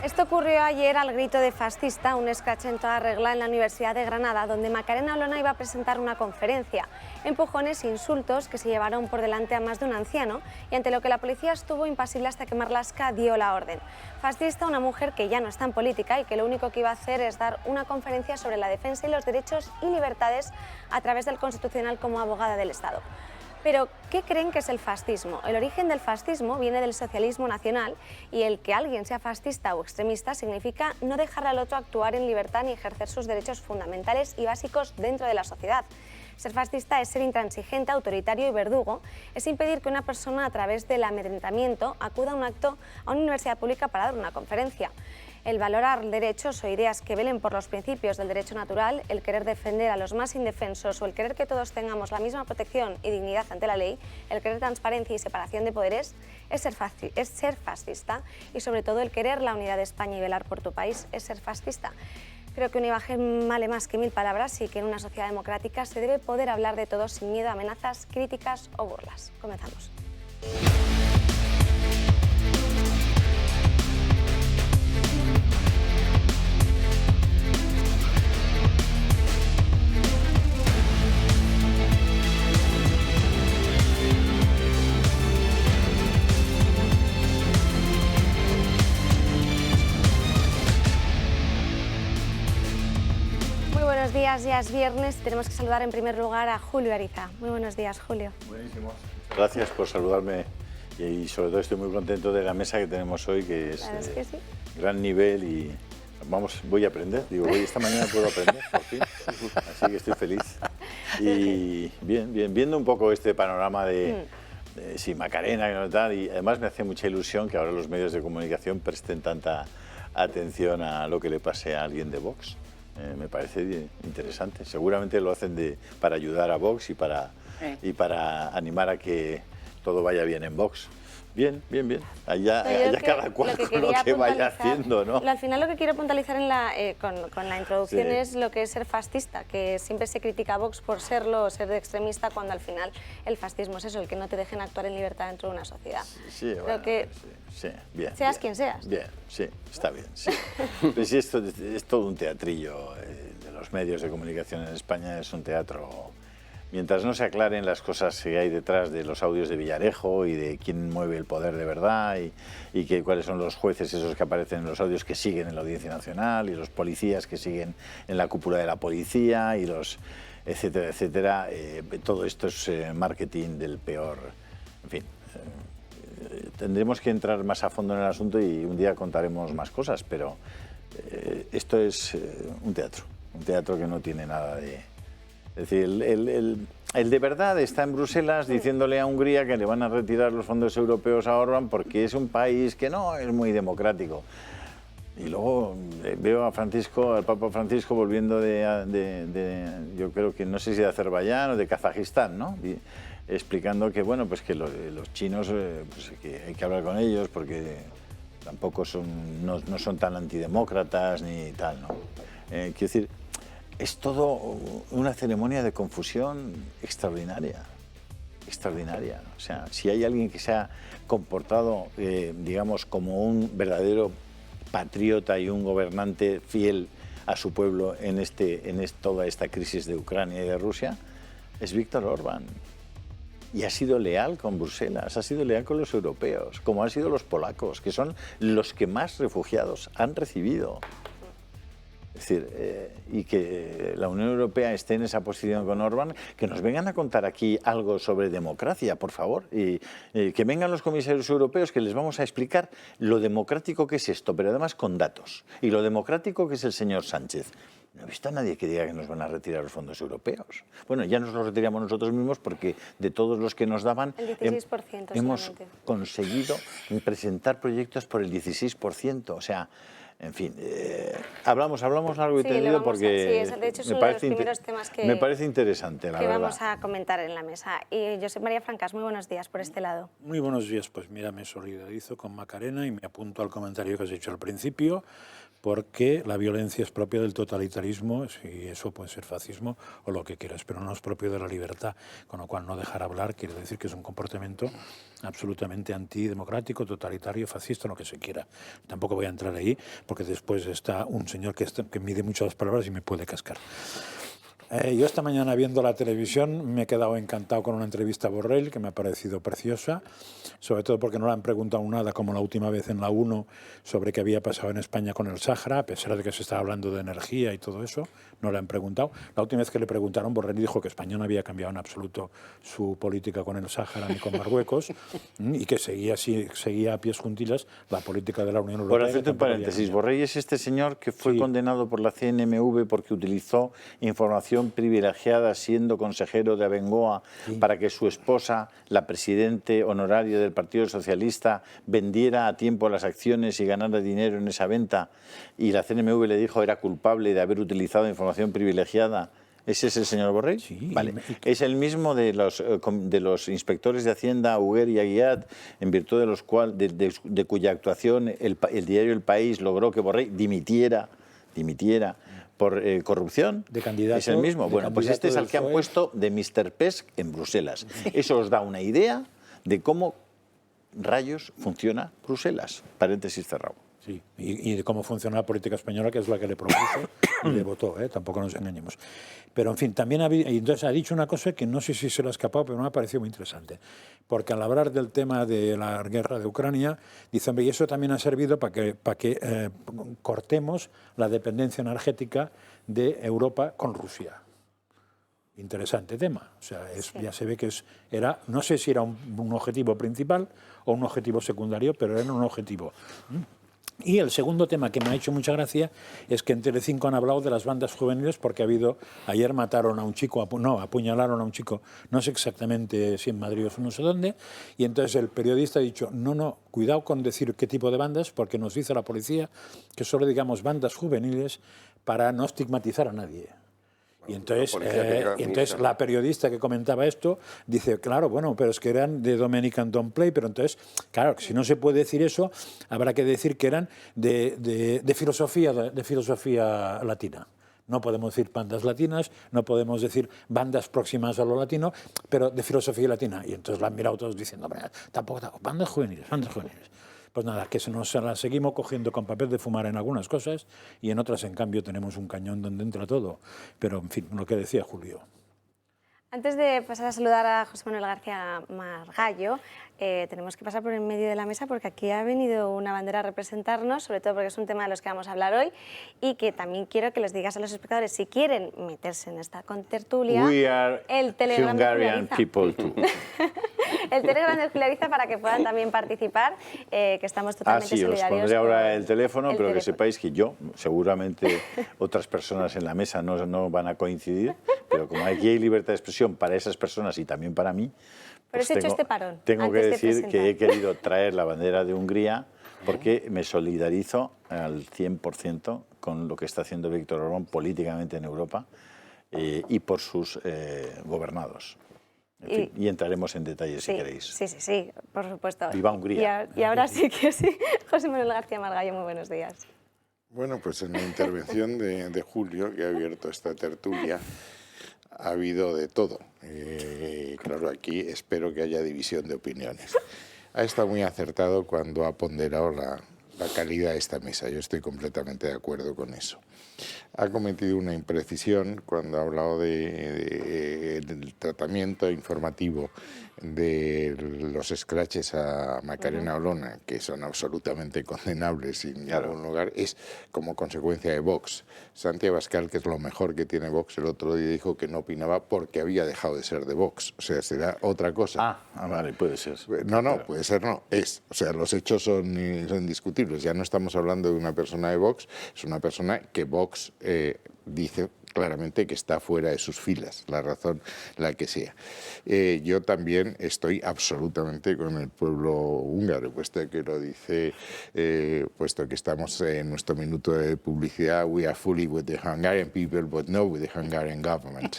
Esto ocurrió ayer al grito de fascista, un escrache en toda regla en la Universidad de Granada, donde Macarena Olona iba a presentar una conferencia. Empujones e insultos que se llevaron por delante a más de un anciano y ante lo que la policía estuvo impasible hasta que Marlaska dio la orden. Fascista, una mujer que ya no está en política y que lo único que iba a hacer es dar una conferencia sobre la defensa y los derechos y libertades a través del Constitucional como abogada del Estado. Pero, ¿qué creen que es el fascismo? El origen del fascismo viene del socialismo nacional y el que alguien sea fascista o extremista significa no dejar al otro actuar en libertad ni ejercer sus derechos fundamentales y básicos dentro de la sociedad. Ser fascista es ser intransigente, autoritario y verdugo, es impedir que una persona a través del amedrentamiento acuda a un acto a una universidad pública para dar una conferencia. El valorar derechos o ideas que velen por los principios del derecho natural, el querer defender a los más indefensos o el querer que todos tengamos la misma protección y dignidad ante la ley, el querer transparencia y separación de poderes, es ser fascista y sobre todo el querer la unidad de España y velar por tu país es ser fascista. Creo que una imagen vale más que 1000 palabras y que en una sociedad democrática se debe poder hablar de todo sin miedo a amenazas, críticas o burlas. Comenzamos. Buenos días, ya es viernes. Tenemos que saludar en primer lugar a Julio Ariza. Muy buenos días, Julio. Buenísimo. Gracias por saludarme y sobre todo estoy muy contento de la mesa que tenemos hoy, que es que sí. Gran nivel y voy a aprender. Digo, esta mañana puedo aprender, por fin. Así que estoy feliz. Y bien, viendo un poco este panorama de sí, Macarena y tal, y además me hace mucha ilusión que ahora los medios de comunicación presten tanta atención a lo que le pase a alguien de Vox. Me parece interesante. Seguramente lo hacen para ayudar a Vox y para animar a que todo vaya bien en Vox. Bien. Allá cada cual con lo que vaya haciendo, ¿no? Al final lo que quiero puntualizar con la introducción es lo que es ser fascista, que siempre se critica a Vox por serlo o ser extremista, cuando al final el fascismo es eso, el que no te dejen actuar en libertad dentro de una sociedad. Creo que bien. Seas quien seas. Bien, sí, está bien. Sí. Pues sí, esto es todo un teatrillo. De los medios de comunicación en España es un teatro. Mientras no se aclaren las cosas que hay detrás de los audios de Villarejo y de quién mueve el poder de verdad y cuáles son los jueces esos que aparecen en los audios que siguen en la Audiencia Nacional y los policías que siguen en la cúpula de la policía y los etcétera, todo esto es marketing del peor. En fin, tendremos que entrar más a fondo en el asunto y un día contaremos más cosas, pero esto es un teatro que no tiene nada de... Es decir, el de verdad está en Bruselas diciéndole a Hungría que le van a retirar los fondos europeos a Orbán porque es un país que no es muy democrático. Y luego veo al Papa Francisco volviendo yo creo que no sé si de Azerbaiyán o de Kazajistán, ¿no? Explicando que, bueno, pues que los chinos, pues que hay que hablar con ellos porque tampoco no son tan antidemócratas ni tal, ¿no? Quiero decir, es todo una ceremonia de confusión extraordinaria. O sea, si hay alguien que se ha comportado, digamos, como un verdadero patriota y un gobernante fiel a su pueblo en toda esta crisis de Ucrania y de Rusia, es Víctor Orbán. Y ha sido leal con Bruselas, ha sido leal con los europeos, como han sido los polacos, que son los que más refugiados han recibido. Es decir, y que la Unión Europea esté en esa posición con Orbán, que nos vengan a contar aquí algo sobre democracia, por favor, y que vengan los comisarios europeos que les vamos a explicar lo democrático que es esto, pero además con datos, y lo democrático que es el señor Sánchez. No he visto a nadie que diga que nos van a retirar los fondos europeos. Bueno, ya nos los retiramos nosotros mismos porque de todos los que nos daban el 16% hemos conseguido presentar proyectos por el 16%, o sea... En fin, hablamos largo y tendido porque de hecho es uno de los primeros temas que me parece interesante, la verdad. Vamos a comentar en la mesa. Y Josep María Francas, muy buenos días por este lado. Muy buenos días, pues mira, me solidarizo con Macarena y me apunto al comentario que has hecho al principio, porque la violencia es propia del totalitarismo, y eso puede ser fascismo o lo que quieras, pero no es propio de la libertad, con lo cual no dejar hablar quiere decir que es un comportamiento absolutamente antidemocrático, totalitario, fascista, lo que se quiera. Tampoco voy a entrar ahí, porque después está un señor que mide mucho las palabras y me puede cascar. Yo esta mañana viendo la televisión me he quedado encantado con una entrevista a Borrell que me ha parecido preciosa, sobre todo porque no le han preguntado nada como la última vez en la 1 sobre qué había pasado en España con el Sáhara, a pesar de que se estaba hablando de energía y todo eso, no le han preguntado. La última vez que le preguntaron, Borrell dijo que España no había cambiado en absoluto su política con el Sáhara ni con Marruecos y que seguía a pies juntillas la política de la Unión Europea. Por hacerte un paréntesis, Borrell es este señor que fue condenado por la CNMV porque utilizó información privilegiada siendo consejero de Abengoa para que su esposa, la presidente honoraria del Partido Socialista, vendiera a tiempo las acciones y ganara dinero en esa venta, y la CNMV le dijo era culpable de haber utilizado información privilegiada. ¿Ese es el señor Borrell? Sí. Vale. Es el mismo de los inspectores de Hacienda, Huguet y Aguiat, en virtud de cuya actuación el diario El País logró que Borrell dimitiera por corrupción. De candidato, es el mismo. Bueno, pues este es el que han puesto de Mr. Pesc en Bruselas. Eso os da una idea de cómo rayos funciona Bruselas. Paréntesis cerrado. Sí, y de cómo funciona la política española, que es la que le propuso y le votó, tampoco nos engañemos. Pero, en fin, también entonces ha dicho una cosa que no sé si se le ha escapado, pero me ha parecido muy interesante. Porque al hablar del tema de la guerra de Ucrania, dice, hombre, y eso también ha servido para que cortemos la dependencia energética de Europa con Rusia. Interesante tema. O sea, ya se ve que era, no sé si era un objetivo principal o un objetivo secundario, pero era un objetivo. Y el segundo tema que me ha hecho mucha gracia es que en Telecinco han hablado de las bandas juveniles porque ayer mataron a un chico, apuñalaron a un chico, no sé exactamente si en Madrid o no sé dónde, y entonces el periodista ha dicho, no, cuidado con decir qué tipo de bandas, porque nos dice la policía que solo digamos bandas juveniles para no estigmatizar a nadie. Y entonces la periodista que comentaba esto dice, claro, bueno, pero es que eran de Dominican Don't Play, pero entonces, claro, si no se puede decir eso, habrá que decir que eran de filosofía latina. No podemos decir bandas latinas, no podemos decir bandas próximas a lo latino, pero de filosofía latina. Y entonces la han mirado todos diciendo, tampoco, bandas juveniles. Pues nada, que nos la seguimos cogiendo con papel de fumar en algunas cosas y en otras, en cambio, tenemos un cañón donde entra todo. Pero, en fin, lo que decía Julio. Antes de pasar a saludar a José Manuel García Margallo, tenemos que pasar por el medio de la mesa porque aquí ha venido una bandera a representarnos, sobre todo porque es un tema de los que vamos a hablar hoy, y que también quiero que les digas a los espectadores, si quieren meterse en esta contertulia, el Telegram Hungarian people too. El Telegram de Juliariza para que puedan también participar, que estamos totalmente solidarios. Os pondré ahora el teléfono, pero que sepáis que yo, seguramente otras personas en la mesa no van a coincidir, pero como aquí hay libertad de expresión para esas personas y también para mí, pues tengo que decir que he querido traer la bandera de Hungría porque me solidarizo al 100% con lo que está haciendo Víctor Orbán políticamente en Europa y por sus gobernados. En fin, y entraremos en detalles si queréis. Sí, por supuesto. Viva Hungría. Y ahora sí que sí. José Manuel García Margallo, muy buenos días. Bueno, pues en la intervención de Julio, que ha abierto esta tertulia, ha habido de todo. Claro, aquí espero que haya división de opiniones. Ha estado muy acertado cuando ha ponderado la calidad de esta mesa. Yo estoy completamente de acuerdo con eso. Ha cometido una imprecisión cuando ha hablado del tratamiento informativo de los scratches a Macarena Olona, que son absolutamente condenables sin ningún lugar, es como consecuencia de Vox. Santiago Abascal, que es lo mejor que tiene Vox, el otro día dijo que no opinaba porque había dejado de ser de Vox. O sea, será otra cosa. Vale, puede ser. No, puede ser no. Es. O sea, los hechos son indiscutibles. Ya no estamos hablando de una persona de Vox, es una persona que Vox dice claramente que está fuera de sus filas, la razón la que sea. Yo también estoy absolutamente con el pueblo húngaro, puesto que lo dice, puesto que estamos en nuestro minuto de publicidad, we are fully with the Hungarian people, but no with the Hungarian government.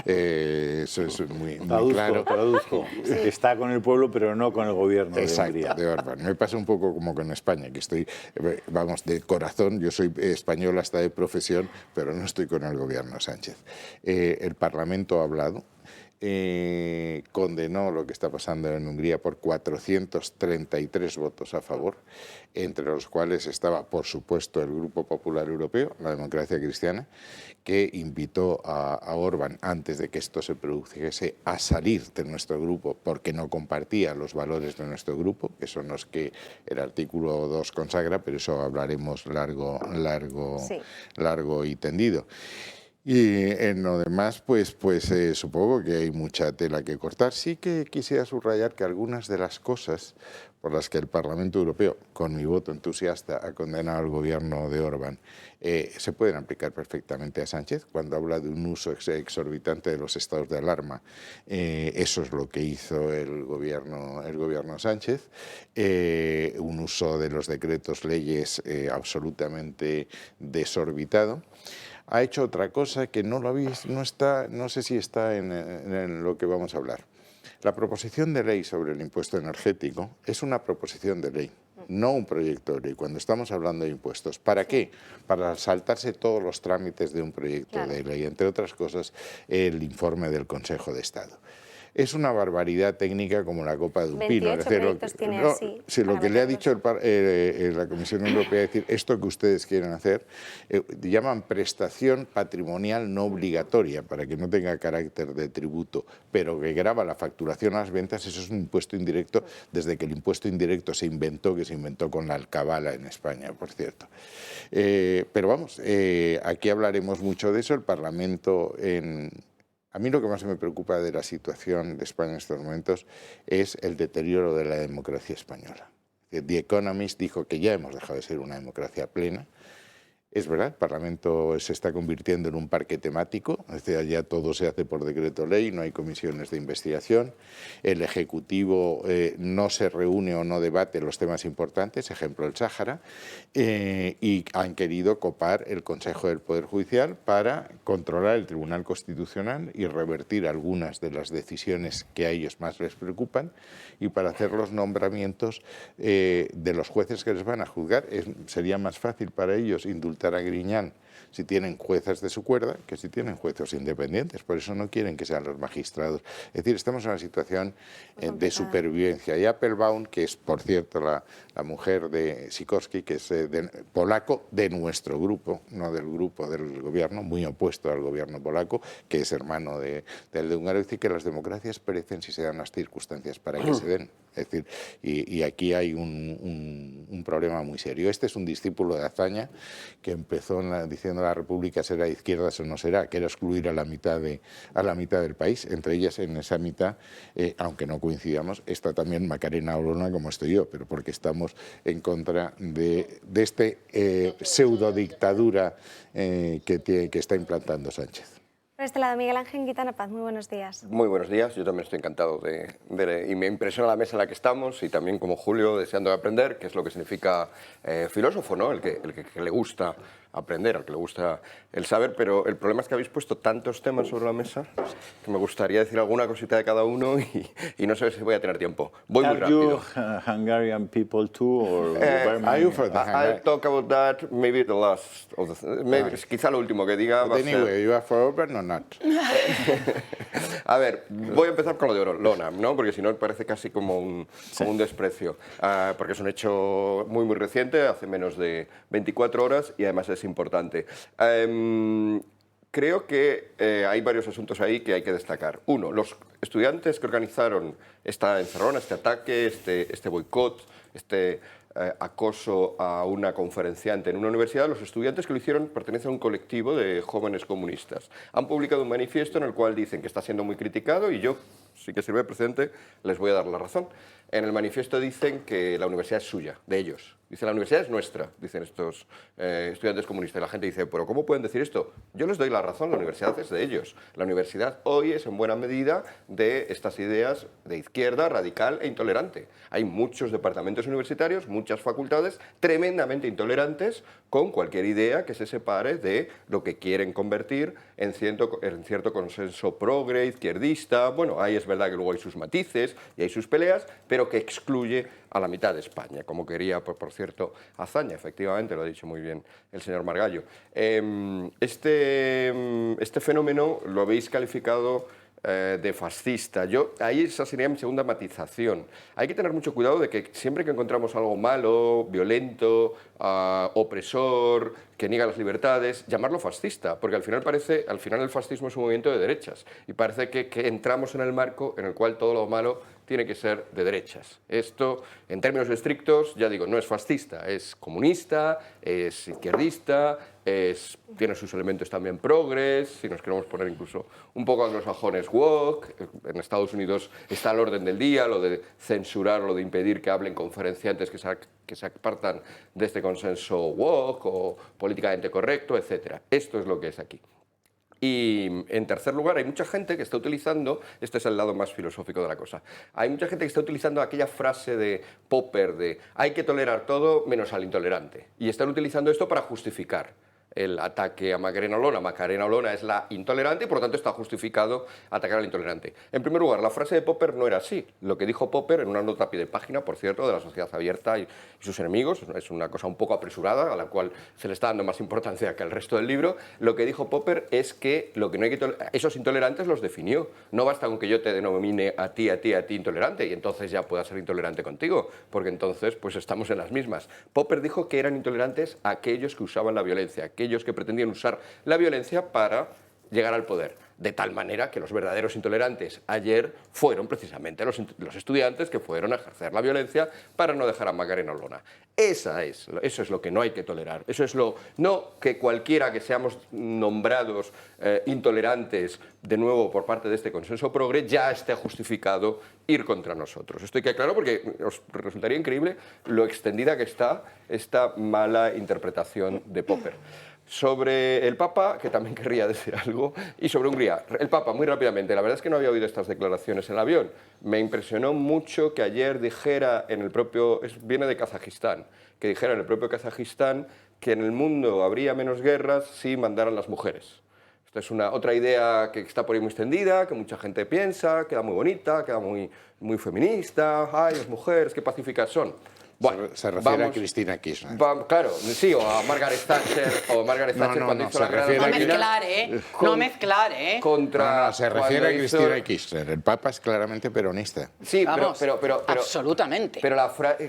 Eso es muy claro. Traduzco. Está con el pueblo, pero no con el gobierno de Exacto, Hungría. de Orbán. Me pasa un poco como con España, que estoy, vamos, de corazón, yo soy español hasta de profesión, pero no estoy con el gobierno Sánchez. El Parlamento ha hablado, condenó lo que está pasando en Hungría por 433 votos a favor, entre los cuales estaba, por supuesto, el Grupo Popular Europeo, la Democracia Cristiana, que invitó a Orbán, antes de que esto se produjese, a salir de nuestro grupo porque no compartía los valores de nuestro grupo, que son los que el artículo 2 consagra, pero eso hablaremos largo y tendido. Y en lo demás, pues supongo que hay mucha tela que cortar. Sí que quisiera subrayar que algunas de las cosas por las que el Parlamento Europeo, con mi voto entusiasta, ha condenado al gobierno de Orbán, se pueden aplicar perfectamente a Sánchez. Cuando habla de un uso exorbitante de los estados de alarma, eso es lo que hizo el gobierno Sánchez. Un uso de los decretos leyes absolutamente desorbitado. Ha hecho otra cosa que no lo habéis, no sé si está en lo que vamos a hablar. La proposición de ley sobre el impuesto energético es una proposición de ley, no un proyecto de ley. Cuando estamos hablando de impuestos, ¿para qué? Para saltarse todos los trámites de un proyecto de ley, entre otras cosas, el informe del Consejo de Estado. Es una barbaridad técnica como la copa de un pino. Es decir, lo que le ha dicho la Comisión Europea, es decir, esto que ustedes quieren hacer, llaman prestación patrimonial no obligatoria, para que no tenga carácter de tributo, pero que grava la facturación a las ventas. Eso es un impuesto indirecto, desde que el impuesto indirecto se inventó, que se inventó con la alcabala en España, por cierto. Pero vamos, aquí hablaremos mucho de eso. El Parlamento A mí lo que más me preocupa de la situación de España en estos momentos es el deterioro de la democracia española. The Economist dijo que ya hemos dejado de ser una democracia plena. Es verdad, el Parlamento se está convirtiendo en un parque temático, es decir, ya todo se hace por decreto ley, no hay comisiones de investigación, el Ejecutivo no se reúne o no debate los temas importantes, ejemplo el Sáhara, y han querido copar el Consejo del Poder Judicial para controlar el Tribunal Constitucional y revertir algunas de las decisiones que a ellos más les preocupan, y para hacer los nombramientos de los jueces que les van a juzgar. Sería más fácil para ellos indultar a Griñán si tienen juezas de su cuerda que si tienen jueces independientes. Por eso no quieren que sean los magistrados. Es decir, estamos en una situación de supervivencia. Y Appelbaum, que es, por cierto, la mujer de Sikorski, que es polaco de nuestro grupo, no del grupo del gobierno, muy opuesto al gobierno polaco, que es hermano del de Hungría, dice que las democracias perecen si se dan las circunstancias para que se den. Es decir, y aquí hay un problema muy serio. Este es un discípulo de Azaña que empezó diciendo la República será de izquierdas o no será, que era excluir a la mitad del país. Entre ellas, en esa mitad, aunque no coincidamos, está también Macarena Olona, como estoy yo, pero porque estamos en contra de esta pseudodictadura que está implantando Sánchez. Por este lado, Miguel Ángel Guitana Paz, muy buenos días. Muy buenos días, yo también estoy encantado de ver, y me impresiona la mesa en la que estamos, y también como Julio, deseando aprender, que es lo que significa filósofo, ¿no? El que le gusta aprender, al que le gusta el saber, pero el problema es que habéis puesto tantos temas sobre la mesa que me gustaría decir alguna cosita de cada uno y no sé si voy a tener tiempo. Voy muy rápido. Are you Hungarian people too, or are you from I'll talk about that, maybe the last of the... quizá lo último que diga va a ser... Anyway, you are for Orbán or not? A ver, voy a empezar con lo de Olona, ¿no? Porque si no parece casi como un desprecio, porque es un hecho muy muy reciente, hace menos de 24 horas, y además es importante. Creo que hay varios asuntos ahí que hay que destacar. Uno, los estudiantes que organizaron esta encerrona, este ataque, este boicot, este acoso a una conferenciante en una universidad, los estudiantes que lo hicieron pertenecen a un colectivo de jóvenes comunistas. Han publicado un manifiesto en el cual dicen que está siendo muy criticado, y yo sí que sirve de precedente, les voy a dar la razón. En el manifiesto dicen que la universidad es suya, de ellos. Dice, la universidad es nuestra, dicen estos estudiantes comunistas. Y la gente dice, ¿pero cómo pueden decir esto? Yo les doy la razón, la universidad es de ellos. La universidad hoy es en buena medida de estas ideas de izquierda, radical e intolerante. Hay muchos departamentos universitarios, muchas facultades tremendamente intolerantes con cualquier idea que se separe de lo que quieren convertir en cierto consenso progre, izquierdista. Bueno, ahí es verdad que luego hay sus matices y hay sus peleas, pero que excluye a la mitad de España, como quería, por cierto, Azaña, efectivamente, lo ha dicho muy bien el señor Margallo. Este fenómeno lo habéis calificado de fascista. Ahí esa sería mi segunda matización. Hay que tener mucho cuidado de que siempre que encontramos algo malo, violento, opresor, que niega las libertades, llamarlo fascista, porque al final el fascismo es un movimiento de derechas y parece que entramos en el marco en el cual todo lo malo tiene que ser de derechas. Esto, en términos estrictos, ya digo, no es fascista, es comunista, es izquierdista, tiene sus elementos también progres, si nos queremos poner incluso un poco anglosajones woke. En Estados Unidos está al orden del día lo de censurar, lo de impedir que hablen conferenciantes que se apartan de este consenso woke o políticamente correcto, etc. Esto es lo que es aquí. Y en tercer lugar, hay mucha gente que está utilizando, este es el lado más filosófico de la cosa, hay mucha gente que está utilizando aquella frase de Popper de hay que tolerar todo menos al intolerante. Y están utilizando esto para justificar el ataque a Macarena Olona. Macarena Olona es la intolerante y por lo tanto está justificado atacar al intolerante. En primer lugar, la frase de Popper no era así. Lo que dijo Popper en una nota a pie de página, por cierto, de la Sociedad Abierta y sus enemigos, es una cosa un poco apresurada, a la cual se le está dando más importancia que al resto del libro. Lo que dijo Popper es que lo que no hay que tolerar, esos intolerantes los definió. No basta con que yo te denomine a ti intolerante y entonces ya pueda ser intolerante contigo, porque entonces pues estamos en las mismas. Popper dijo que eran intolerantes aquellos que usaban la violencia, aquellos que pretendían usar la violencia para llegar al poder. De tal manera que los verdaderos intolerantes ayer fueron precisamente los estudiantes que fueron a ejercer la violencia para no dejar a Macarena Olona. Eso es lo que no hay que tolerar. Eso es no que cualquiera que seamos nombrados intolerantes de nuevo por parte de este consenso progre ya esté justificado ir contra nosotros. Esto hay que aclarar porque os resultaría increíble lo extendida que está esta mala interpretación de Popper. Sobre el Papa, que también querría decir algo, y sobre Hungría. El Papa, muy rápidamente, la verdad es que no había oído estas declaraciones en el avión. Me impresionó mucho que ayer dijera viene de Kazajistán, que dijera en el propio Kazajistán que en el mundo habría menos guerras si mandaran las mujeres. Esta es otra idea que está por ahí muy extendida, que mucha gente piensa, queda muy bonita, queda muy, muy feminista. Ay, las mujeres, qué pacíficas son. Bueno, se refiere a Cristina Kirchner. Claro, sí, o a Margaret Thatcher, cuando hizo la gran... No mezclar, ¿eh? Se refiere a Cristina Kirchner. El Papa es claramente peronista. Sí, vamos, pero absolutamente.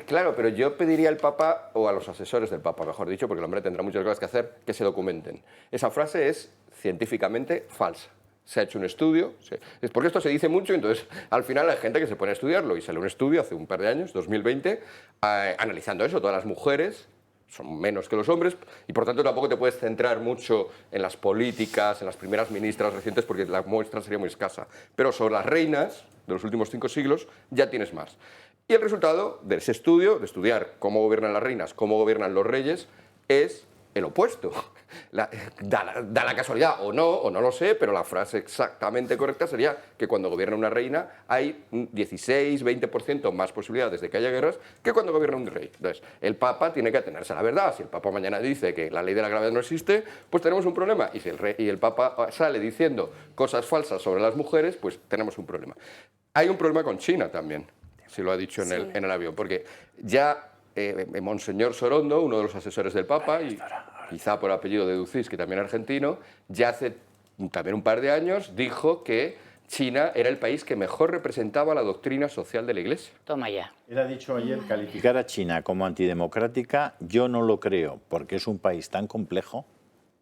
Claro, pero yo pediría al Papa, o a los asesores del Papa, mejor dicho, porque el hombre tendrá muchas cosas que hacer, que se documenten. Esa frase es científicamente falsa. Se ha hecho un estudio, es porque esto se dice mucho, entonces al final hay gente que se pone a estudiarlo y sale un estudio hace un par de años, 2020, analizando eso. Todas las mujeres son menos que los hombres y por tanto tampoco te puedes centrar mucho en las políticas, en las primeras ministras recientes porque la muestra sería muy escasa. Pero sobre las reinas de los últimos 5 siglos ya tienes más. Y el resultado de ese estudio, de estudiar cómo gobiernan las reinas, cómo gobiernan los reyes, es el opuesto. Da la casualidad o no lo sé, pero la frase exactamente correcta sería que cuando gobierna una reina hay 16-20% más posibilidades de que haya guerras que cuando gobierna un rey. Entonces, el Papa tiene que atenerse a la verdad. Si el Papa mañana dice que la ley de la gravedad no existe, pues tenemos un problema. Y si el Papa sale diciendo cosas falsas sobre las mujeres, pues tenemos un problema. Hay un problema con China también, si lo ha dicho en el avión, porque ya Monseñor Sorondo, uno de los asesores del Papa, y quizá por apellido deducís que también argentino, ya hace también un par de años dijo que China era el país que mejor representaba la doctrina social de la Iglesia. Toma ya. Él ha dicho ayer calificar a China como antidemocrática, yo no lo creo, porque es un país tan complejo.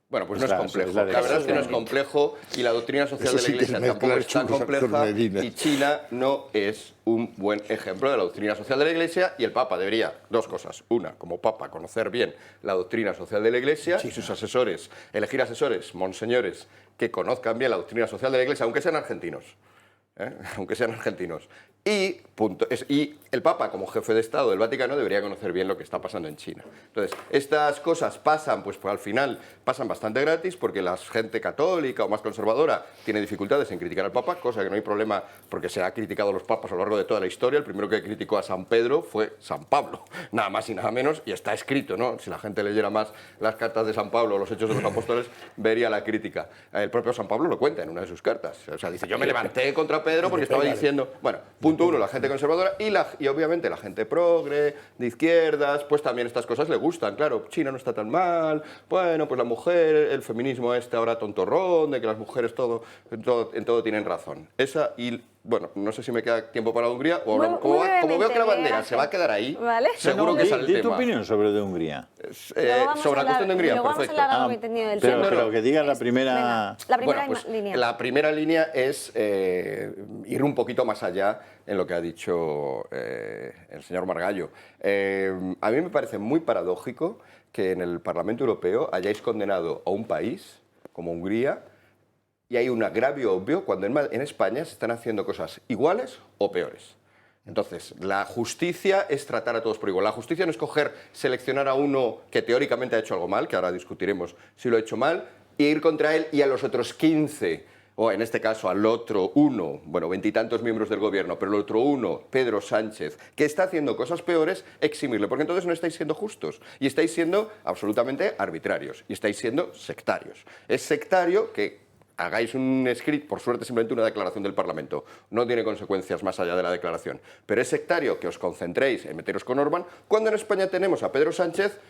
Bueno, pues no es complejo. La verdad es que no es complejo y la doctrina social de la Iglesia tampoco es tan compleja y China no es un buen ejemplo de la doctrina social de la Iglesia y el Papa debería, dos cosas. Una, como Papa, conocer bien la doctrina social de la Iglesia y sus asesores, elegir asesores, monseñores, que conozcan bien la doctrina social de la Iglesia, aunque sean argentinos. aunque sean argentinos. Y, y el Papa, como jefe de Estado del Vaticano, debería conocer bien lo que está pasando en China. Entonces, estas cosas pasan, pues al final pasan bastante gratis, porque la gente católica o más conservadora tiene dificultades en criticar al Papa, cosa que no hay problema porque se ha criticado a los papas a lo largo de toda la historia. El primero que criticó a San Pedro fue San Pablo, nada más y nada menos, y está escrito, ¿no? Si la gente leyera más las cartas de San Pablo o los Hechos de los Apóstoles, vería la crítica. El propio San Pablo lo cuenta en una de sus cartas. O sea, dice, yo me levanté contra Pedro porque estaba diciendo... Bueno, punto uno, la gente conservadora y obviamente la gente progre, de izquierdas, pues también estas cosas le gustan. Claro, China no está tan mal, bueno, pues la mujer, el feminismo ahora tontorrón, de que las mujeres en todo tienen razón. Esa y... Bueno, no sé si me queda tiempo para Hungría o como veo que la bandera se va a quedar ahí, ¿vale? seguro que sale el tema. Di tu opinión sobre de Hungría. Sobre la cuestión de Hungría, perfecto. Pero que diga la primera... línea. La primera línea es ir un poquito más allá en lo que ha dicho el señor Margallo. A mí me parece muy paradójico que en el Parlamento Europeo hayáis condenado a un país como Hungría. Y hay un agravio obvio cuando en España se están haciendo cosas iguales o peores. Entonces, la justicia es tratar a todos por igual. La justicia no es seleccionar a uno que teóricamente ha hecho algo mal, que ahora discutiremos si lo ha hecho mal, e ir contra él y a los otros 15, o en este caso al otro uno, bueno, 20 y tantos miembros del gobierno, pero el otro uno, Pedro Sánchez, que está haciendo cosas peores, eximirle, porque entonces no estáis siendo justos y estáis siendo absolutamente arbitrarios y estáis siendo sectarios. Es sectario que hagáis un escrito, por suerte simplemente una declaración del Parlamento, no tiene consecuencias más allá de la declaración, pero es sectario que os concentréis en meteros con Orbán, cuando en España tenemos a Pedro Sánchez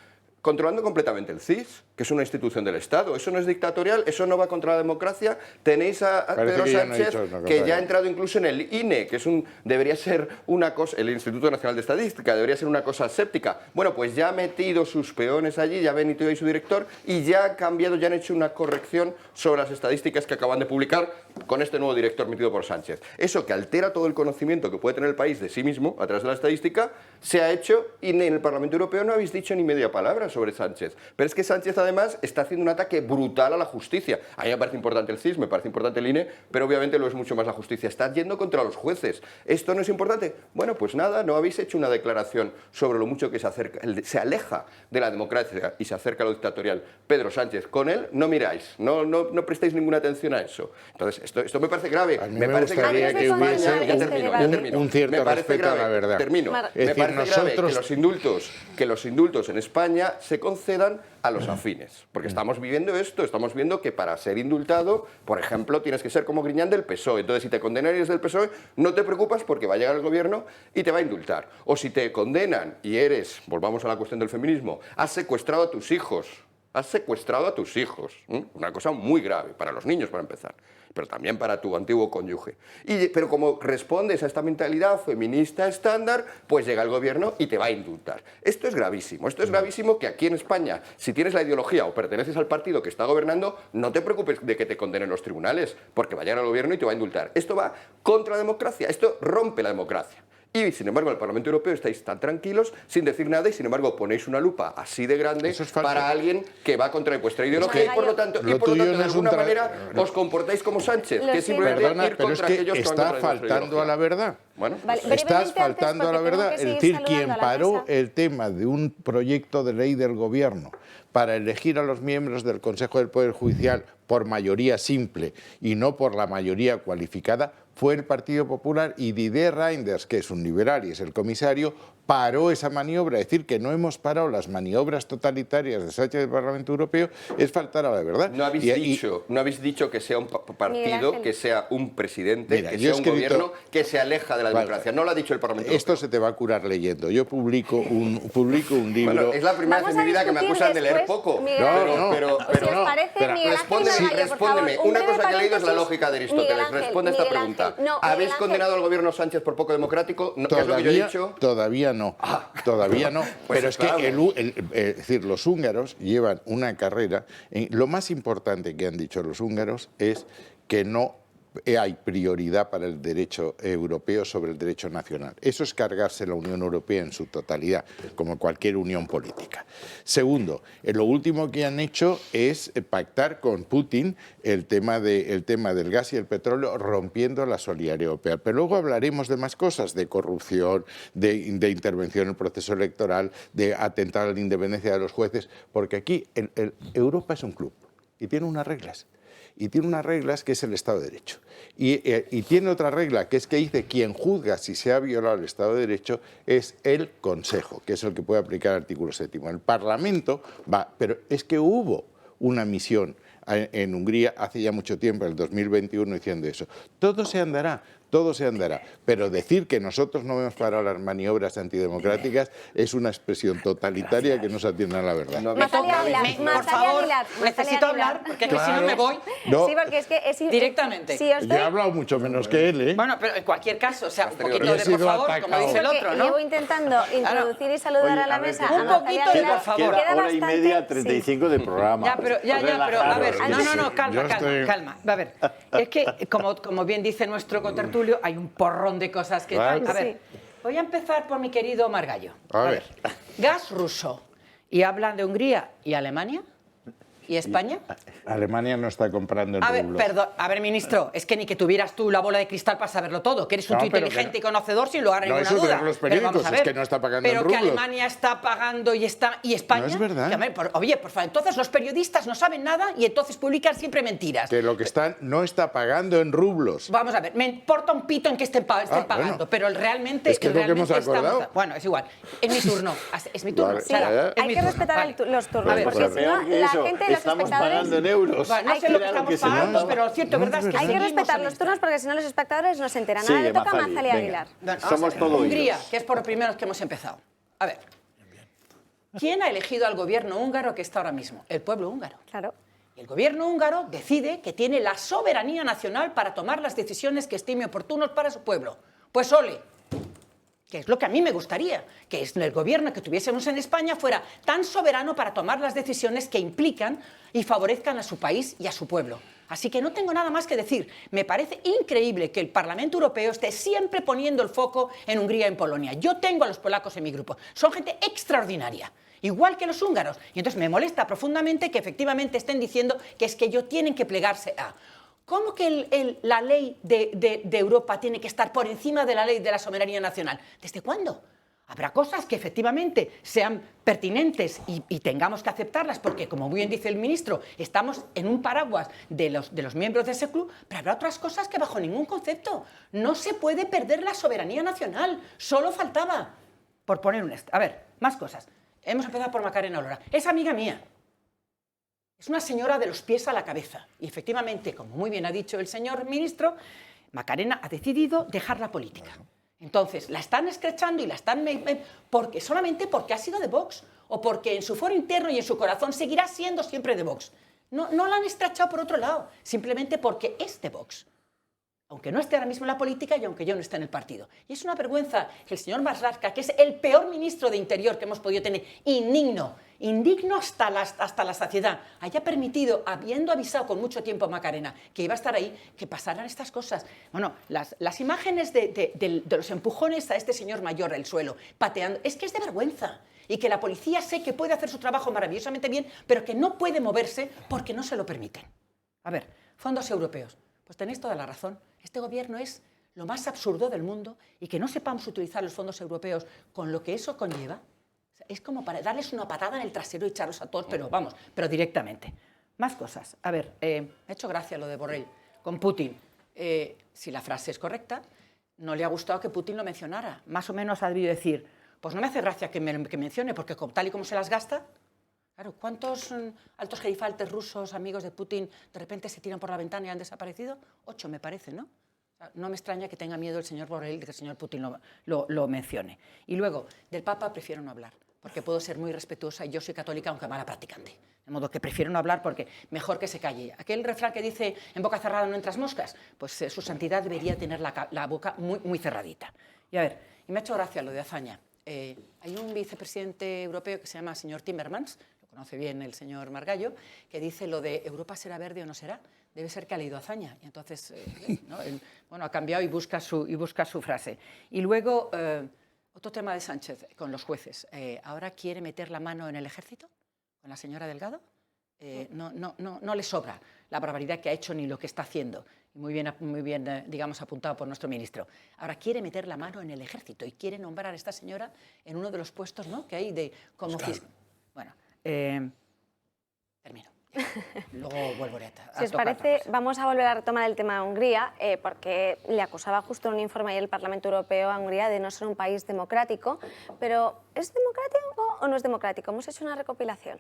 controlando completamente el CIS, que es una institución del Estado. Eso no es dictatorial, eso no va contra la democracia. Tenéis a Pedro Sánchez, que ya ha entrado incluso en el INE, que debería ser una cosa, el Instituto Nacional de Estadística, debería ser una cosa séptica. Bueno, pues ya ha metido sus peones allí, ya ha venido ahí su director, y ya ha cambiado, ya han hecho una corrección sobre las estadísticas que acaban de publicar con este nuevo director metido por Sánchez. Eso que altera todo el conocimiento que puede tener el país de sí mismo a través de la estadística, se ha hecho, y en el Parlamento Europeo no habéis dicho ni media palabra sobre Sánchez. Pero es que Sánchez además está haciendo un ataque brutal a la justicia. A mí me parece importante el CIS, me parece importante el INE, pero obviamente lo es mucho más la justicia. Está yendo contra los jueces. ¿Esto no es importante? Bueno, pues nada, no habéis hecho una declaración sobre lo mucho que se aleja de la democracia y se acerca a lo dictatorial Pedro Sánchez. Con él no miráis, no prestáis ninguna atención a eso. Entonces, esto me parece grave. A mí me gustaría que hubiese un cierto respeto a la verdad. Termino. Me parece grave que los indultos en España se concedan a los afines, porque estamos viviendo esto, estamos viendo que para ser indultado, por ejemplo, tienes que ser como Griñán del PSOE, entonces si te condenan y eres del PSOE, no te preocupas porque va a llegar el gobierno y te va a indultar. O si te condenan y volvamos a la cuestión del feminismo, has secuestrado a tus hijos, una cosa muy grave para los niños para empezar, pero también para tu antiguo cónyuge. Pero como respondes a esta mentalidad feminista estándar, pues llega el gobierno y te va a indultar. Esto es gravísimo que aquí en España, si tienes la ideología o perteneces al partido que está gobernando, no te preocupes de que te condenen los tribunales, porque va a llegar al gobierno y te va a indultar. Esto va contra la democracia, esto rompe la democracia. Y, sin embargo, en el Parlamento Europeo estáis tan tranquilos, sin decir nada, y, sin embargo, ponéis una lupa así de grande para alguien que va contra vuestra ideología. Y, por lo tanto, de alguna manera, os comportáis como Sánchez, que simplemente ir contra aquellos que van contra está faltando a la verdad. Bueno, estás faltando a la verdad. Es decir, quien paró el tema de un proyecto de ley del Gobierno para elegir a los miembros del Consejo del Poder Judicial por mayoría simple y no por la mayoría cualificada fue el Partido Popular, y Didier Reynders, que es un liberal y es el comisario, paró esa maniobra. Es decir, que no hemos parado las maniobras totalitarias de Sánchez del Parlamento Europeo, es faltar a la verdad. No habéis dicho que sea un partido, que sea un presidente, que sea un gobierno que se aleja de la democracia. No lo ha dicho el Parlamento Europeo. Esto se te va a curar leyendo. Yo publico un libro... Bueno, es la primera vez en mi vida que me acusan de leer poco. Pero respóndeme. Una cosa que he leído es la lógica de Aristóteles. Responde a esta pregunta. ¿Habéis condenado al gobierno Sánchez por poco democrático? ¿Qué es lo que yo he dicho? Todavía no. Pues pero es que es decir, los húngaros llevan una carrera. Lo más importante que han dicho los húngaros es que no hay prioridad para el derecho europeo sobre el derecho nacional. Eso es cargarse la Unión Europea en su totalidad, como cualquier unión política. Segundo, lo último que han hecho es pactar con Putin el tema del gas y el petróleo, rompiendo la solidaridad europea. Pero luego hablaremos de más cosas, de corrupción, de intervención en el proceso electoral, de atentar a la independencia de los jueces, porque aquí Europa es un club y tiene unas reglas. Y tiene unas reglas que es el Estado de Derecho. Y tiene otra regla, que es que dice quien juzga si se ha violado el Estado de Derecho es el Consejo, que es el que puede aplicar el artículo 7. El Parlamento va, pero es que hubo una misión en Hungría hace ya mucho tiempo, en el 2021, diciendo eso. Todo se andará, pero decir que nosotros no hemos parado las maniobras antidemocráticas es una expresión totalitaria que no se atiende a la verdad. Por favor, necesito hablar, porque es que si no me voy. No. Sí, porque es que es Directamente. Sí, os Yo he hablado mucho menos que él, ¿eh? Bueno, pero en cualquier caso, o sea, un poquito He de por sido favor, como atacado. dice el otro, ¿no? Llevo intentando introducir y saludar Oye, a la a ver, mesa que a un Natalia poquito de Aguilar. por favor. Queda hora y bastante- media, 35 de programa. Ya, pero a ver, no, calma. A ver, es que, como bien dice nuestro contertulio, hay un porrón de cosas que... Vale. A ver, voy a empezar por mi querido Margallo. A ver. Gas ruso. ¿Y hablan de Hungría y Alemania? ¿Y España? Alemania no está comprando en A ver, rublos. perdón, a ver, ministro, es que ni que tuvieras tú la bola de cristal para saberlo todo, que eres un No, tío pero inteligente que y conocedor sin lugar a no, ninguna eso duda. de los Pero vamos periódicos, a es ver, que no está pagando en pero que rublos. Alemania está pagando y España. No es verdad. Que, a ver, oye, por favor, entonces los periodistas no saben nada y entonces publican siempre mentiras. Que lo que están no está pagando en rublos. Vamos a ver, me importa un pito en que estén pagando, bueno. pero realmente... Es que es lo que hemos realmente estamos- acordado. Bueno, es igual. Es mi turno. Es mi turno. Vale, Sí, Sara, es hay mi que turno. respetar Vale. los turnos, A ver, porque Pues si no, peor que la eso, gente, los estamos pagando en espectadores... euros. Bueno, no Hay sé que- lo que Era lo estamos que se pagando, notaba. pero lo cierto No, verdad es es que... Hay que sí mismo respetar se los me turnos porque si no los espectadores no se enteran. Sigue, Ahora le toca a Mazali, Mazalia venga. Aguilar. Vamos a Somos ver. todo Hungría, oídos. que es por lo primero que hemos empezado. A ver, ¿quién ha elegido al gobierno húngaro que está ahora mismo? El pueblo húngaro. Claro. Y el gobierno húngaro decide que tiene la soberanía nacional para tomar las decisiones que estime oportunos para su pueblo. Pues ole, que es lo que a mí me gustaría, que es el gobierno que tuviésemos en España fuera tan soberano para tomar las decisiones que implican y favorezcan a su país y a su pueblo. Así que no tengo nada más que decir. Me parece increíble que el Parlamento Europeo esté siempre poniendo el foco en Hungría y en Polonia. Yo tengo a los polacos en mi grupo. Son gente extraordinaria, igual que los húngaros. Y entonces me molesta profundamente que efectivamente estén diciendo que es que ellos tienen que plegarse a... ¿Cómo que la ley de Europa tiene que estar por encima de la ley de la soberanía nacional? ¿Desde cuándo? Habrá cosas que efectivamente sean pertinentes y tengamos que aceptarlas porque, como bien dice el ministro, estamos en un paraguas de los miembros de ese club, pero habrá otras cosas que bajo ningún concepto. No se puede perder la soberanía nacional, solo faltaba. Por poner un... A ver, más cosas. Hemos empezado por Macarena Olona. Es amiga mía. Es una señora de los pies a la cabeza. Y efectivamente, como muy bien ha dicho el señor ministro, Macarena ha decidido dejar la política. Entonces, la están escrachando y la están... solamente porque ha sido de Vox o porque en su foro interno y en su corazón seguirá siendo siempre de Vox. No la han escrachado por otro lado, simplemente porque es de Vox. Aunque no esté ahora mismo en la política y aunque yo no esté en el partido. Y es una vergüenza que el señor Marlaska, que es el peor ministro de Interior que hemos podido tener, indigno hasta la saciedad, haya permitido, habiendo avisado con mucho tiempo a Macarena que iba a estar ahí, que pasaran estas cosas. Bueno, las imágenes de los empujones a este señor mayor al suelo, pateando, es que es de vergüenza. Y que la policía sé que puede hacer su trabajo maravillosamente bien, pero que no puede moverse porque no se lo permiten. A ver, fondos europeos. Pues tenéis toda la razón. Este gobierno es lo más absurdo del mundo y que no sepamos utilizar los fondos europeos con lo que eso conlleva, es como para darles una patada en el trasero y echarlos a todos, pero directamente. Más cosas. A ver, me ha hecho gracia lo de Borrell con Putin. Si la frase es correcta, no le ha gustado que Putin lo mencionara. Más o menos ha debido decir, pues no me hace gracia que mencione, porque tal y como se las gasta... Claro, ¿cuántos altos gerifaltes rusos, amigos de Putin, de repente se tiran por la ventana y han desaparecido? 8, me parece, ¿no? O sea, no me extraña que tenga miedo el señor Borrell de que el señor Putin lo mencione. Y luego, del Papa prefiero no hablar, porque puedo ser muy respetuosa y yo soy católica, aunque mala practicante. De modo que prefiero no hablar porque mejor que se calle. Aquel refrán que dice, en boca cerrada no entras moscas, pues su santidad debería tener la boca muy, muy cerradita. Y a ver, y me ha hecho gracia lo de Azaña. Hay un vicepresidente europeo que se llama señor Timmermans, conoce bien el señor Margallo, que dice lo de Europa será verde o no será, debe ser que ha leído hazaña. Y entonces, ¿no? Él, bueno, ha cambiado y busca su frase. Y luego, otro tema de Sánchez con los jueces. ¿Ahora quiere meter la mano en el ejército con la señora Delgado? No le sobra la barbaridad que ha hecho ni lo que está haciendo. Muy bien, digamos, apuntado por nuestro ministro. Ahora quiere meter la mano en el ejército y quiere nombrar a esta señora en uno de los puestos, ¿no?, que hay de como fiscal. Bueno, termino. Luego vuelvo a Si os parece, vamos a volver a retomar el tema de Hungría, porque le acusaba justo un informe del Parlamento Europeo a Hungría de no ser un país democrático. Pero, ¿es democrático o no es democrático? Hemos hecho una recopilación.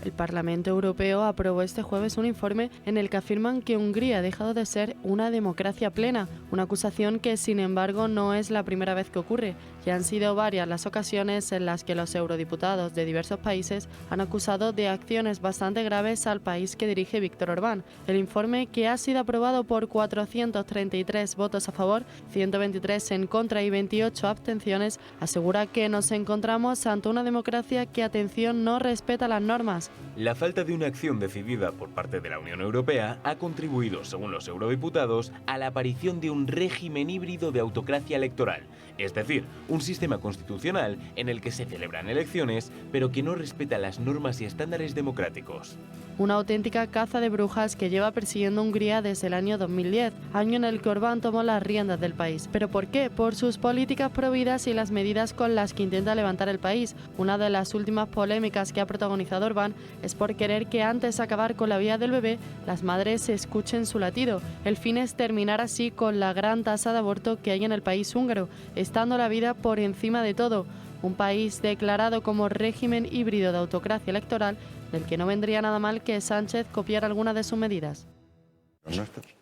El Parlamento Europeo aprobó este jueves un informe en el que afirman que Hungría ha dejado de ser una democracia plena, una acusación que, sin embargo, no es la primera vez que ocurre. Ya han sido varias las ocasiones en las que los eurodiputados de diversos países han acusado de acciones bastante graves al país que dirige Víktor Orbán. El informe, que ha sido aprobado por 433 votos a favor, 123 en contra y 28 abstenciones, asegura que nos encontramos ante una democracia que, atención, no respeta las normas. La falta de una acción decidida por parte de la Unión Europea ha contribuido, según los eurodiputados, a la aparición de un régimen híbrido de autocracia electoral, es decir, un sistema constitucional en el que se celebran elecciones, pero que no respeta las normas y estándares democráticos. Una auténtica caza de brujas que lleva persiguiendo Hungría desde el año 2010, año en el que Orbán tomó las riendas del país. ¿Pero por qué? Por sus políticas prohibidas y las medidas con las que intenta levantar el país. Una de las últimas polémicas que ha protagonizado Orbán es por querer que, antes de acabar con la vida del bebé, las madres escuchen su latido. El fin es terminar así con la gran tasa de aborto que hay en el país húngaro, estando la vida por encima de todo. Un país declarado como régimen híbrido de autocracia electoral, del que no vendría nada mal que Sánchez copiara alguna de sus medidas.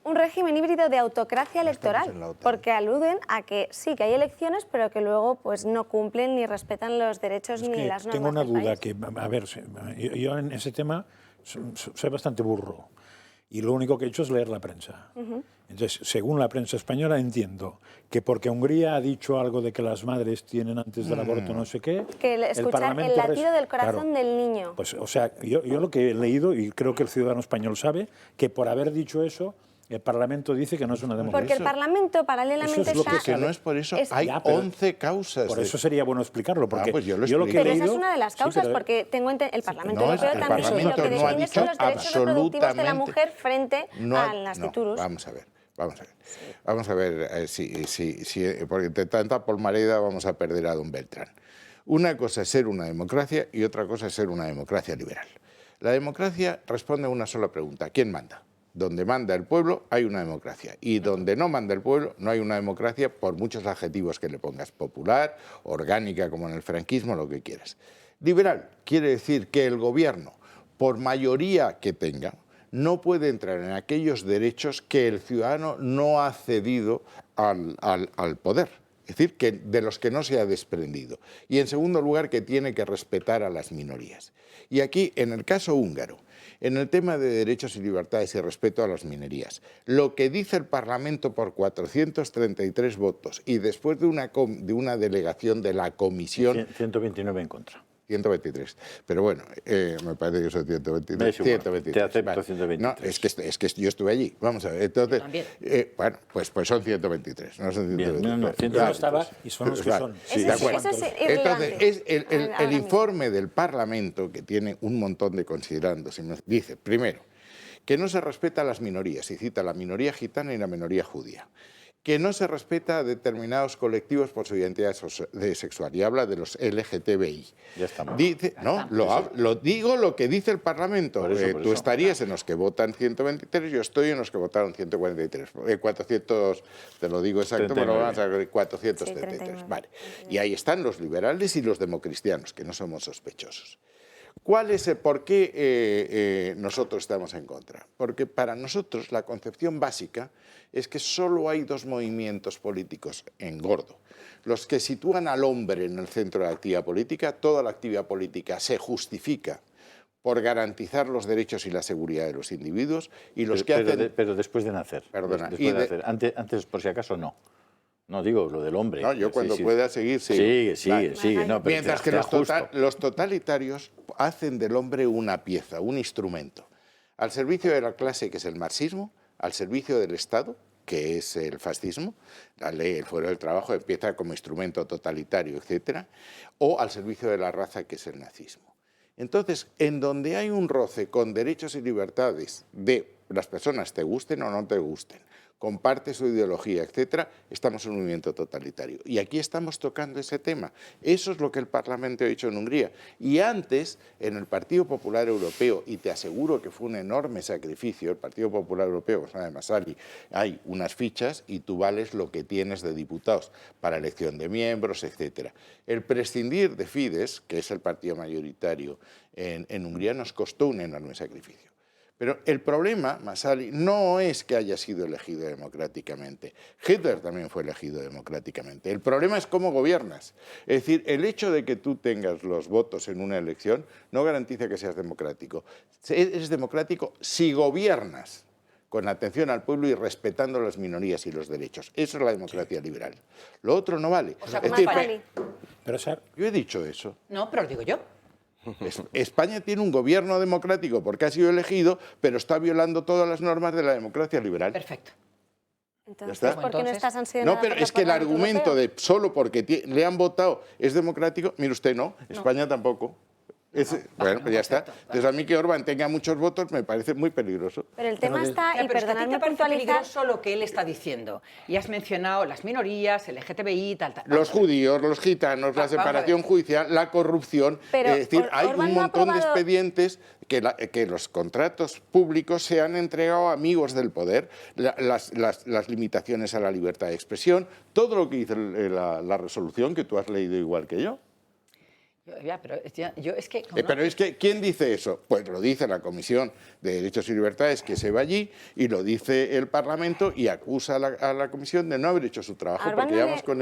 Un régimen híbrido de autocracia electoral, porque aluden a que sí, que hay elecciones, pero que luego pues no cumplen ni respetan los derechos ni las normas. Tengo una del duda, país. que, a ver, yo en ese tema soy bastante burro. Y lo único que he hecho es leer la prensa. Entonces, según la prensa española, entiendo que porque Hungría ha dicho algo de que las madres tienen antes del aborto no sé qué... Que escuchar el latido del corazón del niño. Pues, o sea, yo lo que he leído, y creo que el ciudadano español sabe, que por haber dicho eso, el Parlamento dice que no es una democracia. Porque el Parlamento, paralelamente, eso es lo está... Que no es por eso, hay Ya, pero 11 causas. Por eso sería bueno explicarlo, porque pues yo lo que he Pero leído... esa es una de las causas, sí, pero, porque tengo el Parlamento No, Europeo el también Parlamento lo que no ha defiende dicho son los derechos reproductivos de la absolutamente- mujer frente No a hay- las no, Naturus. Vamos a ver, porque de tanta polmareda vamos a perder a don Beltrán. Una cosa es ser una democracia y otra cosa es ser una democracia liberal. La democracia responde a una sola pregunta: ¿quién manda? Donde manda el pueblo hay una democracia, y donde no manda el pueblo no hay una democracia, por muchos adjetivos que le pongas: popular, orgánica como en el franquismo, lo que quieras. Liberal quiere decir que el gobierno, por mayoría que tenga, no puede entrar en aquellos derechos que el ciudadano no ha cedido al poder, es decir, que de los que no se ha desprendido. Y en segundo lugar, que tiene que respetar a las minorías. Y aquí, en el caso húngaro, en el tema de derechos y libertades y respeto a las minorías, lo que dice el Parlamento por 433 votos y después de una delegación de la Comisión... 129 en contra. 123. Pero bueno, me parece que son 123. Me es igual, 123. te acepto vale. 123. No, es que yo estuve allí. Vamos a ver. Entonces, También. bueno, pues son 123. No son 123. Bien, no, yo 123. no estaba y son los que Vale, son. sí, de acuerdo. Eso es Entonces, irrelevante. es el Ahora mismo. informe del Parlamento, que tiene un montón de considerandos, dice, primero, que no se respeta a las minorías, y cita la minoría gitana y la minoría judía, que no se respeta a determinados colectivos por su identidad sexual, y habla de los LGTBI. Ya estamos. Dice, no, lo digo lo que dice el Parlamento. Por eso. Tú estarías en los que votan 123, yo estoy en los que votaron 143. 400, te lo digo exacto, pero 39. vamos a ver, 433. Sí, 39. Vale. Y ahí están los liberales y los democristianos, que no somos sospechosos. ¿Cuál es por qué nosotros estamos en contra? Porque para nosotros la concepción básica es que solo hay dos movimientos políticos en gordo: los que sitúan al hombre en el centro de la actividad política. Toda la actividad política se justifica por garantizar los derechos y la seguridad de los individuos, y los que hacen... Pero después de nacer. Perdona. Después de nacer. Antes, por si acaso, no. No digo lo del hombre. No, yo cuando pueda seguir, sí. Sigue. No, pero mientras que los totalitarios hacen del hombre una pieza, un instrumento, al servicio de la clase, que es el marxismo, al servicio del Estado, que es el fascismo, la ley, el fuero del trabajo empieza como instrumento totalitario, etcétera, o al servicio de la raza, que es el nazismo. Entonces, en donde hay un roce con derechos y libertades de las personas, te gusten o no te gusten, comparte su ideología, etcétera, estamos en un movimiento totalitario. Y aquí estamos tocando ese tema. Eso es lo que el Parlamento ha hecho en Hungría. Y antes, en el Partido Popular Europeo, y te aseguro que fue un enorme sacrificio, el Partido Popular Europeo, pues nada más hay unas fichas y tú vales lo que tienes de diputados para elección de miembros, etcétera. El prescindir de Fidesz, que es el partido mayoritario en Hungría, nos costó un enorme sacrificio. Pero el problema, Masali, no es que haya sido elegido democráticamente. Hitler también fue elegido democráticamente. El problema es cómo gobiernas. Es decir, el hecho de que tú tengas los votos en una elección no garantiza que seas democrático. Eres democrático si gobiernas con atención al pueblo y respetando las minorías y los derechos. Eso es la democracia liberal. Lo otro no vale. O sea, es decir, yo he dicho eso. No, pero lo digo yo. España tiene un gobierno democrático porque ha sido elegido, pero está violando todas las normas de la democracia liberal. Perfecto. Entonces, ¿por qué no está sancionado? No, pero es que el argumento de solo porque le han votado es democrático, mire usted, no, España tampoco. Bueno, pues ya está. Entonces a mí que Orbán tenga muchos votos me parece muy peligroso. Pero el tema está, y perdonadme te parece puntualizar... peligroso lo que él está diciendo. Y has mencionado las minorías, el LGTBI, tal. Los judíos, los gitanos, la separación judicial, la corrupción. Pero es decir, hay un montón de expedientes que los contratos públicos se han entregado a amigos del poder, las limitaciones a la libertad de expresión, todo lo que dice la resolución, que tú has leído igual que yo. Pero es que, ¿quién dice eso? Pues lo dice la Comisión de Derechos y Libertades, que se va allí, y lo dice el Parlamento, y acusa a la Comisión de no haber hecho su trabajo. Porque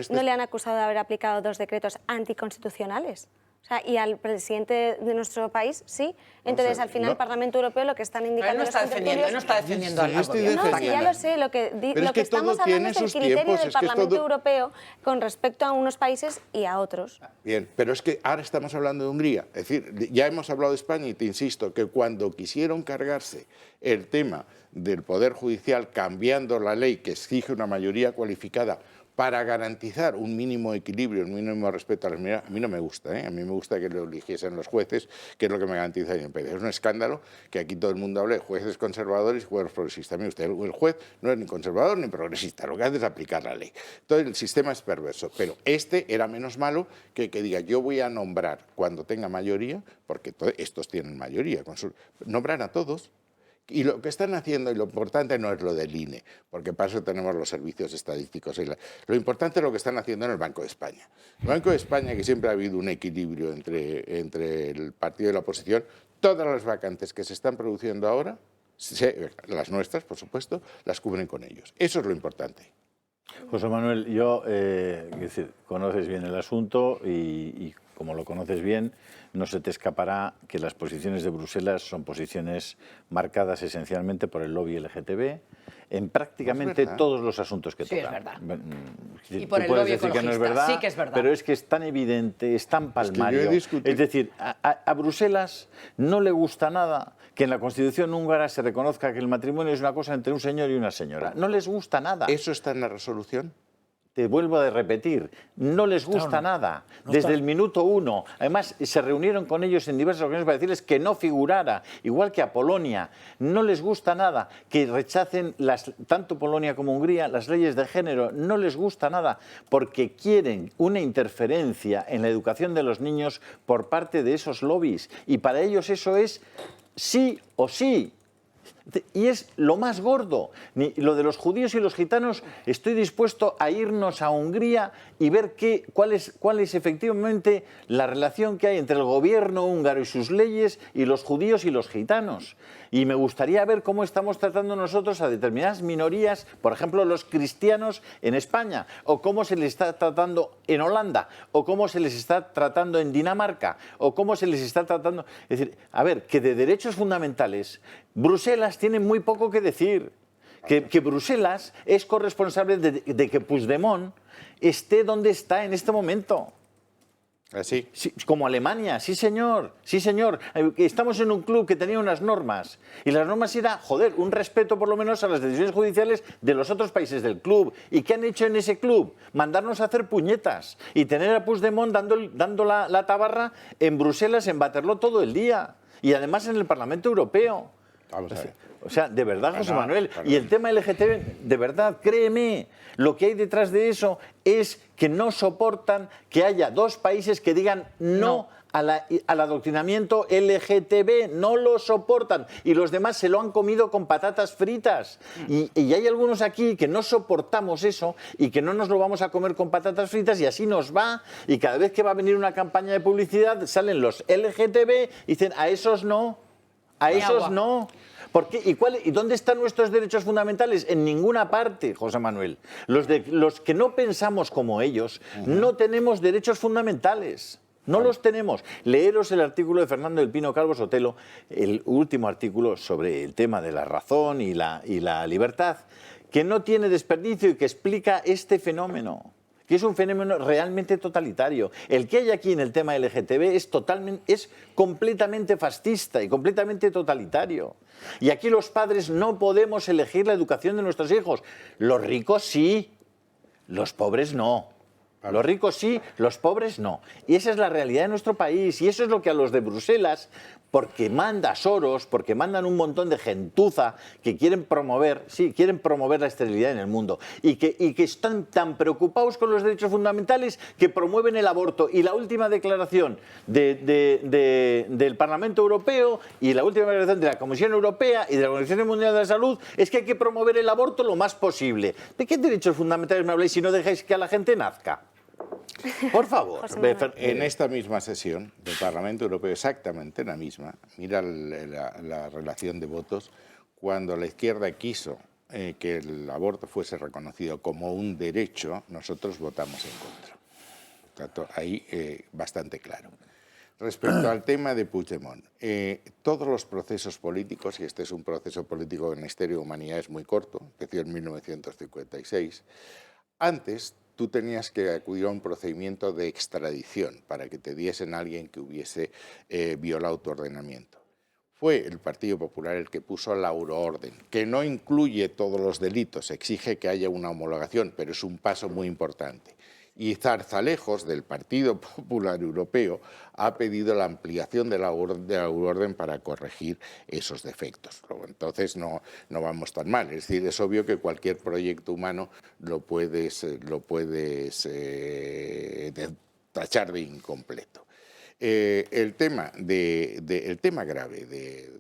¿no le han acusado de haber aplicado 2 decretos anticonstitucionales? O sea, y al presidente de nuestro país, sí. Entonces, al final, el Parlamento Europeo lo que están indicando... Él no está defendiendo al gobierno. No, sí, ya lo sé. Lo que estamos hablando es del criterio del Parlamento Europeo con respecto a unos países y a otros. Bien, pero es que ahora estamos hablando de Hungría. Es decir, ya hemos hablado de España y te insisto que cuando quisieron cargarse el tema del Poder Judicial cambiando la ley que exige una mayoría cualificada para garantizar un mínimo equilibrio, un mínimo respeto a las minorías, a mí no me gusta, a mí me gusta que lo eligiesen los jueces, que es lo que me garantiza el país. Es un escándalo que aquí todo el mundo hable de jueces conservadores y jueces progresistas. Mire usted, el juez no es ni conservador ni progresista, lo que hace es aplicar la ley. Entonces el sistema es perverso, pero este era menos malo que diga yo voy a nombrar cuando tenga mayoría, porque estos tienen mayoría, nombrar a todos. Y lo que están haciendo, y lo importante no es lo del INE, porque para eso tenemos los servicios estadísticos. Lo importante es lo que están haciendo en el Banco de España. El Banco de España, que siempre ha habido un equilibrio entre el partido y la oposición, todas las vacantes que se están produciendo ahora, las nuestras, por supuesto, las cubren con ellos. Eso es lo importante. José Manuel, es decir, conoces bien el asunto y como lo conoces bien, no se te escapará que las posiciones de Bruselas son posiciones marcadas esencialmente por el lobby LGTB en prácticamente todos los asuntos que tocan. Sí, es verdad. Y por el lobby decir que no es verdad, sí que es verdad. pero es que es tan evidente, es tan palmario. Es decir, a Bruselas no le gusta nada que en la Constitución húngara se reconozca que el matrimonio es una cosa entre un señor y una señora. No les gusta nada. ¿Eso está en la resolución? Te vuelvo a repetir, no les gusta nada, desde el minuto 1. Además, se reunieron con ellos en diversas ocasiones para decirles que no figurara, igual que a Polonia. No les gusta nada que rechacen, tanto Polonia como Hungría, las leyes de género. No les gusta nada, porque quieren una interferencia en la educación de los niños por parte de esos lobbies. Y para ellos eso es sí o sí. Y es lo más gordo. Lo de los judíos y los gitanos, estoy dispuesto a irnos a Hungría y ver cuál es efectivamente la relación que hay entre el gobierno húngaro y sus leyes y los judíos y los gitanos. Y me gustaría ver cómo estamos tratando nosotros a determinadas minorías, por ejemplo, los cristianos en España, o cómo se les está tratando en Holanda, o cómo se les está tratando en Dinamarca, o cómo se les está tratando... Es decir, a ver, que de derechos fundamentales Bruselas tiene muy poco que decir. Que Bruselas es corresponsable de que Puigdemont esté donde está en este momento. ¿Así? Sí, como Alemania, sí señor, sí señor. Estamos en un club que tenía unas normas y las normas era, joder, un respeto por lo menos a las decisiones judiciales de los otros países del club. ¿Y qué han hecho en ese club? Mandarnos a hacer puñetas y tener a Puigdemont dando la tabarra en Bruselas, en Waterloo todo el día y además en el Parlamento Europeo. Vamos a ver. O sea, de verdad, José Manuel, y el tema LGTB, de verdad, créeme, lo que hay detrás de eso es que no soportan que haya dos países que digan no al adoctrinamiento LGTB, no lo soportan, y los demás se lo han comido con patatas fritas. Y hay algunos aquí que no soportamos eso y que no nos lo vamos a comer con patatas fritas y así nos va, y cada vez que va a venir una campaña de publicidad salen los LGTB y dicen a esos no, a esos no. ¿Por qué? ¿Y dónde están nuestros derechos fundamentales? En ninguna parte, José Manuel. Los que no pensamos como ellos no tenemos derechos fundamentales. No los tenemos. Leeros el artículo de Fernando del Pino Calvo Sotelo, el último artículo sobre el tema de la razón y la libertad, que no tiene desperdicio y que explica este fenómeno, que es un fenómeno realmente totalitario. El que hay aquí en el tema LGTB es completamente fascista y completamente totalitario. Y aquí los padres no podemos elegir la educación de nuestros hijos. Los ricos sí, los pobres no. Los ricos sí, los pobres no. Y esa es la realidad de nuestro país. Y eso es lo que a los de Bruselas, porque manda Soros, porque mandan un montón de gentuza que quieren promover la esterilidad en el mundo. Y que están tan preocupados con los derechos fundamentales que promueven el aborto. Y la última declaración del Parlamento Europeo y la última declaración de la Comisión Europea y de la Organización Mundial de la Salud es que hay que promover el aborto lo más posible. ¿De qué derechos fundamentales me habláis si no dejáis que a la gente nazca? Por favor. En esta misma sesión del Parlamento Europeo, exactamente la misma, mira la relación de votos, cuando la izquierda quiso que el aborto fuese reconocido como un derecho, nosotros votamos en contra. Por tanto, ahí bastante claro. Respecto al tema de Puigdemont, todos los procesos políticos, y este es un proceso político en la historia de humanidad es muy corto, empezó en 1956, antes tú tenías que acudir a un procedimiento de extradición para que te diesen a alguien que hubiese violado tu ordenamiento. Fue el Partido Popular el que puso la euroorden, que no incluye todos los delitos, exige que haya una homologación, pero es un paso muy importante. Y Zarzalejos, del Partido Popular Europeo, ha pedido la ampliación de la euroorden para corregir esos defectos. Entonces no vamos tan mal. Es decir, es obvio que cualquier proyecto humano lo puedes tachar de incompleto. El tema grave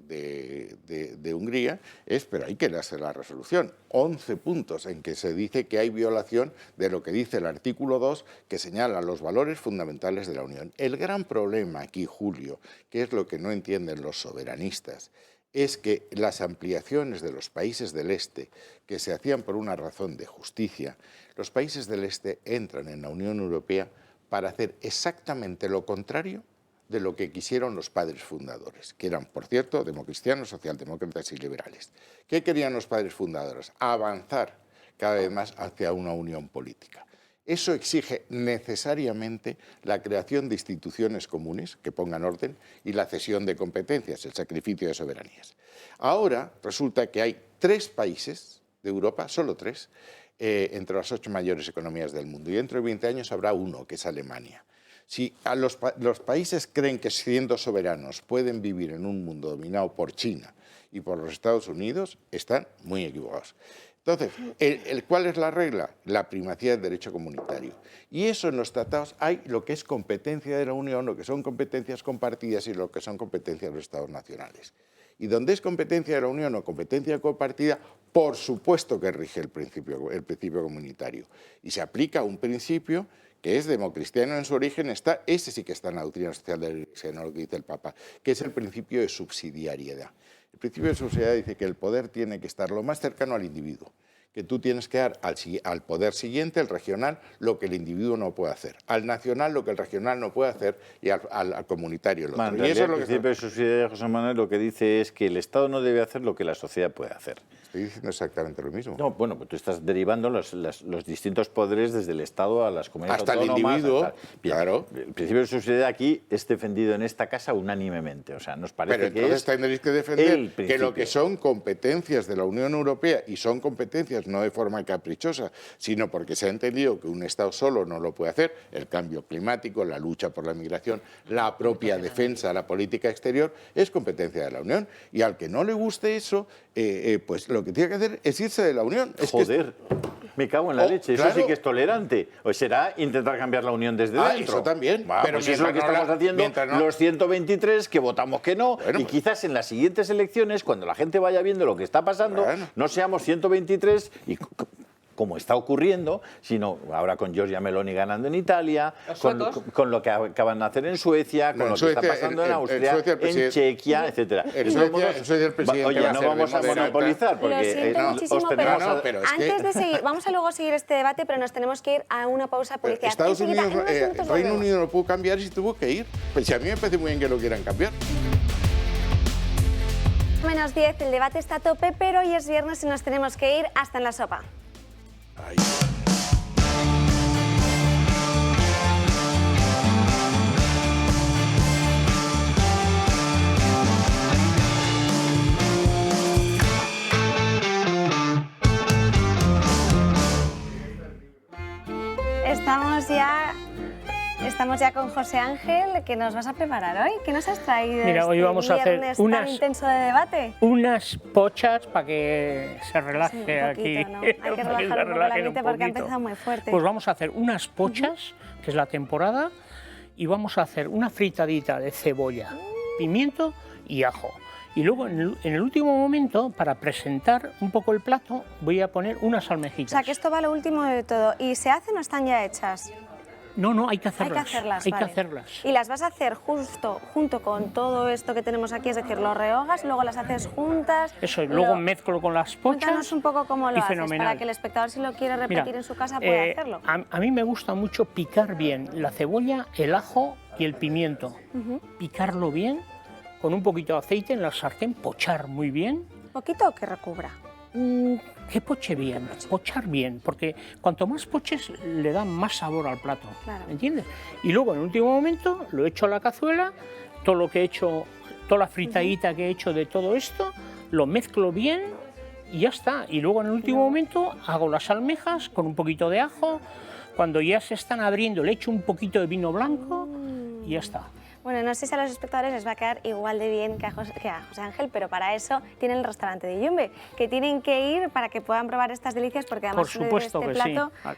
de Hungría es, pero hay que hacer la resolución, 11 puntos en que se dice que hay violación de lo que dice el artículo 2, que señala los valores fundamentales de la Unión. El gran problema aquí, Julio, que es lo que no entienden los soberanistas, es que las ampliaciones de los países del Este, que se hacían por una razón de justicia, los países del Este entran en la Unión Europea para hacer exactamente lo contrario de lo que quisieron los padres fundadores, que eran, por cierto, democristianos, socialdemócratas y liberales. ¿Qué querían los padres fundadores? Avanzar cada vez más hacia una unión política. Eso exige necesariamente la creación de instituciones comunes que pongan orden y la cesión de competencias, el sacrificio de soberanías. Ahora resulta que hay 3 países de Europa, solo 3, entre las 8 mayores economías del mundo, y dentro de 20 años habrá uno, que es Alemania. Si los países creen que siendo soberanos pueden vivir en un mundo dominado por China y por los Estados Unidos, están muy equivocados. Entonces, ¿cuál es la regla? La primacía del derecho comunitario. Y eso en los tratados hay lo que es competencia de la Unión, lo que son competencias compartidas y lo que son competencias de los Estados nacionales. Y donde es competencia de la Unión o competencia compartida, por supuesto que rige el principio comunitario. Y se aplica un principio que es democristiano en su origen, ese sí que está en la doctrina social de la Iglesia, no lo que dice el Papa, que es el principio de subsidiariedad. El principio de subsidiariedad dice que el poder tiene que estar lo más cercano al individuo, que tú tienes que dar al poder siguiente, el regional, lo que el individuo no puede hacer, al nacional lo que el regional no puede hacer y al comunitario lo otro. Y eso es lo que el principio de subsidiariedad, José Manuel, lo que dice es que el Estado no debe hacer lo que la sociedad puede hacer. Estoy diciendo exactamente lo mismo. No, bueno, pues tú estás derivando los distintos poderes desde el Estado a las comunidades autónomas. Hasta el individuo, claro. El principio de subsidiariedad aquí es defendido en esta casa unánimemente. O sea, nos parece Pero entonces tendréis que defender que lo que son competencias de la Unión Europea, y son competencias no de forma caprichosa, sino porque se ha entendido que un Estado solo no lo puede hacer, el cambio climático, la lucha por la migración, la propia defensa, la política exterior, es competencia de la Unión. Y al que no le guste eso, pues lo que tiene que hacer es irse de la Unión. Joder, me cago en la leche. Claro. Eso sí que es tolerante. O será intentar cambiar la Unión desde dentro. Eso también. Pero pues eso es lo que estamos haciendo los 123 que votamos que no. Bueno, y quizás en las siguientes elecciones, cuando la gente vaya viendo lo que está pasando, no seamos 123 y como está ocurriendo, sino ahora con Giorgia Meloni ganando en Italia, con lo que acaban de hacer en Suecia, con lo que está pasando en Austria, en Chequia, etc. En Suecia el presidente oye, no vamos a monopolizar porque os tenemos... Antes de seguir, vamos a luego seguir este debate, pero nos tenemos que ir a una pausa publicitaria. Estados Unidos, Reino Unido no pudo cambiar y se tuvo que ir. Pues si a mí me parece muy bien que lo quieran cambiar. Menos 10, el debate está a tope, pero hoy es viernes y nos tenemos que ir hasta en la sopa. Ay. Estamos ya con José Ángel, que nos vas a preparar hoy. ¿Qué nos has traído? Mira, hoy vamos a hacer tan intenso de debate. Unas pochas para que se relaje un poquito, aquí. ¿no? Hay que relajar un poco la mente porque ha empezado muy fuerte. Pues vamos a hacer unas pochas, que es la temporada, y vamos a hacer una fritadita de cebolla, pimiento y ajo. Y luego, en el último momento, para presentar un poco el plato, voy a poner unas almejitas. O sea, que esto va lo último de todo. ¿Y se hacen o están ya hechas? No, hay que hacerlas. Hay que hacerlas. Vale. Y las vas a hacer junto con todo esto que tenemos aquí, es decir, lo rehogas, luego las haces juntas. Eso, y luego mezclo con las pochas. Cuéntanos un poco cómo lo haces, fenomenal. para que el espectador, si lo quiere repetir en su casa, pueda hacerlo. A mí me gusta mucho picar bien la cebolla, el ajo y el pimiento. Picarlo bien, con un poquito de aceite en la sartén, pochar muy bien. ¿Poquito o que recubra? Que poche bien, pochar bien, porque cuanto más poches le da más sabor al plato, claro. ¿Entiendes? Y luego en el último momento lo echo a la cazuela, todo lo que he hecho, toda la fritadita que he hecho de todo esto, lo mezclo bien y ya está. Y luego en el último momento hago las almejas con un poquito de ajo, cuando ya se están abriendo le echo un poquito de vino blanco y ya está. Bueno, no sé si a los espectadores les va a quedar igual de bien que a José Ángel, pero para eso tienen el restaurante de Yumbe, que tienen que ir para que puedan probar estas delicias, porque además por supuesto este plato, sí.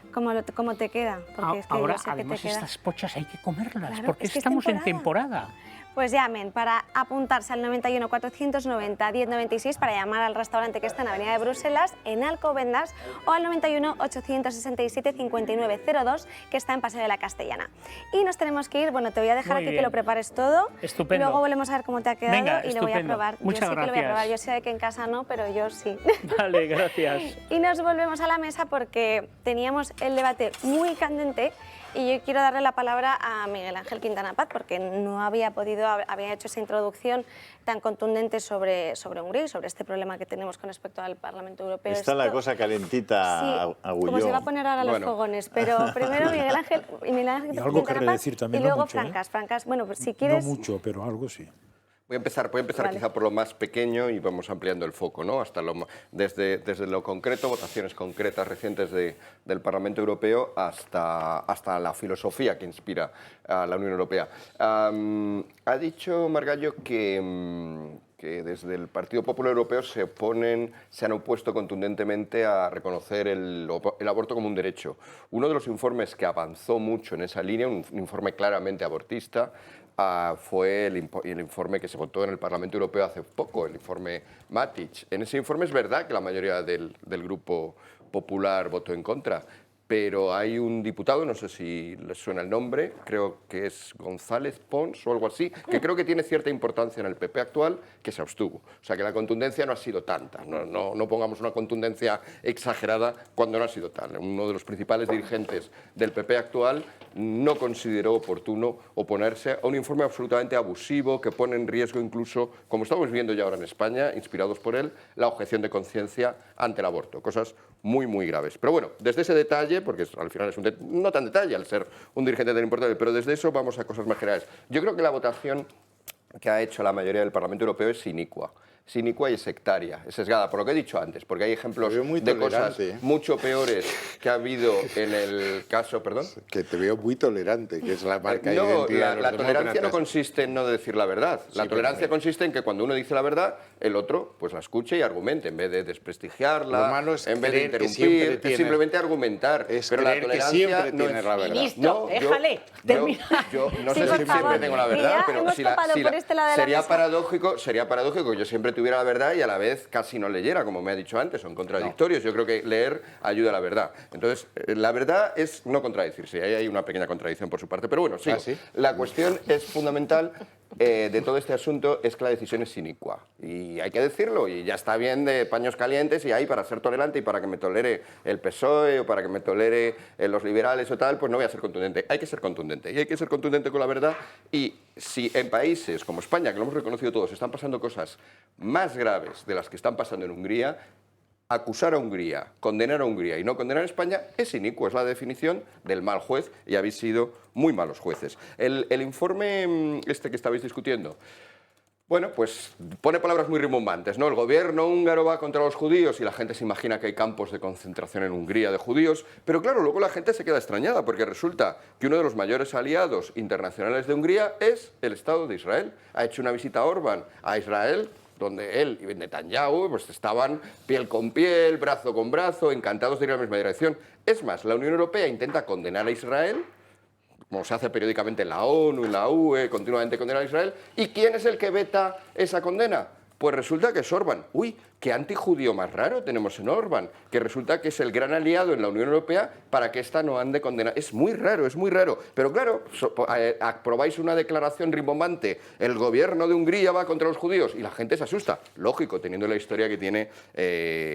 ¿Cómo te queda? Porque es que ahora, yo sé además, que te estas pochas hay que comerlas, claro, porque estamos en temporada. Pues llamen para apuntarse al 91 490 1096 para llamar al restaurante que está en Avenida de Bruselas, en Alcobendas, o al 91 867 5902 que está en Paseo de la Castellana. Y nos tenemos que ir, bueno, te voy a dejar aquí que lo prepares todo. Estupendo. Y luego volvemos a ver cómo te ha quedado. Venga, y lo voy a probar. Muchas yo sí gracias. Que lo voy a probar. Yo sé que en casa no, pero yo sí. Vale, gracias. Y nos volvemos a la mesa porque teníamos el debate muy candente. Y yo quiero darle la palabra a Miguel Ángel Quintana Paz, porque no había hecho esa introducción tan contundente sobre Hungría y sobre este problema que tenemos con respecto al Parlamento Europeo. Está la cosa calentita, sí, como se va a poner ahora los fogones, pero primero Miguel Ángel algo querré decir también, y luego no mucho, Francas. Bueno, pues si quieres... No mucho, pero algo sí. Voy a empezar vale. Quizá por lo más pequeño y vamos ampliando el foco, ¿no? Hasta desde lo concreto, votaciones concretas recientes del Parlamento Europeo, hasta la filosofía que inspira a la Unión Europea. Ha dicho Margallo que desde el Partido Popular Europeo se han opuesto contundentemente a reconocer el aborto como un derecho. Uno de los informes que avanzó mucho en esa línea, un informe claramente abortista, fue el informe que se votó en el Parlamento Europeo hace poco, el informe Matic. En ese informe es verdad que la mayoría del Grupo Popular votó en contra, pero hay un diputado, no sé si les suena el nombre, creo que es González Pons o algo así, que creo que tiene cierta importancia en el PP actual, que se abstuvo. O sea que la contundencia no ha sido tanta, no pongamos una contundencia exagerada cuando no ha sido tal. Uno de los principales dirigentes del PP actual no consideró oportuno oponerse a un informe absolutamente abusivo que pone en riesgo incluso, como estamos viendo ya ahora en España, inspirados por él, la objeción de conciencia ante el aborto. Cosas muy, muy graves. Pero bueno, desde ese detalle, porque al final es no tan detalle al ser un dirigente tan importante, pero desde eso vamos a cosas más generales. Yo creo que la votación que ha hecho la mayoría del Parlamento Europeo es inicua y sectaria, es sesgada, por lo que he dicho antes, porque hay ejemplos de cosas mucho peores que ha habido en el caso, perdón. Que te veo muy tolerante, que es la marca de identidad. No, la tolerancia no consiste en no decir la verdad. La tolerancia consiste en que cuando uno dice la verdad, el otro pues la escuche y argumente, en vez de desprestigiarla, en vez de interrumpir, es simplemente argumentar. Pero la tolerancia no es la verdad. Ministro, déjale, termina. Yo no sé si siempre tengo la verdad, pero sería paradójico que yo siempre tuviera la verdad y a la vez casi no leyera, como me ha dicho antes, son contradictorios. Yo creo que leer ayuda a la verdad. Entonces, la verdad es no contradecirse, ahí hay una pequeña contradicción por su parte, pero bueno, sigo. La cuestión es fundamental de todo este asunto es que la decisión es inicua, y hay que decirlo, y ya está bien de paños calientes y ahí para ser tolerante y para que me tolere el PSOE o para que me tolere los liberales o tal, pues no voy a ser contundente. Hay que ser contundente, y hay que ser contundente con la verdad, y si en países como España, que lo hemos reconocido todos, están pasando cosas más graves de las que están pasando en Hungría, acusar a Hungría, condenar a Hungría y no condenar a España es inicuo, es la definición del mal juez, y habéis sido muy malos jueces. El informe este que estabais discutiendo, bueno, pues pone palabras muy rimbombantes, ¿no? El gobierno húngaro va contra los judíos y la gente se imagina que hay campos de concentración en Hungría de judíos, pero claro, luego la gente se queda extrañada porque resulta que uno de los mayores aliados internacionales de Hungría es el Estado de Israel. Ha hecho una visita a Orbán a Israel, donde él y Netanyahu pues estaban piel con piel, brazo con brazo, encantados de ir en la misma dirección. Es más, la Unión Europea intenta condenar a Israel, como se hace periódicamente en la ONU, en la UE, continuamente condenar a Israel. ¿Y quién es el que veta esa condena? Pues resulta que es Orbán. Uy, qué antijudío más raro tenemos en Orbán, que resulta que es el gran aliado en la Unión Europea para que esta no ande condenada. Es muy raro, es muy raro. Pero claro, aprobáis una declaración rimbombante, el gobierno de Hungría va contra los judíos, y la gente se asusta. Lógico, teniendo la historia que tiene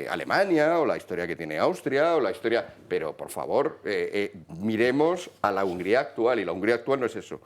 Alemania, o la historia que tiene Austria, o la historia... Pero, por favor, miremos a la Hungría actual, y la Hungría actual no es eso.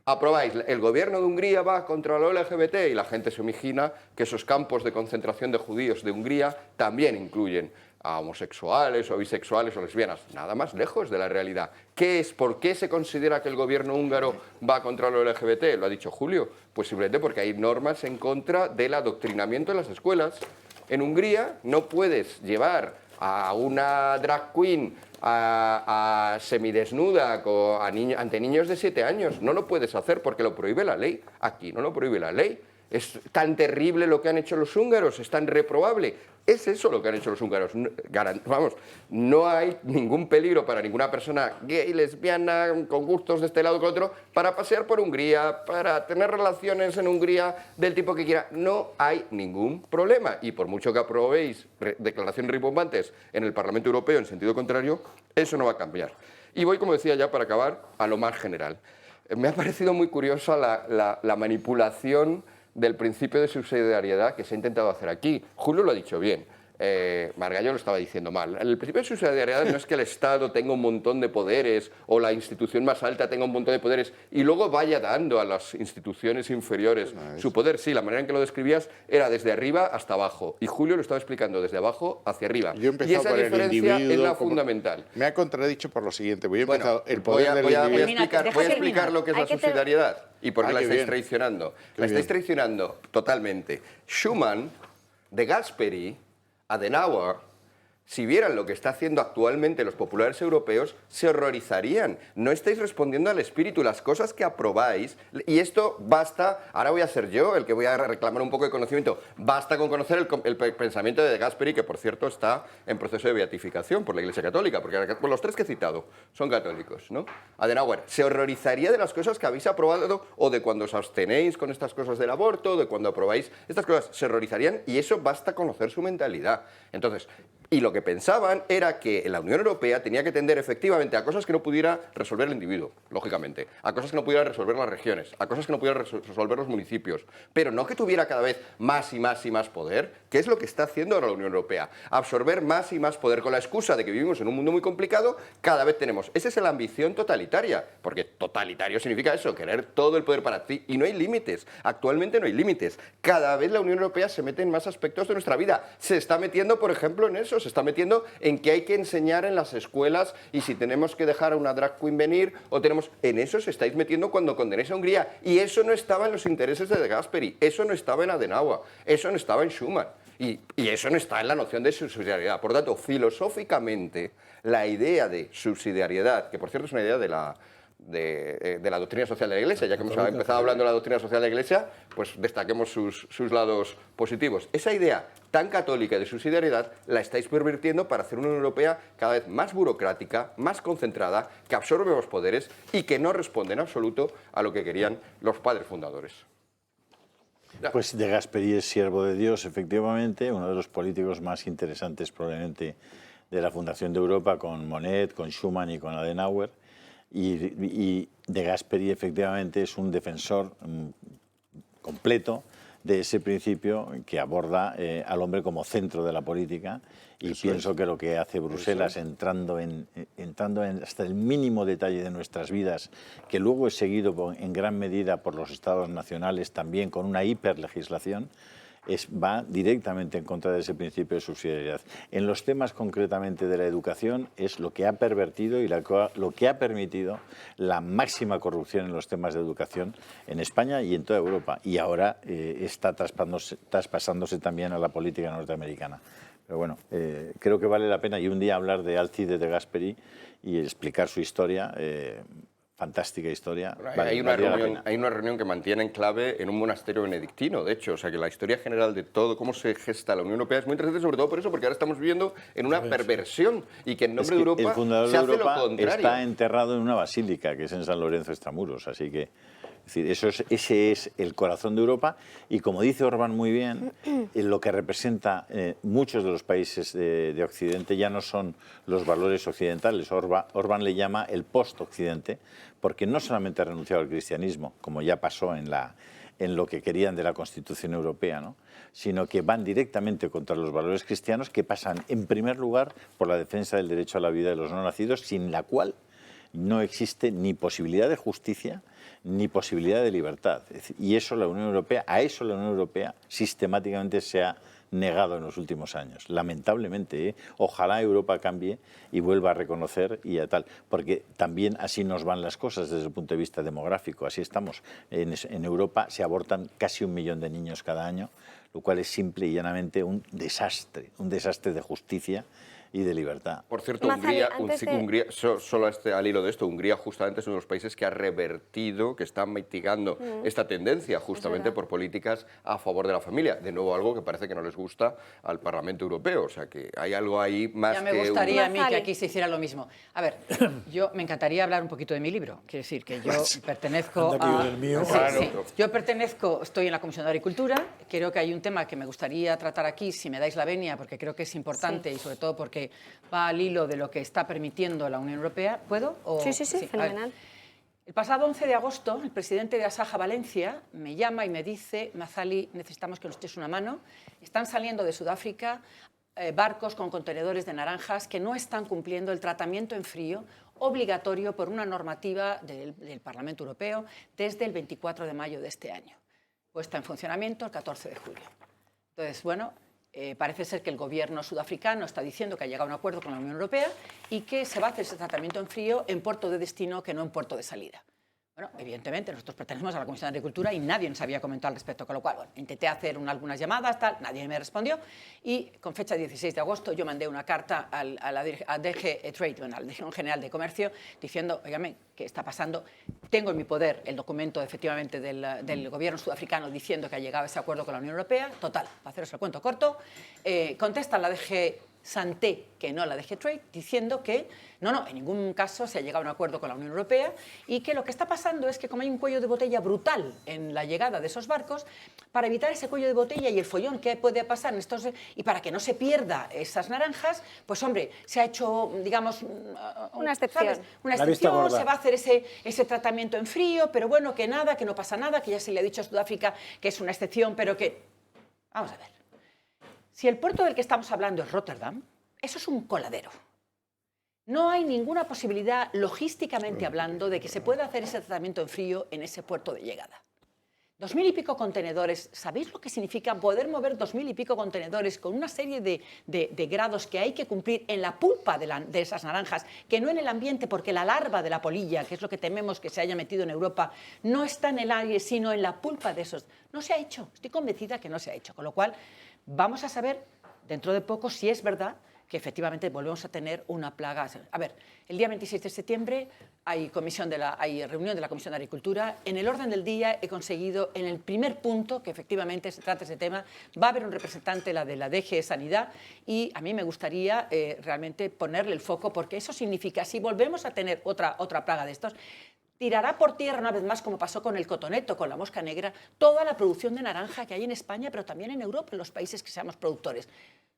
Aprobáis, el gobierno de Hungría va contra lo LGBT, y la gente se imagina que esos campos de concentración de judíos de Hungría también incluyen a homosexuales o bisexuales o lesbianas. Nada más lejos de la realidad. ¿Qué es? ¿Por qué se considera que el gobierno húngaro va contra lo LGBT? Lo ha dicho Julio. Pues simplemente porque hay normas en contra del adoctrinamiento en las escuelas. En Hungría no puedes llevar a una drag queen a semidesnuda ante niños de 7 años. No lo puedes hacer porque lo prohíbe la ley. Aquí no lo prohíbe la ley. Es tan terrible lo que han hecho los húngaros, es tan reprobable. Es eso lo que han hecho los húngaros. Vamos, no hay ningún peligro para ninguna persona gay, lesbiana, con gustos de este lado o con otro, para pasear por Hungría, para tener relaciones en Hungría del tipo que quiera. No hay ningún problema. Y por mucho que aprobéis declaraciones rimbombantes en el Parlamento Europeo en sentido contrario, eso no va a cambiar. Y voy, como decía ya, para acabar, a lo más general. Me ha parecido muy curiosa la manipulación del principio de subsidiariedad que se ha intentado hacer aquí. Julio lo ha dicho bien, Margallo lo estaba diciendo mal. El principio de subsidiariedad no es que el Estado tenga un montón de poderes o la institución más alta tenga un montón de poderes y luego vaya dando a las instituciones inferiores su poder. Sí, la manera en que lo describías era desde arriba hasta abajo, y Julio lo estaba explicando desde abajo hacia arriba. Y esa diferencia es la fundamental. Me ha contradicho por lo siguiente. Voy a explicar lo que es la subsidiariedad y por qué la estáis traicionando. La estáis traicionando totalmente. Schuman, De Gasperi, Adenauer, si vieran lo que está haciendo actualmente los populares europeos, se horrorizarían. No estáis respondiendo al espíritu, las cosas que aprobáis, y esto basta, ahora voy a ser yo el que voy a reclamar un poco de conocimiento, basta con conocer el pensamiento de Gasperi, que por cierto está en proceso de beatificación por la Iglesia Católica, porque los tres que he citado son católicos, ¿no? Adenauer se horrorizaría de las cosas que habéis aprobado, o de cuando os abstenéis con estas cosas del aborto, de cuando aprobáis estas cosas, se horrorizarían, y eso basta conocer su mentalidad. Entonces, Y lo que pensaban era que la Unión Europea tenía que tender efectivamente a cosas que no pudiera resolver el individuo, lógicamente, a cosas que no pudieran resolver las regiones, a cosas que no pudieran resolver los municipios, pero no que tuviera cada vez más y más y más poder, que es lo que está haciendo ahora la Unión Europea, absorber más y más poder con la excusa de que vivimos en un mundo muy complicado, cada vez tenemos. Esa es la ambición totalitaria, porque totalitario significa eso, querer todo el poder para ti, y no hay límites, actualmente no hay límites. Cada vez la Unión Europea se mete en más aspectos de nuestra vida, se está metiendo, por ejemplo, en eso, se está metiendo en que hay que enseñar en las escuelas y si tenemos que dejar a una drag queen venir o tenemos... En eso se estáis metiendo cuando condenéis a Hungría y eso no estaba en los intereses de De Gasperi, eso no estaba en Adenauer, eso no estaba en Schuman y eso no está en la noción de subsidiariedad. Por tanto, filosóficamente, la idea de subsidiariedad, que por cierto es una idea de la doctrina social de la Iglesia, ya que hemos empezado hablando de la doctrina social de la Iglesia, pues destaquemos sus lados positivos. Esa idea tan católica de subsidiariedad la estáis pervirtiendo para hacer una Unión Europea cada vez más burocrática, más concentrada, que absorbe los poderes y que no responde en absoluto a lo que querían los padres fundadores. Pues De Gasperi es siervo de Dios, efectivamente, uno de los políticos más interesantes probablemente de la fundación de Europa, con Monnet, con Schuman y con Adenauer. Y De Gasperi efectivamente es un defensor completo de ese principio que aborda al hombre como centro de la política y pienso que lo que hace Bruselas entrando en hasta el mínimo detalle de nuestras vidas, que luego es seguido en gran medida por los estados nacionales también con una hiperlegislación, va directamente en contra de ese principio de subsidiariedad. En los temas concretamente de la educación es lo que ha pervertido y lo que ha permitido la máxima corrupción en los temas de educación en España y en toda Europa. Y ahora está traspasándose también a la política norteamericana. Pero bueno, creo que vale la pena y un día hablar de Alcide De Gasperi y explicar su historia. Fantástica historia. Hay una reunión que mantiene en clave en un monasterio benedictino, de hecho, o sea que la historia general de todo, cómo se gesta la Unión Europea es muy interesante, sobre todo por eso, porque ahora estamos viviendo en una perversión y que en nombre de Europa el fundador se hace de Europa lo contrario. Está enterrado en una basílica, que es en San Lorenzo Extramuros, así que... Es decir, ese es el corazón de Europa y como dice Orbán muy bien, lo que representa muchos de los países de Occidente ya no son los valores occidentales. Orbán le llama el post-Occidente porque no solamente ha renunciado al cristianismo, como ya pasó en lo que querían de la Constitución Europea, ¿no? Sino que van directamente contra los valores cristianos que pasan en primer lugar por la defensa del derecho a la vida de los no nacidos, sin la cual no existe ni posibilidad de justicia ni posibilidad de libertad. Y eso a eso la Unión Europea sistemáticamente se ha negado en los últimos años. Lamentablemente, ojalá Europa cambie y vuelva a reconocer y a tal, porque también así nos van las cosas desde el punto de vista demográfico. Así estamos. En Europa se abortan casi 1 millón de niños cada año, lo cual es simple y llanamente un desastre de justicia y de libertad. Por cierto, Hungría, solo al hilo de esto, Hungría justamente es uno de los países que ha revertido, que está mitigando esta tendencia justamente por políticas a favor de la familia. De nuevo, algo que parece que no les gusta al Parlamento Europeo. O sea, que hay algo ahí más que... Ya me gustaría a mí que aquí se hiciera lo mismo. A ver, me encantaría hablar un poquito de mi libro. Quiero decir que yo pertenezco a... Yo estoy en la Comisión de Agricultura. Creo que hay un tema que me gustaría tratar aquí, si me dais la venia, porque creo que es importante y sobre todo porque va al hilo de lo que está permitiendo la Unión Europea. ¿Puedo? Sí, fenomenal. El pasado 11 de agosto, el presidente de Asaja Valencia me llama y me dice: Mazali, necesitamos que nos eches una mano. Están saliendo de Sudáfrica barcos con contenedores de naranjas que no están cumpliendo el tratamiento en frío obligatorio por una normativa del Parlamento Europeo desde el 24 de mayo de este año, puesta en funcionamiento el 14 de julio. Entonces, bueno... parece ser que el gobierno sudafricano está diciendo que ha llegado a un acuerdo con la Unión Europea y que se va a hacer ese tratamiento en frío en puerto de destino que no en puerto de salida. Bueno, evidentemente nosotros pertenecemos a la Comisión de Agricultura y nadie nos había comentado al respecto, con lo cual intenté hacer algunas llamadas, nadie me respondió y con fecha 16 de agosto yo mandé una carta a DG Trade, a la Dirección General de Comercio, diciendo, óigame, que está pasando. Tengo en mi poder el documento, efectivamente, del gobierno sudafricano diciendo que ha llegado a ese acuerdo con la Unión Europea. Total, para haceros el cuento corto, contesta la DG Santé, que no la DG Trade, diciendo que no, en ningún caso se ha llegado a un acuerdo con la Unión Europea y que lo que está pasando es que como hay un cuello de botella brutal en la llegada de esos barcos, para evitar ese cuello de botella y el follón que puede pasar en estos, y para que no se pierda esas naranjas, pues hombre, se ha hecho, digamos, una excepción. ¿sabes? Una excepción, se va a hacer ese tratamiento en frío, pero bueno, que nada, que no pasa nada, que ya se le ha dicho a Sudáfrica que es una excepción, pero que... Vamos a ver. Si el puerto del que estamos hablando es Rotterdam, eso es un coladero. No hay ninguna posibilidad, logísticamente hablando, de que se pueda hacer ese tratamiento en frío en ese puerto de llegada. 2000 y pico contenedores, ¿sabéis lo que significa poder mover 2000 y pico contenedores con una serie de grados que hay que cumplir en la pulpa de esas naranjas, que no en el ambiente, porque la larva de la polilla, que es lo que tememos que se haya metido en Europa, no está en el aire, sino en la pulpa de esos? No se ha hecho, estoy convencida que no se ha hecho, con lo cual vamos a saber dentro de poco si es verdad que efectivamente volvemos a tener una plaga. A ver, el día 26 de septiembre hay reunión de la Comisión de Agricultura. En el orden del día he conseguido, en el primer punto, que efectivamente se trata ese tema, va a haber un representante de la DG Sanidad y a mí me gustaría realmente ponerle el foco, porque eso significa, si volvemos a tener otra plaga de estos, tirará por tierra una vez más, como pasó con el cotoneto, con la mosca negra, toda la producción de naranja que hay en España, pero también en Europa, en los países que seamos productores.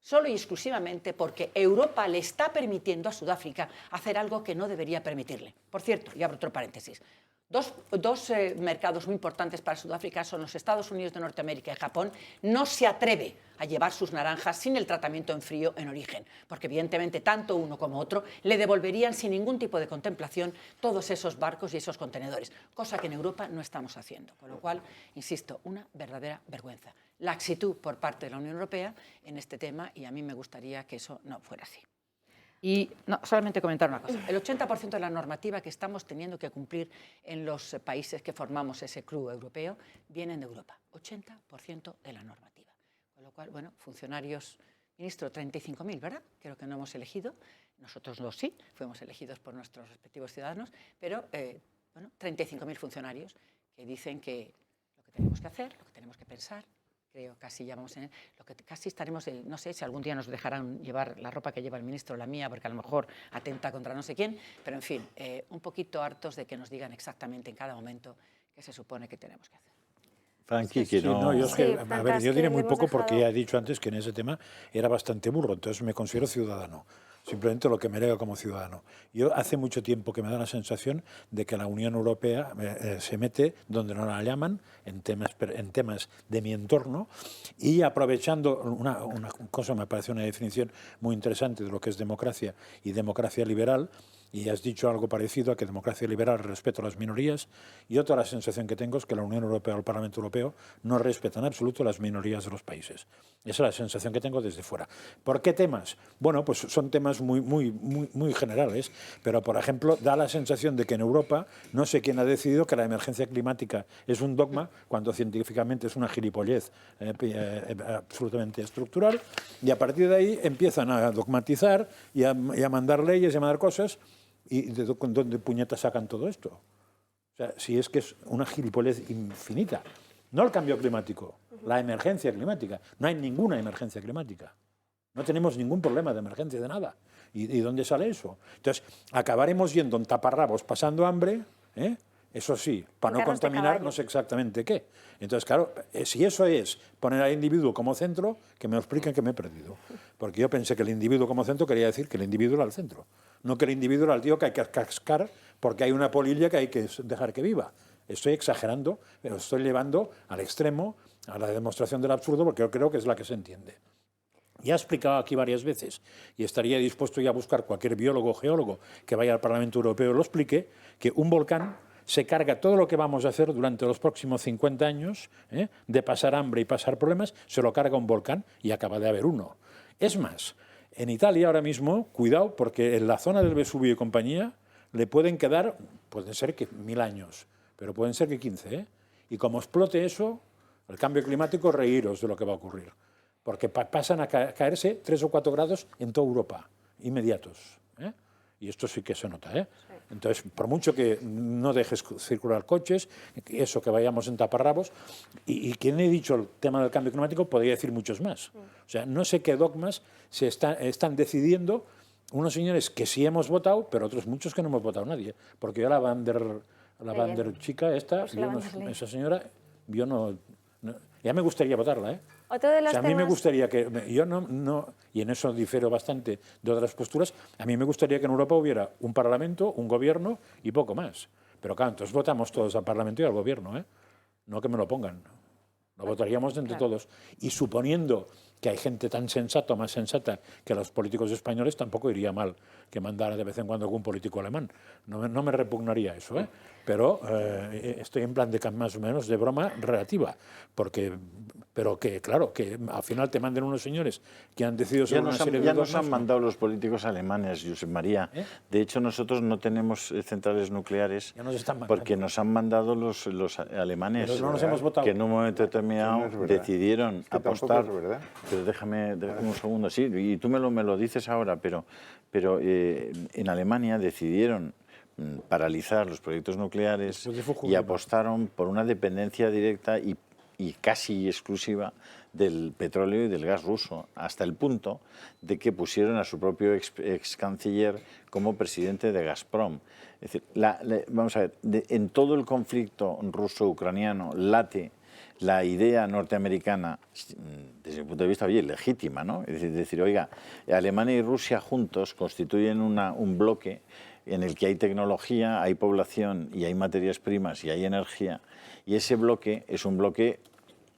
Solo y exclusivamente porque Europa le está permitiendo a Sudáfrica hacer algo que no debería permitirle. Por cierto, y abro otro paréntesis, dos mercados muy importantes para Sudáfrica son los Estados Unidos de Norteamérica y Japón. No se atreve a llevar sus naranjas sin el tratamiento en frío en origen, porque evidentemente tanto uno como otro le devolverían sin ningún tipo de contemplación todos esos barcos y esos contenedores, cosa que en Europa no estamos haciendo. Con lo cual, insisto, una verdadera vergüenza. Laxitud por parte de la Unión Europea en este tema, y a mí me gustaría que eso no fuera así. Y no, solamente comentar una cosa. El 80% de la normativa que estamos teniendo que cumplir en los países que formamos ese club europeo vienen de Europa. 80% de la normativa. Con lo cual, bueno, funcionarios, ministro, 35.000, ¿verdad? Creo que no hemos elegido. Nosotros no, sí, fuimos elegidos por nuestros respectivos ciudadanos, pero, bueno, 35.000 funcionarios que dicen que lo que tenemos que hacer, lo que tenemos que pensar, creo casi ya vamos en lo que casi estaremos, no sé si algún día nos dejarán llevar la ropa que lleva el ministro, la mía, porque a lo mejor atenta contra no sé quién, pero en fin, un poquito hartos de que nos digan exactamente en cada momento qué se supone que tenemos que hacer. Frankie, que no... yo, a ver, yo diré muy poco porque ya he dicho antes que en ese tema era bastante burro, entonces me considero ciudadano. Simplemente lo que me leo como ciudadano. Yo hace mucho tiempo que me da la sensación de que la Unión Europea se mete donde no la llaman, en temas de mi entorno, y aprovechando una cosa, me parece una definición muy interesante de lo que es democracia y democracia liberal, y has dicho algo parecido a que democracia liberal respeto a las minorías, y otra la sensación que tengo es que la Unión Europea o el Parlamento Europeo no respetan en absoluto las minorías de los países. Esa es la sensación que tengo desde fuera. ¿Por qué temas? Bueno, pues son temas muy generales, pero por ejemplo da la sensación de que en Europa no sé quién ha decidido que la emergencia climática es un dogma, cuando científicamente es una gilipollez absolutamente estructural, y a partir de ahí empiezan a dogmatizar y a mandar leyes y a mandar cosas. ¿Y de dónde puñetas sacan todo esto? O sea, si es que es una gilipollez infinita. No el cambio climático, la emergencia climática. No hay ninguna emergencia climática. No tenemos ningún problema de emergencia de nada. ¿Y dónde sale eso? Entonces, acabaremos yendo en taparrabos pasando hambre, eso sí, para no contaminar no sé exactamente qué. Entonces, claro, si eso es poner al individuo como centro, que me lo expliquen que me he perdido. Porque yo pensé que el individuo como centro quería decir que el individuo era el centro. No que el individuo era el tío que hay que cascar porque hay una polilla que hay que dejar que viva. Estoy exagerando, pero estoy llevando al extremo a la demostración del absurdo porque yo creo que es la que se entiende. Ya he explicado aquí varias veces, y estaría dispuesto ya a buscar cualquier biólogo o geólogo que vaya al Parlamento Europeo y lo explique, que un volcán se carga todo lo que vamos a hacer durante los próximos 50 años, de pasar hambre y pasar problemas, se lo carga un volcán y acaba de haber uno. Es más, en Italia ahora mismo, cuidado, porque en la zona del Vesubio y compañía le pueden quedar, pueden ser que 1000 años, pero pueden ser que 15, Y como explote eso, el cambio climático, reíros de lo que va a ocurrir. Porque pasan a caerse 3 o 4 grados en toda Europa, inmediatos. Y esto sí que se nota, ¿eh? Entonces, por mucho que no dejes circular coches, eso que vayamos en taparrabos, y quien he dicho el tema del cambio climático, podría decir muchos más. O sea, no sé qué dogmas se están decidiendo unos señores que sí hemos votado, pero otros muchos que no hemos votado nadie. Porque yo la Van der chica esta, esa señora, yo no, ya me gustaría votarla, ¿eh? Otro de los o sea, a mí me temas... gustaría que, yo no, y en eso difiero bastante de otras posturas, a mí me gustaría que en Europa hubiera un Parlamento, un Gobierno y poco más. Pero claro, entonces votamos todos al Parlamento y al Gobierno, ¿eh? No que me lo pongan. Lo votaríamos entre todos. Y suponiendo que hay gente tan sensata o más sensata que los políticos españoles, tampoco iría mal que mandara de vez en cuando algún político alemán. No me repugnaría eso, ¿eh? Pero estoy en plan de más o menos de broma relativa, pero que claro, que al final te manden unos señores que han decidido sobre una serie de ya nos han mandado los políticos alemanes, Josep María. De hecho, nosotros no tenemos centrales nucleares porque nos han mandado los alemanes, pero no nos hemos votado. Que en un momento determinado decidieron apostar. Pero déjame un segundo, sí, y tú me lo dices ahora, pero en Alemania decidieron paralizar los proyectos nucleares y apostaron por una dependencia directa y casi exclusiva del petróleo y del gas ruso, hasta el punto de que pusieron a su propio ex canciller como presidente de Gazprom. Es decir, vamos a ver, en todo el conflicto ruso-ucraniano late la idea norteamericana, desde mi punto de vista, oye, legítima, ¿no? Es decir, oiga, Alemania y Rusia juntos constituyen un bloque en el que hay tecnología, hay población y hay materias primas y hay energía, y ese bloque es un bloque,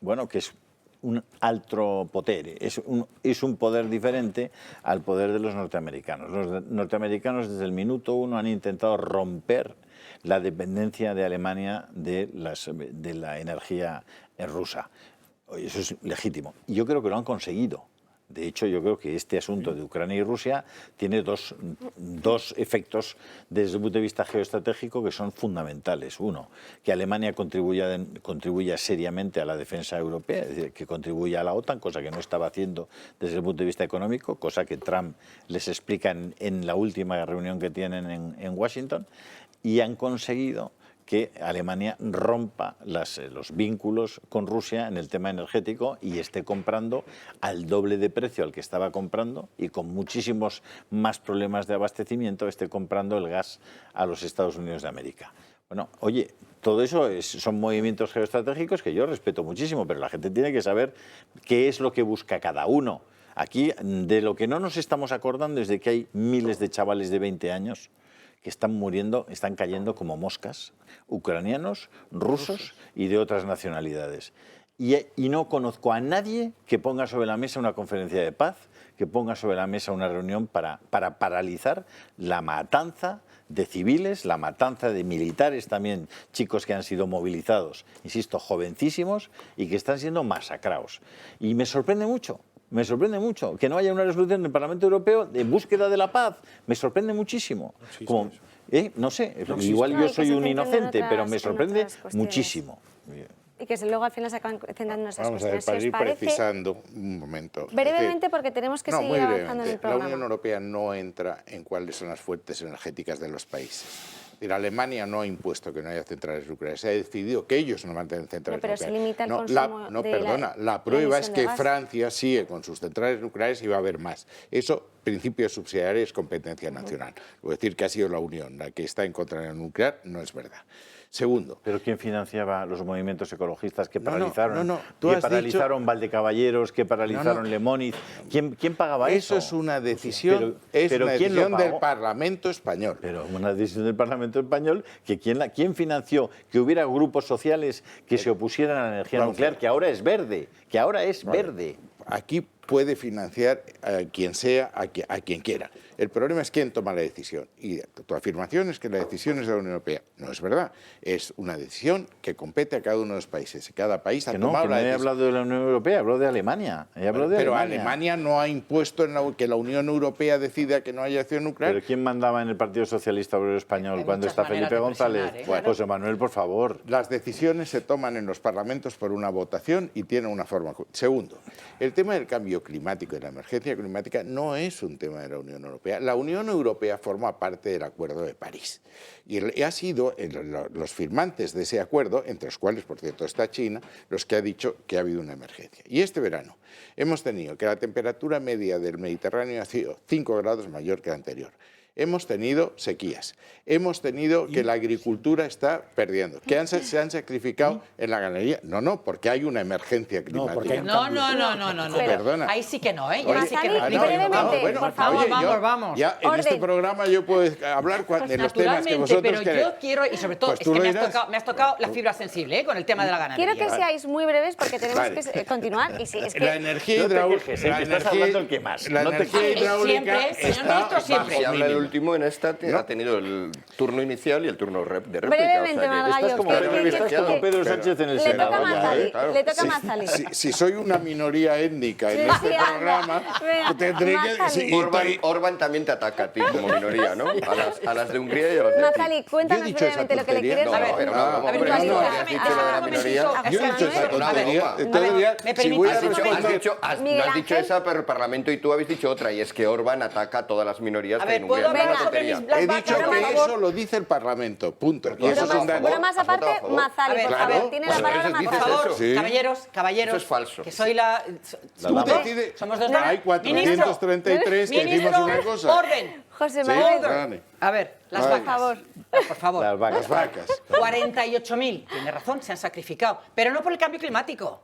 bueno, que es un altro potere, es un poder diferente al poder de los norteamericanos. Los norteamericanos desde el minuto uno han intentado romper la dependencia de Alemania de la energía rusa. Eso es legítimo. Y yo creo que lo han conseguido. De hecho, yo creo que este asunto de Ucrania y Rusia tiene dos efectos desde el punto de vista geoestratégico que son fundamentales. Uno, que Alemania contribuya seriamente a la defensa europea, es decir, que contribuya a la OTAN, cosa que no estaba haciendo desde el punto de vista económico, cosa que Trump les explica en la última reunión que tienen en Washington, y han conseguido que Alemania rompa los vínculos con Rusia en el tema energético y esté comprando al doble de precio al que estaba comprando y con muchísimos más problemas de abastecimiento esté comprando el gas a los Estados Unidos de América. Bueno, oye, todo eso son movimientos geoestratégicos que yo respeto muchísimo, pero la gente tiene que saber qué es lo que busca cada uno. Aquí, de lo que no nos estamos acordando es de que hay miles de chavales de 20 años que están muriendo, están cayendo como moscas, ucranianos, rusos y de otras nacionalidades. Y no conozco a nadie que ponga sobre la mesa una conferencia de paz, que ponga sobre la mesa una reunión para paralizar la matanza de civiles, la matanza de militares también, chicos que han sido movilizados, insisto, jovencísimos, y que están siendo masacrados. Y me sorprende mucho que no haya una resolución del Parlamento Europeo de búsqueda de la paz. Me sorprende muchísimo. Como, no sé, igual yo soy un inocente, pero me sorprende muchísimo. Y que luego al final se acaban centrando en esas cuestiones. Vamos a ver, para ir precisando un momento. Brevemente, porque tenemos que seguir avanzando en el programa. La Unión Europea no entra en cuáles son las fuentes energéticas de los países. Alemania no ha impuesto que no haya centrales nucleares, se ha decidido que ellos no mantienen centrales nucleares. Pero se limita el consumo la prueba es que Francia sigue con sus centrales nucleares y va a haber más. Eso, principio subsidiario, es competencia nacional. Es decir, que ha sido la Unión la que está en contra del nuclear, no es verdad. Segundo. ¿Pero quién financiaba los movimientos ecologistas que paralizaron? Que paralizaron Valdecaballeros, que paralizaron Lemóniz. ¿Quién pagaba eso? Eso es una decisión, del Parlamento español. Pero una decisión del Parlamento español, que ¿quién financió que hubiera grupos sociales que se opusieran a la energía nuclear, que ahora es verde? Verde. Aquí puede financiar a quien sea, a quien quiera. El problema es quién toma la decisión. Y tu afirmación es que la decisión es de la Unión Europea. No es verdad. Es una decisión que compete a cada uno de los países. Cada país ha tomado la decisión. No he hablado de la Unión Europea, hablo de Alemania. Pero Alemania no ha impuesto que la Unión Europea decida que no haya acción nuclear. ¿Pero quién mandaba en el Partido Socialista Obrero Español cuando está Felipe González? José Manuel, por favor. Las decisiones se toman en los parlamentos por una votación y tienen una forma. Segundo, el tema del cambio cambio climático y la emergencia climática no es un tema de la Unión Europea. La Unión Europea forma parte del Acuerdo de París y ha sido los firmantes de ese acuerdo, entre los cuales, por cierto, está China, los que ha dicho que ha habido una emergencia. Y este verano hemos tenido que la temperatura media del Mediterráneo ha sido 5 grados mayor que la anterior. Hemos tenido sequías, hemos tenido que la agricultura está perdiendo, que se han sacrificado en la ganadería. No, porque hay una emergencia climática. No. Perdona. Ahí sí que no, ¿eh? Oye, Sí que no. brevemente, por favor. Vamos. Ya en este programa yo puedo hablar de los temas que vosotros pero queréis. yo quiero, y sobre todo, Pues es tú que lo me dirás. has tocado la fibra sensible, con el tema de la ganadería. Quiero que seáis muy breves porque tenemos que continuar. Y sí, es que La energía hidráulica. estás hablando el que más. La energía hidráulica Siempre, señor está ministro, siempre. Si habla el mínimo. último en esta, ha tenido el turno inicial y el turno de réplica. brevemente, Margallo, Estás como, Pedro Sánchez en el le Senado. toca a Mazzali, claro. le toca a Mazzali. Si soy una minoría étnica en este programa, tendré que... Orbán también te ataca a ti como minoría, ¿no? A las de Hungría y a las de aquí. Mazzali, cuéntanos Yo he dicho esa brevemente lo que le tontería. quieres No, decir. era una broma, hombre. tú has dicho, No has dicho lo de la minoría. Yo he dicho esa tontería. A ¿me Si voy a permitís? responder... Miguel has dicho Ángel. esa, pero el Parlamento y tú habéis dicho otra, y es que Orbán ataca a todas las minorías A que hay ver, en ¿puedo Hungría. hablar Una sobre tontería. mis las He vacas, dicho por que favor? eso lo dice el Parlamento, punto. Y eso es un dato. Bromas A favor, aparte, a favor. Mazzali, A ver, por claro. favor, tiene la Pues palabra entonces Por dices Mazzali. favor, Sí. caballeros, Eso es falso. que soy la... Tú decides. Somos dos Hay 433 que decimos Ministro, una cosa. orden. José Sí, Manuel, dale. A ver, las Vale. vacas. favor. Por favor. Las vacas. 48.000, tiene razón, se han sacrificado, pero no por el cambio climático.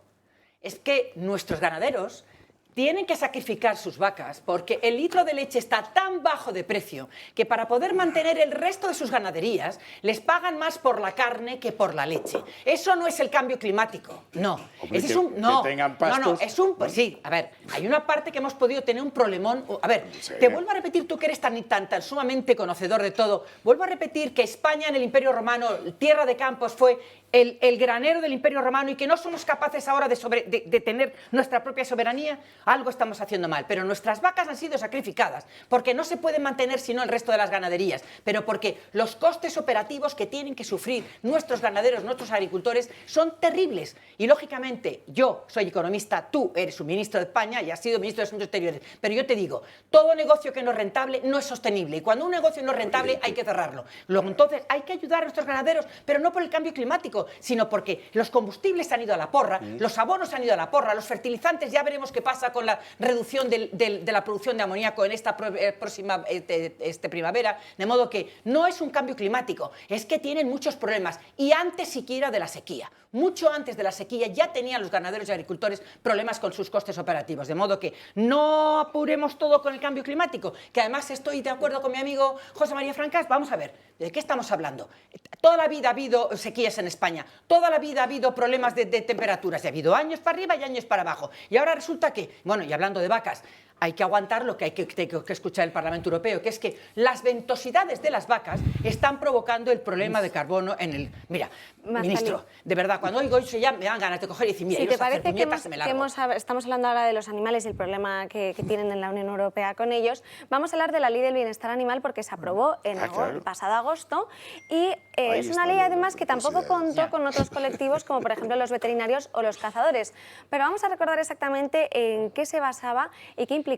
Es que nuestros ganaderos tienen que sacrificar sus vacas porque el litro de leche está tan bajo de precio que para poder mantener el resto de sus ganaderías les pagan más por la carne que por la leche. Eso no es el cambio climático, no. Hombre, Ese que- es un, que no, tengan no, pastos. es un, pues sí, a ver, hay una parte que hemos podido tener un problemón. A ver, Sí. te vuelvo a repetir, tú que eres tan sumamente conocedor de todo, vuelvo a repetir que España en el Imperio Romano, tierra de campos, fue el granero del Imperio Romano y que no somos capaces ahora de tener nuestra propia soberanía. Algo estamos haciendo mal, pero nuestras vacas han sido sacrificadas porque no se pueden mantener sino el resto de las ganaderías, pero porque los costes operativos que tienen que sufrir nuestros ganaderos, nuestros agricultores, son terribles. Y lógicamente, yo soy economista, tú eres un ministro de España y has sido ministro de Asuntos Exteriores, pero yo te digo, todo negocio que no es rentable no es sostenible y cuando un negocio no es rentable hay que cerrarlo. Luego, entonces, hay que ayudar a nuestros ganaderos, pero no por el cambio climático, sino porque los combustibles han ido a la porra, los abonos han ido a la porra, los fertilizantes, ya veremos qué pasa con la reducción de la producción de amoníaco en esta próxima primavera, de modo que no es un cambio climático, es que tienen muchos problemas y antes siquiera de la sequía, mucho antes de la sequía ya tenían los ganaderos y agricultores problemas con sus costes operativos, de modo que no apuremos todo con el cambio climático, que además estoy de acuerdo con mi amigo José María Francas. Vamos a ver, ¿de qué estamos hablando? Toda la vida ha habido sequías en España, toda la vida ha habido problemas de temperaturas, y ha habido años para arriba y años para abajo, y ahora resulta que, bueno, y hablando de vacas, hay que aguantar lo que hay que escuchar el Parlamento Europeo, que es que las ventosidades de las vacas están provocando el problema de carbono en el... Mira, Mazzali. ministro, de verdad, cuando oigo eso ya me dan ganas de coger y decir, mira, Si yo te sé hacer parece que, puñetas, me largo. estamos hablando ahora de los animales y el problema que tienen en la Unión Europea con ellos, vamos a hablar de la Ley del Bienestar Animal porque se aprobó en claro. el pasado agosto y Ahí es está una ley lo de además que tampoco velocidades. contó con otros colectivos como por ejemplo los veterinarios o los cazadores. Pero vamos a recordar exactamente en qué se basaba y qué implicaba.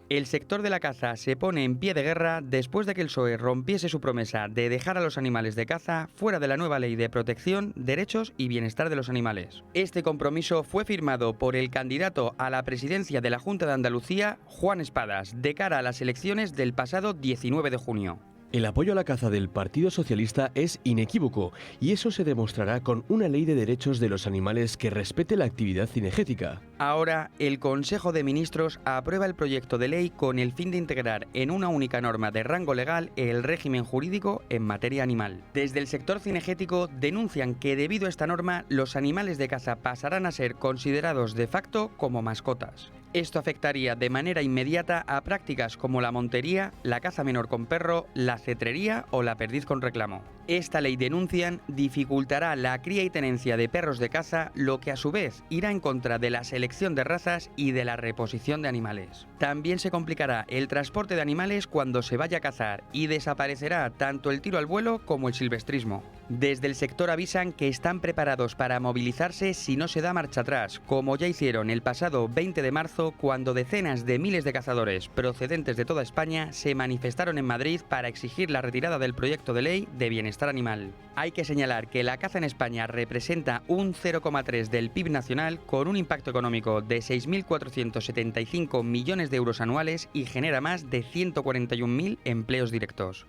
El sector de la caza se pone en pie de guerra después de que el PSOE rompiese su promesa de dejar a los animales de caza fuera de la nueva Ley de Protección, Derechos y Bienestar de los Animales. Este compromiso fue firmado por el candidato a la presidencia de la Junta de Andalucía, Juan Espadas, de cara a las elecciones del pasado 19 de junio. El apoyo a la caza del Partido Socialista es inequívoco y eso se demostrará con una ley de derechos de los animales que respete la actividad cinegética. Ahora, el Consejo de Ministros aprueba el proyecto de ley con el fin de integrar en una única norma de rango legal el régimen jurídico en materia animal. Desde el sector cinegético denuncian que debido a esta norma los animales de caza pasarán a ser considerados de facto como mascotas. Esto afectaría de manera inmediata a prácticas como la montería, la caza menor con perro, la cetrería o la perdiz con reclamo. Esta ley, denuncian, dificultará la cría y tenencia de perros de caza, lo que a su vez irá en contra de la selección de razas y de la reposición de animales. También se complicará el transporte de animales cuando se vaya a cazar y desaparecerá tanto el tiro al vuelo como el silvestrismo. Desde el sector avisan que están preparados para movilizarse si no se da marcha atrás, como ya hicieron el pasado 20 de marzo cuando decenas de miles de cazadores procedentes de toda España se manifestaron en Madrid para exigir la retirada del proyecto de ley de bienestar animal. Hay que señalar que la caza en España representa un 0,3 del PIB nacional con un impacto económico de 6.475 millones de euros anuales y genera más de 141.000 empleos directos.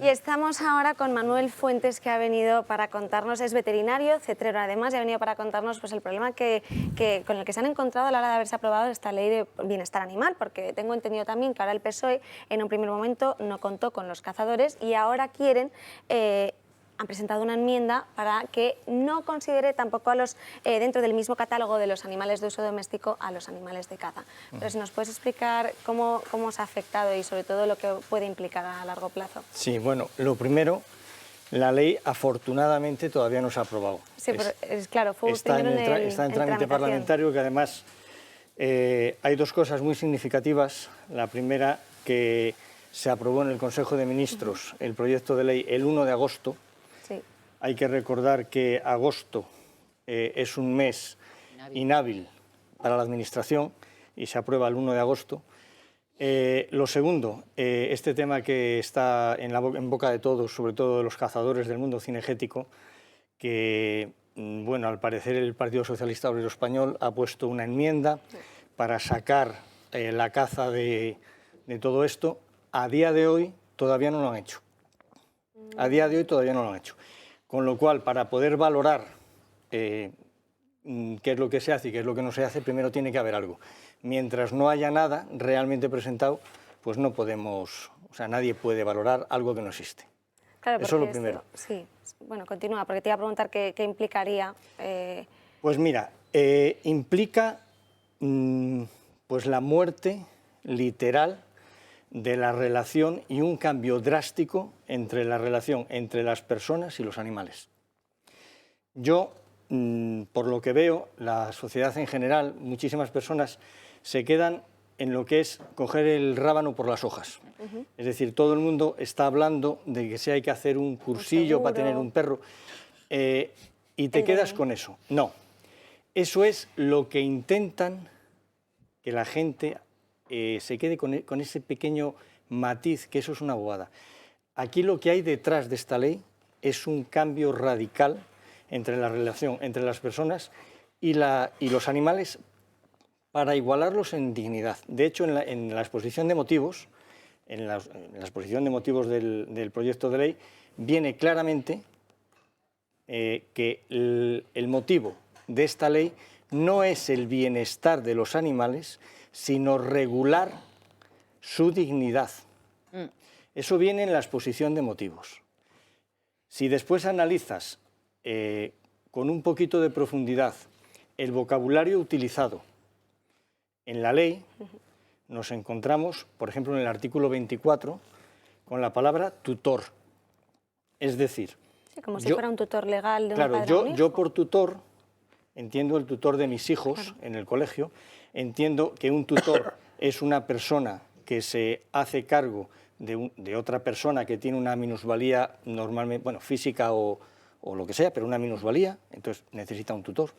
Y estamos ahora con Manuel Fuentes, que ha venido para contarnos, es veterinario, cetrero además, y ha venido para contarnos pues, el problema con el que se han encontrado a la hora de haberse aprobado esta ley de bienestar animal, porque tengo entendido también que ahora el PSOE en un primer momento no contó con los cazadores y ahora quieren... han presentado una enmienda para que no considere tampoco a los dentro del mismo catálogo de los animales de uso doméstico a los animales de caza. Pero si nos puedes explicar cómo os ha afectado y sobre todo lo que puede implicar a largo plazo. Sí, bueno, lo primero, la ley afortunadamente todavía no se ha aprobado. Sí, pero claro, fue está primero está en trámite parlamentario, que además hay dos cosas muy significativas. La primera, que se aprobó en el Consejo de Ministros el proyecto de ley el 1 de agosto. Hay que recordar que agosto es un mes inhábil para la Administración y se aprueba el 1 de agosto. Lo segundo, este tema que está en boca de todos, sobre todo de los cazadores del mundo cinegético, que, bueno, al parecer el Partido Socialista Obrero Español ha puesto una enmienda para sacar la caza de todo esto. A día de hoy todavía no lo han hecho. A día de hoy todavía no lo han hecho. Con lo cual, para poder valorar qué es lo que se hace y qué es lo que no se hace, primero tiene que haber algo. Mientras no haya nada realmente presentado, pues no podemos, o sea, nadie puede valorar algo que no existe. Claro, eso es lo primero. Sí, bueno, continúa, porque te iba a preguntar qué implicaría. Pues mira, implica pues la muerte literal de la relación y un cambio drástico entre la relación entre las personas y los animales. Yo, por lo que veo, la sociedad en general, muchísimas personas se quedan en lo que es coger el rábano por las hojas. Es decir, todo el mundo está hablando de que si hay que hacer un cursillo para tener un perro y te quedas con eso. No, eso es lo que intentan que la gente se quede con ese pequeño matiz, que eso es una bobada. Aquí lo que hay detrás de esta ley es un cambio radical entre la relación entre las personas y los animales para igualarlos en dignidad. De hecho, en la exposición de motivos, en la exposición de motivos del proyecto de ley, viene claramente que el motivo de esta ley no es el bienestar de los animales, sino regular su dignidad. Eso viene en la exposición de motivos. Si después analizas con un poquito de profundidad el vocabulario utilizado en la ley, nos encontramos, por ejemplo, en el artículo 24, con la palabra tutor. Es decir... Sí, como si fuera un tutor legal de un padre Claro, o un hijo. yo por tutor entiendo el tutor de mis hijos en el colegio, entiendo que un tutor es una persona que se hace cargo de otra persona que tiene una minusvalía normalmente, bueno, física o lo que sea, pero una minusvalía, entonces necesita un tutor.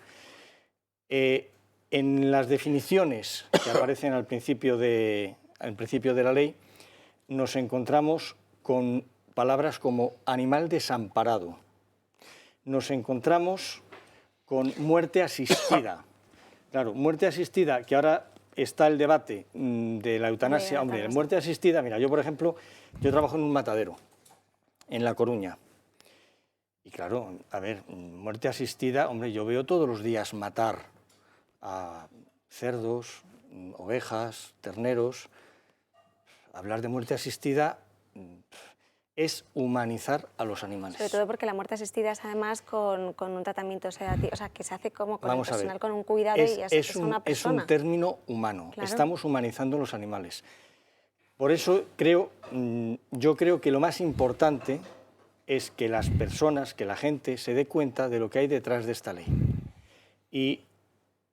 En las definiciones que aparecen al principio de la ley, nos encontramos con palabras como animal desamparado. Nos encontramos con muerte asistida. Claro, muerte asistida, que ahora está el debate de la eutanasia. Hombre, muerte asistida, mira, yo por ejemplo, yo trabajo en un matadero, en La Coruña. Y claro, a ver, muerte asistida, hombre, yo veo todos los días matar a cerdos, ovejas, terneros. Hablar de muerte asistida es humanizar a los animales. Sobre todo porque la muerte asistida es además con un tratamiento sedativo, o sea, que se hace como con el personal, con un cuidado y ya es una persona. Es un término humano, Claro. Estamos humanizando los animales. Por eso yo creo que lo más importante es que las personas, que la gente se dé cuenta de lo que hay detrás de esta ley. Y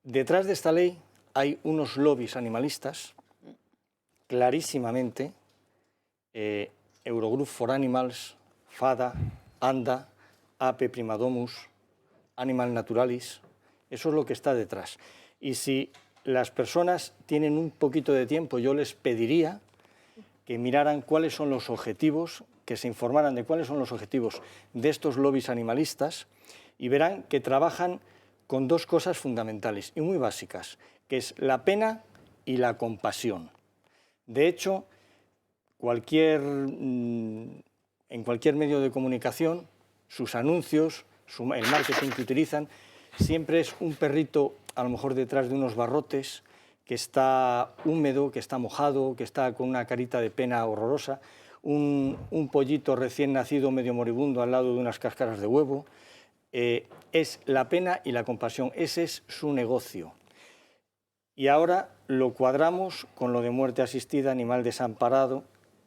detrás de esta ley hay unos lobbies animalistas, clarísimamente, Eurogroup for Animals, FADA, ANDA, AP Primadomus, Animal Naturalis, eso es lo que está detrás. Y si las personas tienen un poquito de tiempo, yo les pediría que miraran cuáles son los objetivos, que se informaran de cuáles son los objetivos de estos lobbies animalistas y verán que trabajan con dos cosas fundamentales y muy básicas, que es la pena y la compasión. De hecho, en cualquier medio de comunicación, sus anuncios, el marketing que utilizan, siempre es un perrito a lo mejor detrás de unos barrotes, que está húmedo, que está mojado, que está con una carita de pena horrorosa, un pollito recién nacido medio moribundo al lado de unas cáscaras de huevo. Es la pena y la compasión, ese es su negocio. Y ahora lo cuadramos con lo de muerte asistida, animal desamparado,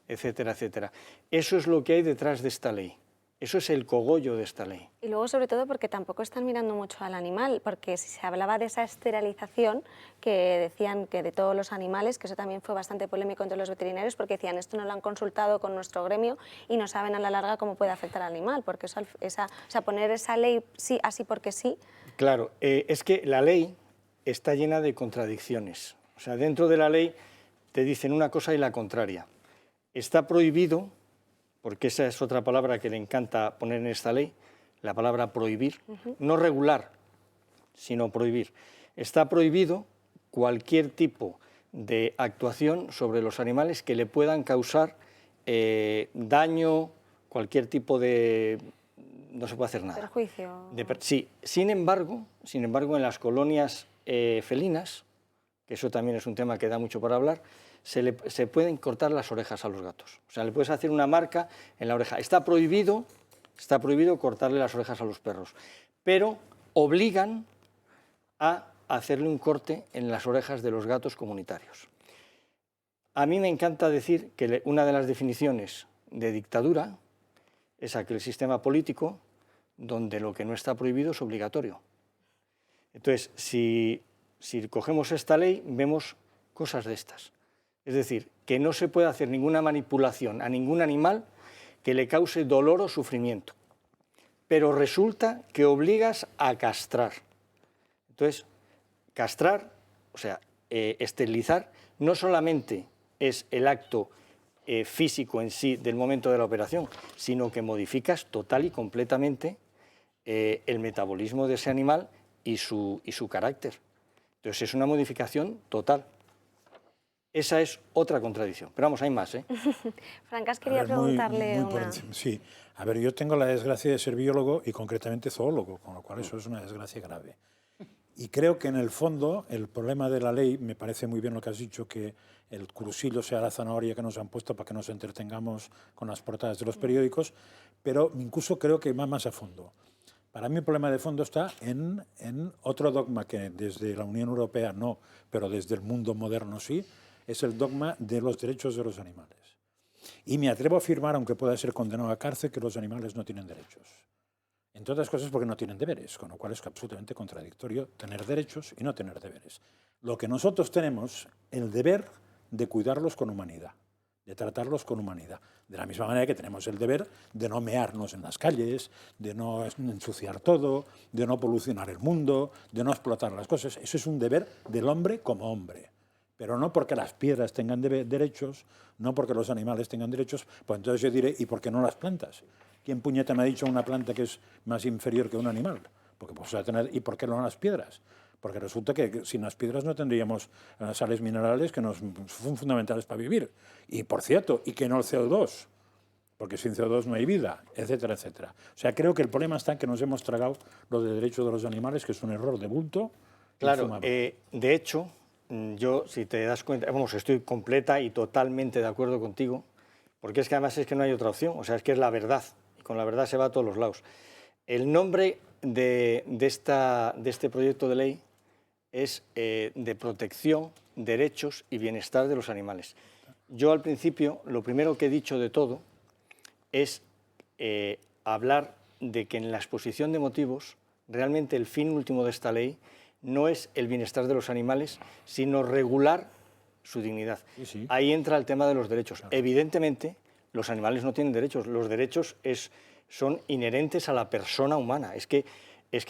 etcétera, etcétera. Eso es lo que hay detrás de esta ley. Eso es el cogollo de esta ley. Y luego, sobre todo, porque tampoco están mirando mucho al animal, porque si se hablaba de esa esterilización, que decían que de todos los animales, que eso también fue bastante polémico entre los veterinarios, porque decían esto no lo han consultado con nuestro gremio y no saben a la larga cómo puede afectar al animal, porque eso, poner esa ley sí, así porque sí. Claro, es que la ley está llena de contradicciones. O sea, dentro de la ley te dicen una cosa y la contraria. Está prohibido, porque esa es otra palabra que le encanta poner en esta ley, la palabra prohibir, no regular, sino prohibir. Está prohibido cualquier tipo de actuación sobre los animales que le puedan causar daño, cualquier tipo de... no se puede hacer nada. Perjuicio. Sí, sin embargo, en las colonias felinas, que eso también es un tema que da mucho para hablar, se pueden cortar las orejas a los gatos. O sea, le puedes hacer una marca en la oreja. Está prohibido cortarle las orejas a los perros, pero obligan a hacerle un corte en las orejas de los gatos comunitarios. A mí me encanta decir que una de las definiciones de dictadura es aquel sistema político donde lo que no está prohibido es obligatorio. Entonces, si cogemos esta ley, vemos cosas de estas. Es decir, que no se puede hacer ninguna manipulación a ningún animal que le cause dolor o sufrimiento. Pero resulta que obligas a castrar. Entonces, castrar, o sea, esterilizar, no solamente es el acto físico en sí del momento de la operación, sino que modificas total y completamente el metabolismo de ese animal y su carácter. Entonces, es una modificación total. Esa es otra contradicción. Pero vamos, hay más, ¿eh? Francas, quería preguntarle una... Sí, a ver, yo tengo la desgracia de ser biólogo y concretamente zoólogo, con lo cual eso es una desgracia grave. Y creo que en el fondo el problema de la ley, me parece muy bien lo que has dicho, que el cursillo sea la zanahoria que nos han puesto para que nos entretengamos con las portadas de los periódicos, pero incluso creo que va más a fondo. Para mí el problema de fondo está en otro dogma que desde la Unión Europea no, pero desde el mundo moderno sí, es el dogma de los derechos de los animales. Y me atrevo a afirmar, aunque pueda ser condenado a cárcel, que los animales no tienen derechos. Entre otras cosas porque no tienen deberes, con lo cual es absolutamente contradictorio tener derechos y no tener deberes. Lo que nosotros tenemos, el deber de cuidarlos con humanidad, de tratarlos con humanidad. De la misma manera que tenemos el deber de no mearnos en las calles, de no ensuciar todo, de no polucionar el mundo, de no explotar las cosas. Eso es un deber del hombre como hombre. Pero no porque las piedras tengan derechos, no porque los animales tengan derechos, pues entonces yo diré, ¿y por qué no las plantas? ¿Quién puñeta me ha dicho una planta que es más inferior que un animal? Porque pues, ¿y por qué no las piedras? Porque resulta que sin las piedras no tendríamos sales minerales que nos son fundamentales para vivir. Y por cierto, y que no el CO2, porque sin CO2 no hay vida, etcétera, etcétera. O sea, creo que el problema está en que nos hemos tragado lo de derechos de los animales, que es un error de bulto. Claro, de hecho... Yo, si te das cuenta, vamos, estoy completa y totalmente de acuerdo contigo, porque es que además es que no hay otra opción, o sea, es que es la verdad, y con la verdad se va a todos los lados. El nombre de este proyecto de ley es de protección, derechos y bienestar de los animales. Yo al principio, lo primero que he dicho de todo es hablar de que en la exposición de motivos realmente el fin último de esta ley no es el bienestar de los animales, sino regular su dignidad. Sí, sí. Ahí entra el tema de los derechos. Claro. Evidentemente, los animales no tienen derechos. Los derechos son inherentes a la persona humana. Es que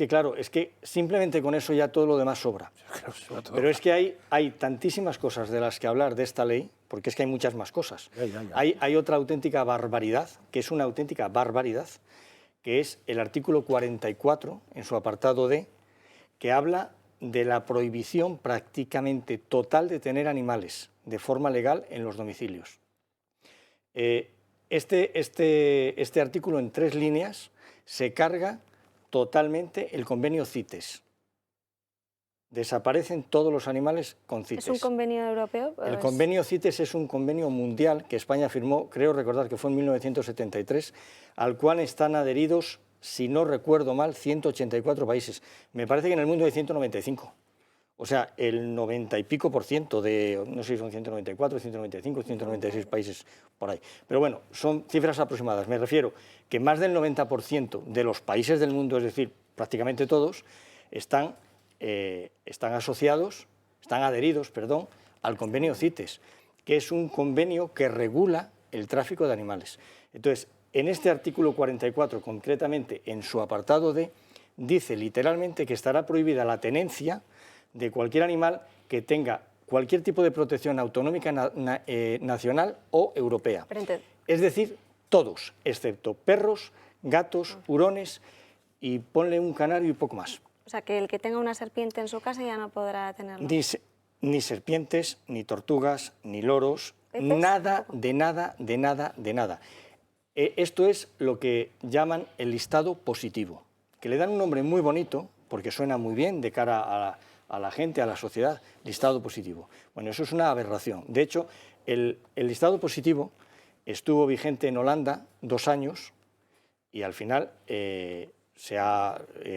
claro, es que simplemente con eso ya todo lo demás sobra. Pero es que hay tantísimas cosas de las que hablar de esta ley, porque es que hay muchas más cosas. Hay otra auténtica barbaridad, que es una auténtica barbaridad, que es el artículo 44, en su apartado D, que habla de la prohibición prácticamente total de tener animales de forma legal en los domicilios. Este artículo en 3 líneas se carga totalmente el convenio CITES. Desaparecen todos los animales con CITES. ¿Es un convenio europeo? El convenio CITES es un convenio mundial que España firmó, creo recordar que fue en 1973, al cual están adheridos, si no recuerdo mal, 184 países. Me parece que en el mundo hay 195. O sea, el 90 y pico % de, no sé si son 194, 195, 196 países por ahí. Pero bueno, son cifras aproximadas. Me refiero que más del 90% de los países del mundo, es decir, prácticamente todos, están adheridos al convenio CITES, que es un convenio que regula el tráfico de animales. Entonces, en este artículo 44, concretamente en su apartado D, dice literalmente que estará prohibida la tenencia de cualquier animal que tenga cualquier tipo de protección autonómica nacional o europea. Es decir, todos, excepto perros, gatos, hurones y ponle un canario y poco más. O sea, que el que tenga una serpiente en su casa ya no podrá tenerlo. Ni serpientes, ni tortugas, ni loros, nada, de nada, de nada, de nada. Esto es lo que llaman el listado positivo, que le dan un nombre muy bonito, porque suena muy bien de cara a la gente, a la sociedad, listado positivo. Bueno, eso es una aberración. De hecho, el listado positivo estuvo vigente en Holanda 2 años y al final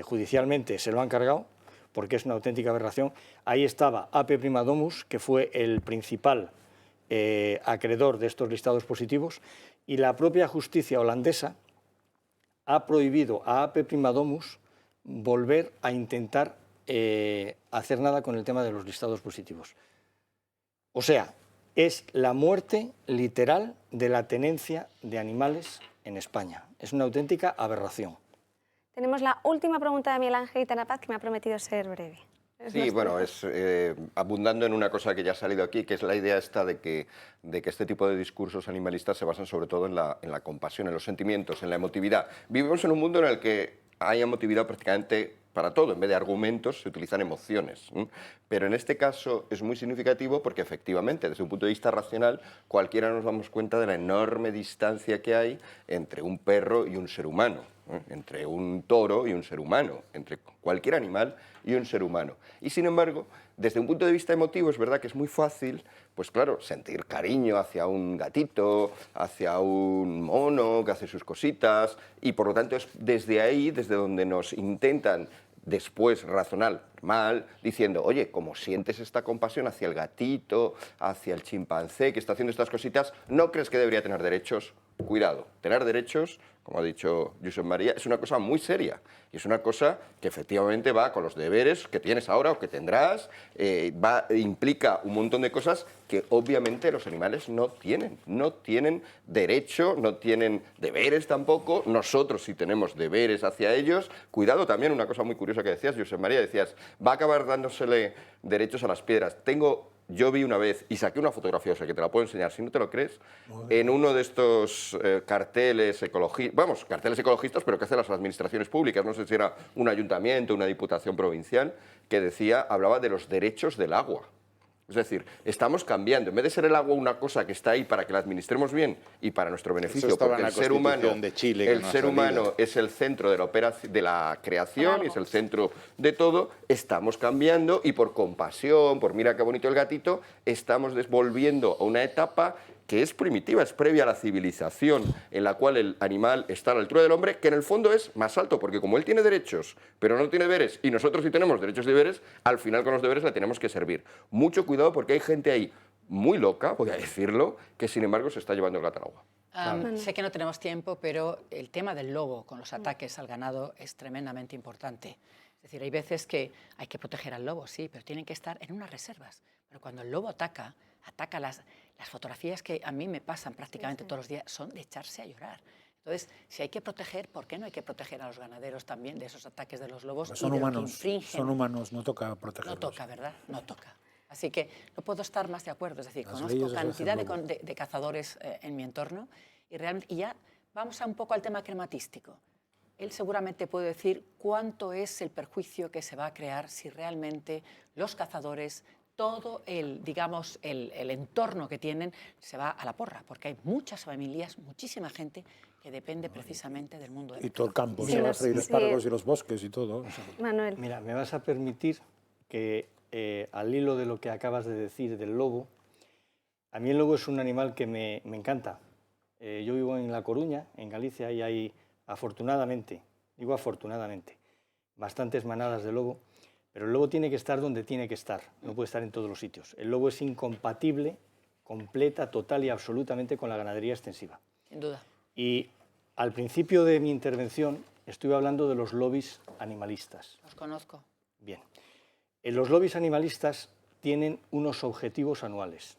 judicialmente se lo han cargado porque es una auténtica aberración. Ahí estaba AP Prima Domus, que fue el principal acreedor de estos listados positivos, y la propia justicia holandesa ha prohibido a AP Prima Domus volver a intentar hacer nada con el tema de los listados positivos. O sea, es la muerte literal de la tenencia de animales en España. Es una auténtica aberración. Tenemos la última pregunta de Miguel Ángel Tanapaz, que me ha prometido ser breve. Sí, bueno, es abundando en una cosa que ya ha salido aquí, que es la idea esta de que este tipo de discursos animalistas se basan sobre todo en la compasión, en los sentimientos, en la emotividad. Vivimos en un mundo en el que hay emotividad prácticamente para todo. En vez de argumentos se utilizan emociones. Pero en este caso es muy significativo porque efectivamente, desde un punto de vista racional, cualquiera nos damos cuenta de la enorme distancia que hay entre un perro y un ser humano, entre un toro y un ser humano, entre cualquier animal y un ser humano. Y sin embargo, desde un punto de vista emotivo es verdad que es muy fácil, pues claro, sentir cariño hacia un gatito, hacia un mono que hace sus cositas, y por lo tanto es desde ahí, desde donde nos intentan después razonar mal, diciendo, oye, como sientes esta compasión hacia el gatito, hacia el chimpancé que está haciendo estas cositas, ¿no crees que debería tener derechos? Cuidado, tener derechos, como ha dicho Josep María, es una cosa muy seria y es una cosa que efectivamente va con los deberes que tienes ahora o que tendrás, implica un montón de cosas que obviamente los animales no tienen derecho, no tienen deberes tampoco, nosotros sí tenemos deberes hacia ellos. Cuidado también, una cosa muy curiosa que decías, Josep María, decías, va a acabar dándosele derechos a las piedras. Yo vi una vez, y saqué una fotografía, o sea que te la puedo enseñar, si no te lo crees, en uno de estos carteles ecologistas, carteles ecologistas, pero que hacen las administraciones públicas, no sé si era un ayuntamiento, una diputación provincial, que hablaba de los derechos del agua. Es decir, estamos cambiando, en vez de ser el agua una cosa que está ahí para que la administremos bien y para nuestro beneficio, porque el ser humano es el centro de la creación y es el centro de todo, estamos cambiando y por compasión, por mira qué bonito el gatito, estamos volviendo a una etapa que es primitiva, es previa a la civilización, en la cual el animal está a la altura del hombre, que en el fondo es más alto, porque como él tiene derechos, pero no tiene deberes, y nosotros sí tenemos derechos y deberes, al final con los deberes le tenemos que servir. Mucho cuidado porque hay gente ahí muy loca, voy a decirlo, que sin embargo se está llevando el gato al agua. Sé que no tenemos tiempo, pero el tema del lobo con los ataques al ganado es tremendamente importante. Es decir, hay veces que hay que proteger al lobo, sí, pero tienen que estar en unas reservas. Pero cuando el lobo ataca las fotografías que a mí me pasan prácticamente todos los días son de echarse a llorar. Entonces, si hay que proteger, ¿por qué no hay que proteger a los ganaderos también de esos ataques de los lobos? Son humanos, no toca protegerlos. No toca, ¿verdad? No toca. Así que no puedo estar más de acuerdo. Es decir, conozco cantidad de cazadores en mi entorno y ya vamos un poco al tema crematístico. Él seguramente puede decir cuánto es el perjuicio que se va a crear si realmente los cazadores, todo el entorno que tienen, se va a la porra, porque hay muchas familias, muchísima gente que depende precisamente del mundo. Y todo el campo, se va a freír espárragos y los bosques y todo. Manuel. Mira, me vas a permitir que al hilo de lo que acabas de decir del lobo, a mí el lobo es un animal que me encanta. Yo vivo en La Coruña, en Galicia, y hay afortunadamente, digo afortunadamente, bastantes manadas de lobo, pero el lobo tiene que estar donde tiene que estar, no puede estar en todos los sitios. El lobo es incompatible, completa, total y absolutamente con la ganadería extensiva. Sin duda. Y al principio de mi intervención estuve hablando de los lobbies animalistas. Los conozco. Bien. Los lobbies animalistas tienen unos objetivos anuales.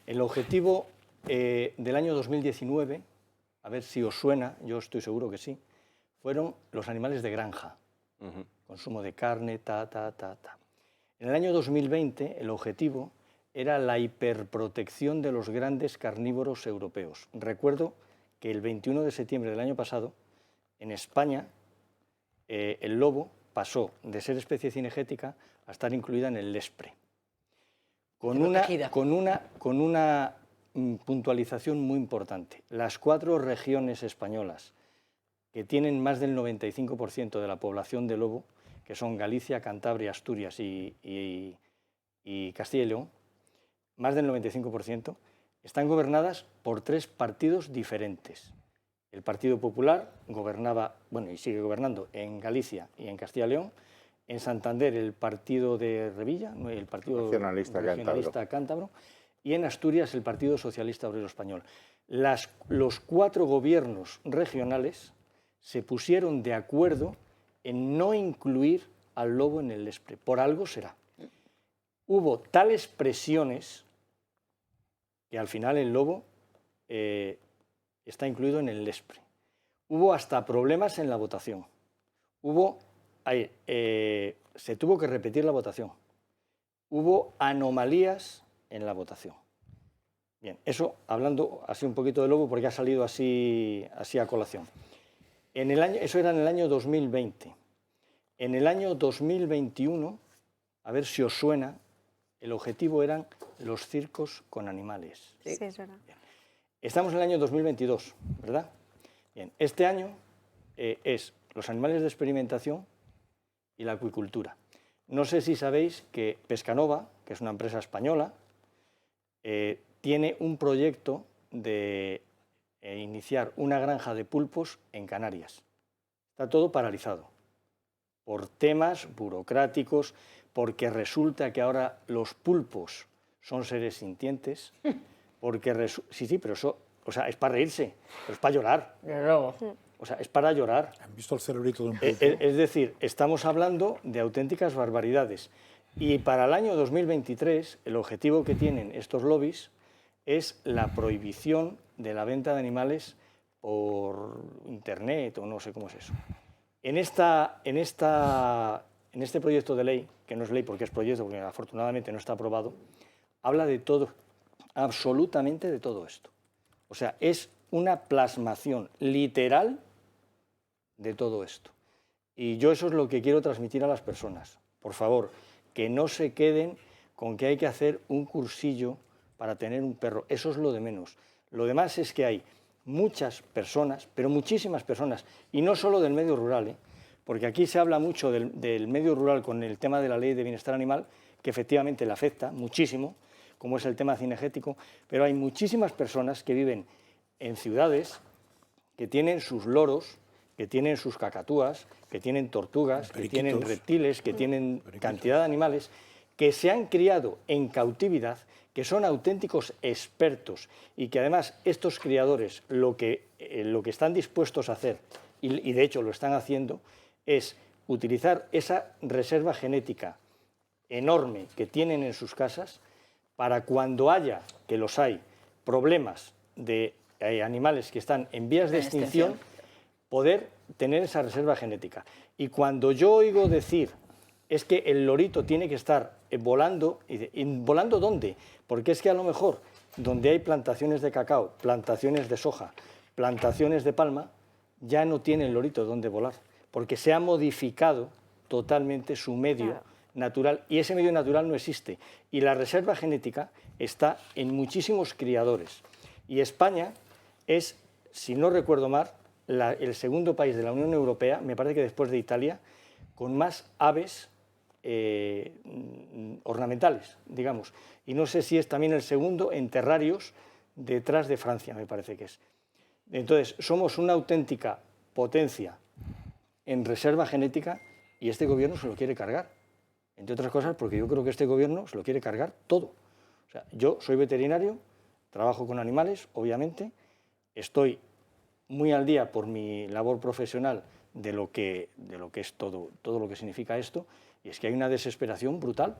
El objetivo del año 2019, a ver si os suena, yo estoy seguro que sí, fueron los animales de granja. Consumo de carne, En el año 2020 el objetivo era la hiperprotección de los grandes carnívoros europeos. Recuerdo que el 21 de septiembre del año pasado, en España, el lobo pasó de ser especie cinegética a estar incluida en el LESPRE. Con una puntualización muy importante. Las 4 regiones españolas que tienen más del 95% de la población de lobo, que son Galicia, Cantabria, Asturias y Castilla y León, más del 95%, están gobernadas por 3 partidos diferentes. El Partido Popular gobernaba, bueno, y sigue gobernando en Galicia y en Castilla y León. En Santander el partido de Revilla, el Partido Regionalista Cántabro, y en Asturias el Partido Socialista Obrero Español. Los 4 gobiernos regionales se pusieron de acuerdo en no incluir al lobo en el LESPRE. Por algo será. Hubo tales presiones que al final el lobo está incluido en el LESPRE. Hubo hasta problemas en la votación. Se tuvo que repetir la votación. Hubo anomalías en la votación. Bien, eso hablando así un poquito de lobo porque ha salido así a colación. Eso era en el año 2020. En el año 2021, a ver si os suena, el objetivo eran los circos con animales. Sí, es verdad. Bien. Estamos en el año 2022, ¿verdad? Bien, este año es los animales de experimentación y la acuicultura. No sé si sabéis que Pescanova, que es una empresa española, tiene un proyecto de iniciar una granja de pulpos en Canarias. Está todo paralizado por temas burocráticos, porque resulta que ahora los pulpos son seres sintientes, porque sí, pero eso, o sea, es para reírse, pero es para llorar. O sea, es para llorar. ¿Han visto el cerebrito de un pulpo? Es decir, estamos hablando de auténticas barbaridades. Y para el año 2023, el objetivo que tienen estos lobbies es la prohibición de la venta de animales por internet, o no sé cómo es eso. En este proyecto de ley, que no es ley porque es proyecto, porque afortunadamente no está aprobado, habla de todo, absolutamente de todo esto. O sea, es una plasmación literal de todo esto. Y yo eso es lo que quiero transmitir a las personas. Por favor, que no se queden con que hay que hacer un cursillo para tener un perro. Eso es lo de menos. Lo demás es que hay muchas personas, pero muchísimas personas, y no solo del medio rural, porque aquí se habla mucho del medio rural con el tema de la ley de bienestar animal, que efectivamente le afecta muchísimo, como es el tema cinegético, pero hay muchísimas personas que viven en ciudades que tienen sus loros, que tienen sus cacatúas, que tienen tortugas, que tienen reptiles, que tienen cantidad de animales, que se han criado en cautividad, que son auténticos expertos y que además estos criadores lo que están dispuestos a hacer, y de hecho lo están haciendo, es utilizar esa reserva genética enorme que tienen en sus casas para cuando haya, que los hay, problemas de animales que están en vías de extinción, poder tener esa reserva genética. Y cuando yo oigo decir es que el lorito tiene que estar volando, ¿volando dónde? Porque es que a lo mejor donde hay plantaciones de cacao, plantaciones de soja, plantaciones de palma, ya no tiene el lorito dónde volar, porque se ha modificado totalmente su medio natural y ese medio natural no existe. Y la reserva genética está en muchísimos criadores. Y España es, si no recuerdo mal, el segundo país de la Unión Europea, me parece que después de Italia, con más aves ornamentales, digamos. Y no sé si es también el segundo en terrarios detrás de Francia, me parece que es. Entonces, somos una auténtica potencia en reserva genética y este gobierno se lo quiere cargar. Entre otras cosas, porque yo creo que este gobierno se lo quiere cargar todo. O sea, yo soy veterinario, trabajo con animales, obviamente, estoy muy al día por mi labor profesional de lo que es todo lo que significa esto, y es que hay una desesperación brutal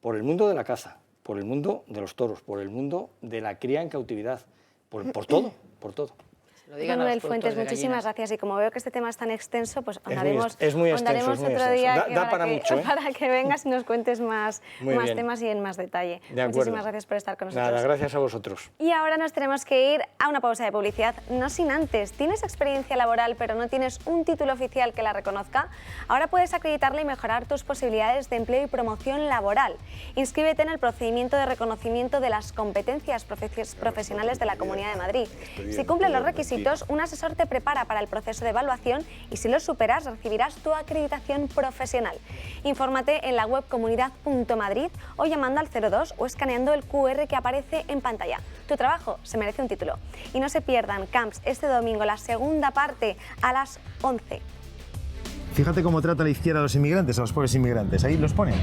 por el mundo de la caza, por el mundo de los toros, por el mundo de la cría en cautividad, por todo, por todo. Manuel Fuentes, muchísimas gracias. Y como veo que este tema es tan extenso, pues ondaremos otro día para que vengas y nos cuentes más temas y en más detalle. Muchísimas gracias por estar con nosotros. Nada, gracias a vosotros. Y ahora nos tenemos que ir a una pausa de publicidad, no sin antes. ¿Tienes experiencia laboral pero no tienes un título oficial que la reconozca? Ahora puedes acreditarla y mejorar tus posibilidades de empleo y promoción laboral. Inscríbete en el procedimiento de reconocimiento de las competencias profesionales de la Comunidad de Madrid. Si cumples los requisitos, un asesor te prepara para el proceso de evaluación y si lo superas recibirás tu acreditación profesional. Infórmate en la web comunidad.madrid o llamando al 02 o escaneando el QR que aparece en pantalla. Tu trabajo se merece un título. Y no se pierdan Camps este domingo, la segunda parte a las 11. Fíjate cómo trata la izquierda a los inmigrantes, a los pobres inmigrantes. Ahí los ponen.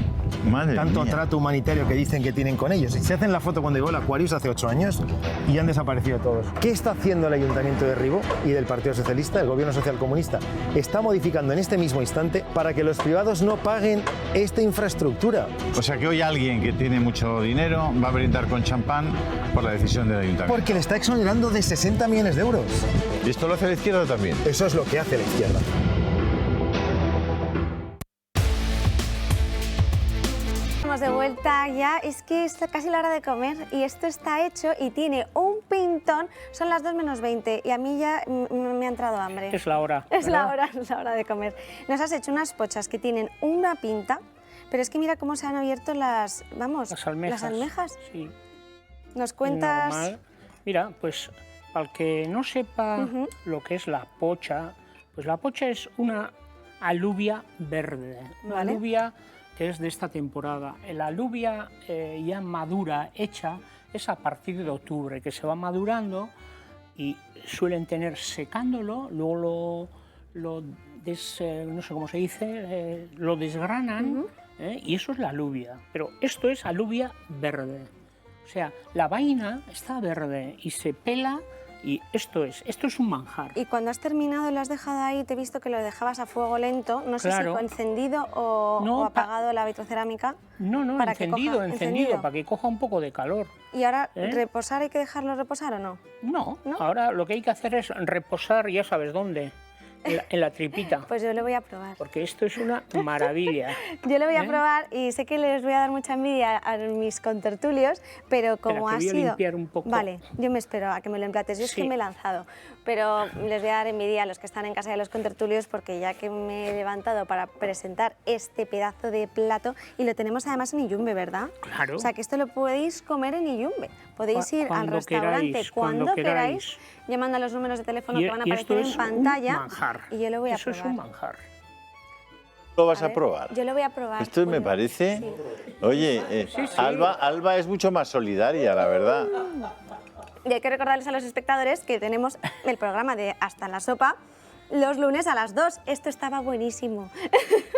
Madre Tanto mía. trato humanitario que dicen que tienen con ellos. Se hacen la foto cuando llegó el Aquarius hace 8 años y han desaparecido todos. ¿Qué está haciendo el Ayuntamiento de Ribó y del Partido Socialista, el Gobierno Social Comunista? Está modificando en este mismo instante para que los privados no paguen esta infraestructura. O sea que hoy alguien que tiene mucho dinero va a brindar con champán por la decisión del Ayuntamiento. Porque le está exonerando de 60 millones de euros. ¿Y esto lo hace la izquierda también? Eso es lo que hace la izquierda. De vuelta ya, es que es casi la hora de comer y esto está hecho y tiene un pintón, son las 2 menos 20 y a mí ya me ha entrado hambre. Es la hora. Es la hora de comer. Nos has hecho unas pochas que tienen una pinta, pero es que mira cómo se han abierto las almejas. Sí. ¿Nos cuentas? Normal. Mira, pues para el que no sepa lo que es la pocha, pues la pocha es una alubia verde, una alubia que es de esta temporada. La alubia ya madura, hecha, es a partir de octubre, que se va madurando y suelen tener secándolo, luego no sé cómo se dice, lo desgranan y eso es la alubia. Pero esto es alubia verde, o sea, la vaina está verde y se pela. Y esto es un manjar. Y cuando has terminado y lo has dejado ahí, te he visto que lo dejabas a fuego lento, no sé si encendido o apagado la vitrocerámica. No, encendido, para que coja un poco de calor. ¿Y ahora reposar hay que dejarlo reposar o no? No, ahora lo que hay que hacer es reposar, ya sabes dónde. En la tripita. Pues yo lo voy a probar. Porque esto es una maravilla. Yo lo voy a probar y sé que les voy a dar mucha envidia a mis contertulios, pero como ha sido... limpiar un poco. Vale, yo me espero a que me lo emplates. Yo es que me he lanzado, pero les voy a dar envidia a los que están en casa de los contertulios porque ya que me he levantado para presentar este pedazo de plato y lo tenemos además en Iyumbe, ¿verdad? Claro. O sea, que esto lo podéis comer en Iyumbe. Podéis ir al restaurante cuando queráis, llamando a los números de teléfono que van a aparecer en pantalla. Manjar. Y yo lo voy a probar. Eso es un manjar. ¿Lo vas a probar? Yo lo voy a probar. Esto me parece... Sí. Oye, Alba es mucho más solidaria, la verdad. Y hay que recordarles a los espectadores que tenemos el programa de Hasta en la Sopa Los lunes a las 2. Esto estaba buenísimo.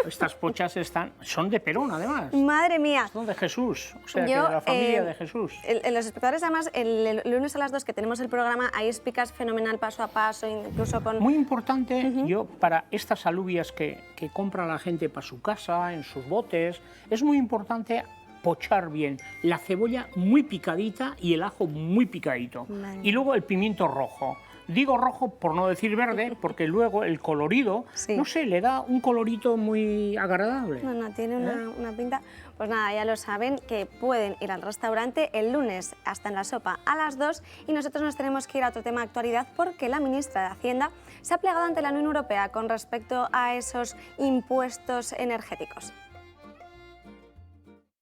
Estas pochas son de Perón, además. Madre mía. Son de Jesús, o sea, que de la familia de Jesús. Los espectadores, además, el lunes a las 2 que tenemos el programa, ahí explicas fenomenal paso a paso, incluso con... Muy importante, yo, para estas alubias que compra la gente para su casa, en sus botes, es muy importante pochar bien la cebolla muy picadita y el ajo muy picadito. Y luego el pimiento rojo. Digo rojo por no decir verde, porque luego el colorido, no sé, le da un colorito muy agradable. No, tiene una pinta. Pues nada, ya lo saben, que pueden ir al restaurante el lunes hasta en la sopa a las 2 y nosotros nos tenemos que ir a otro tema de actualidad porque la ministra de Hacienda se ha plegado ante la Unión Europea con respecto a esos impuestos energéticos.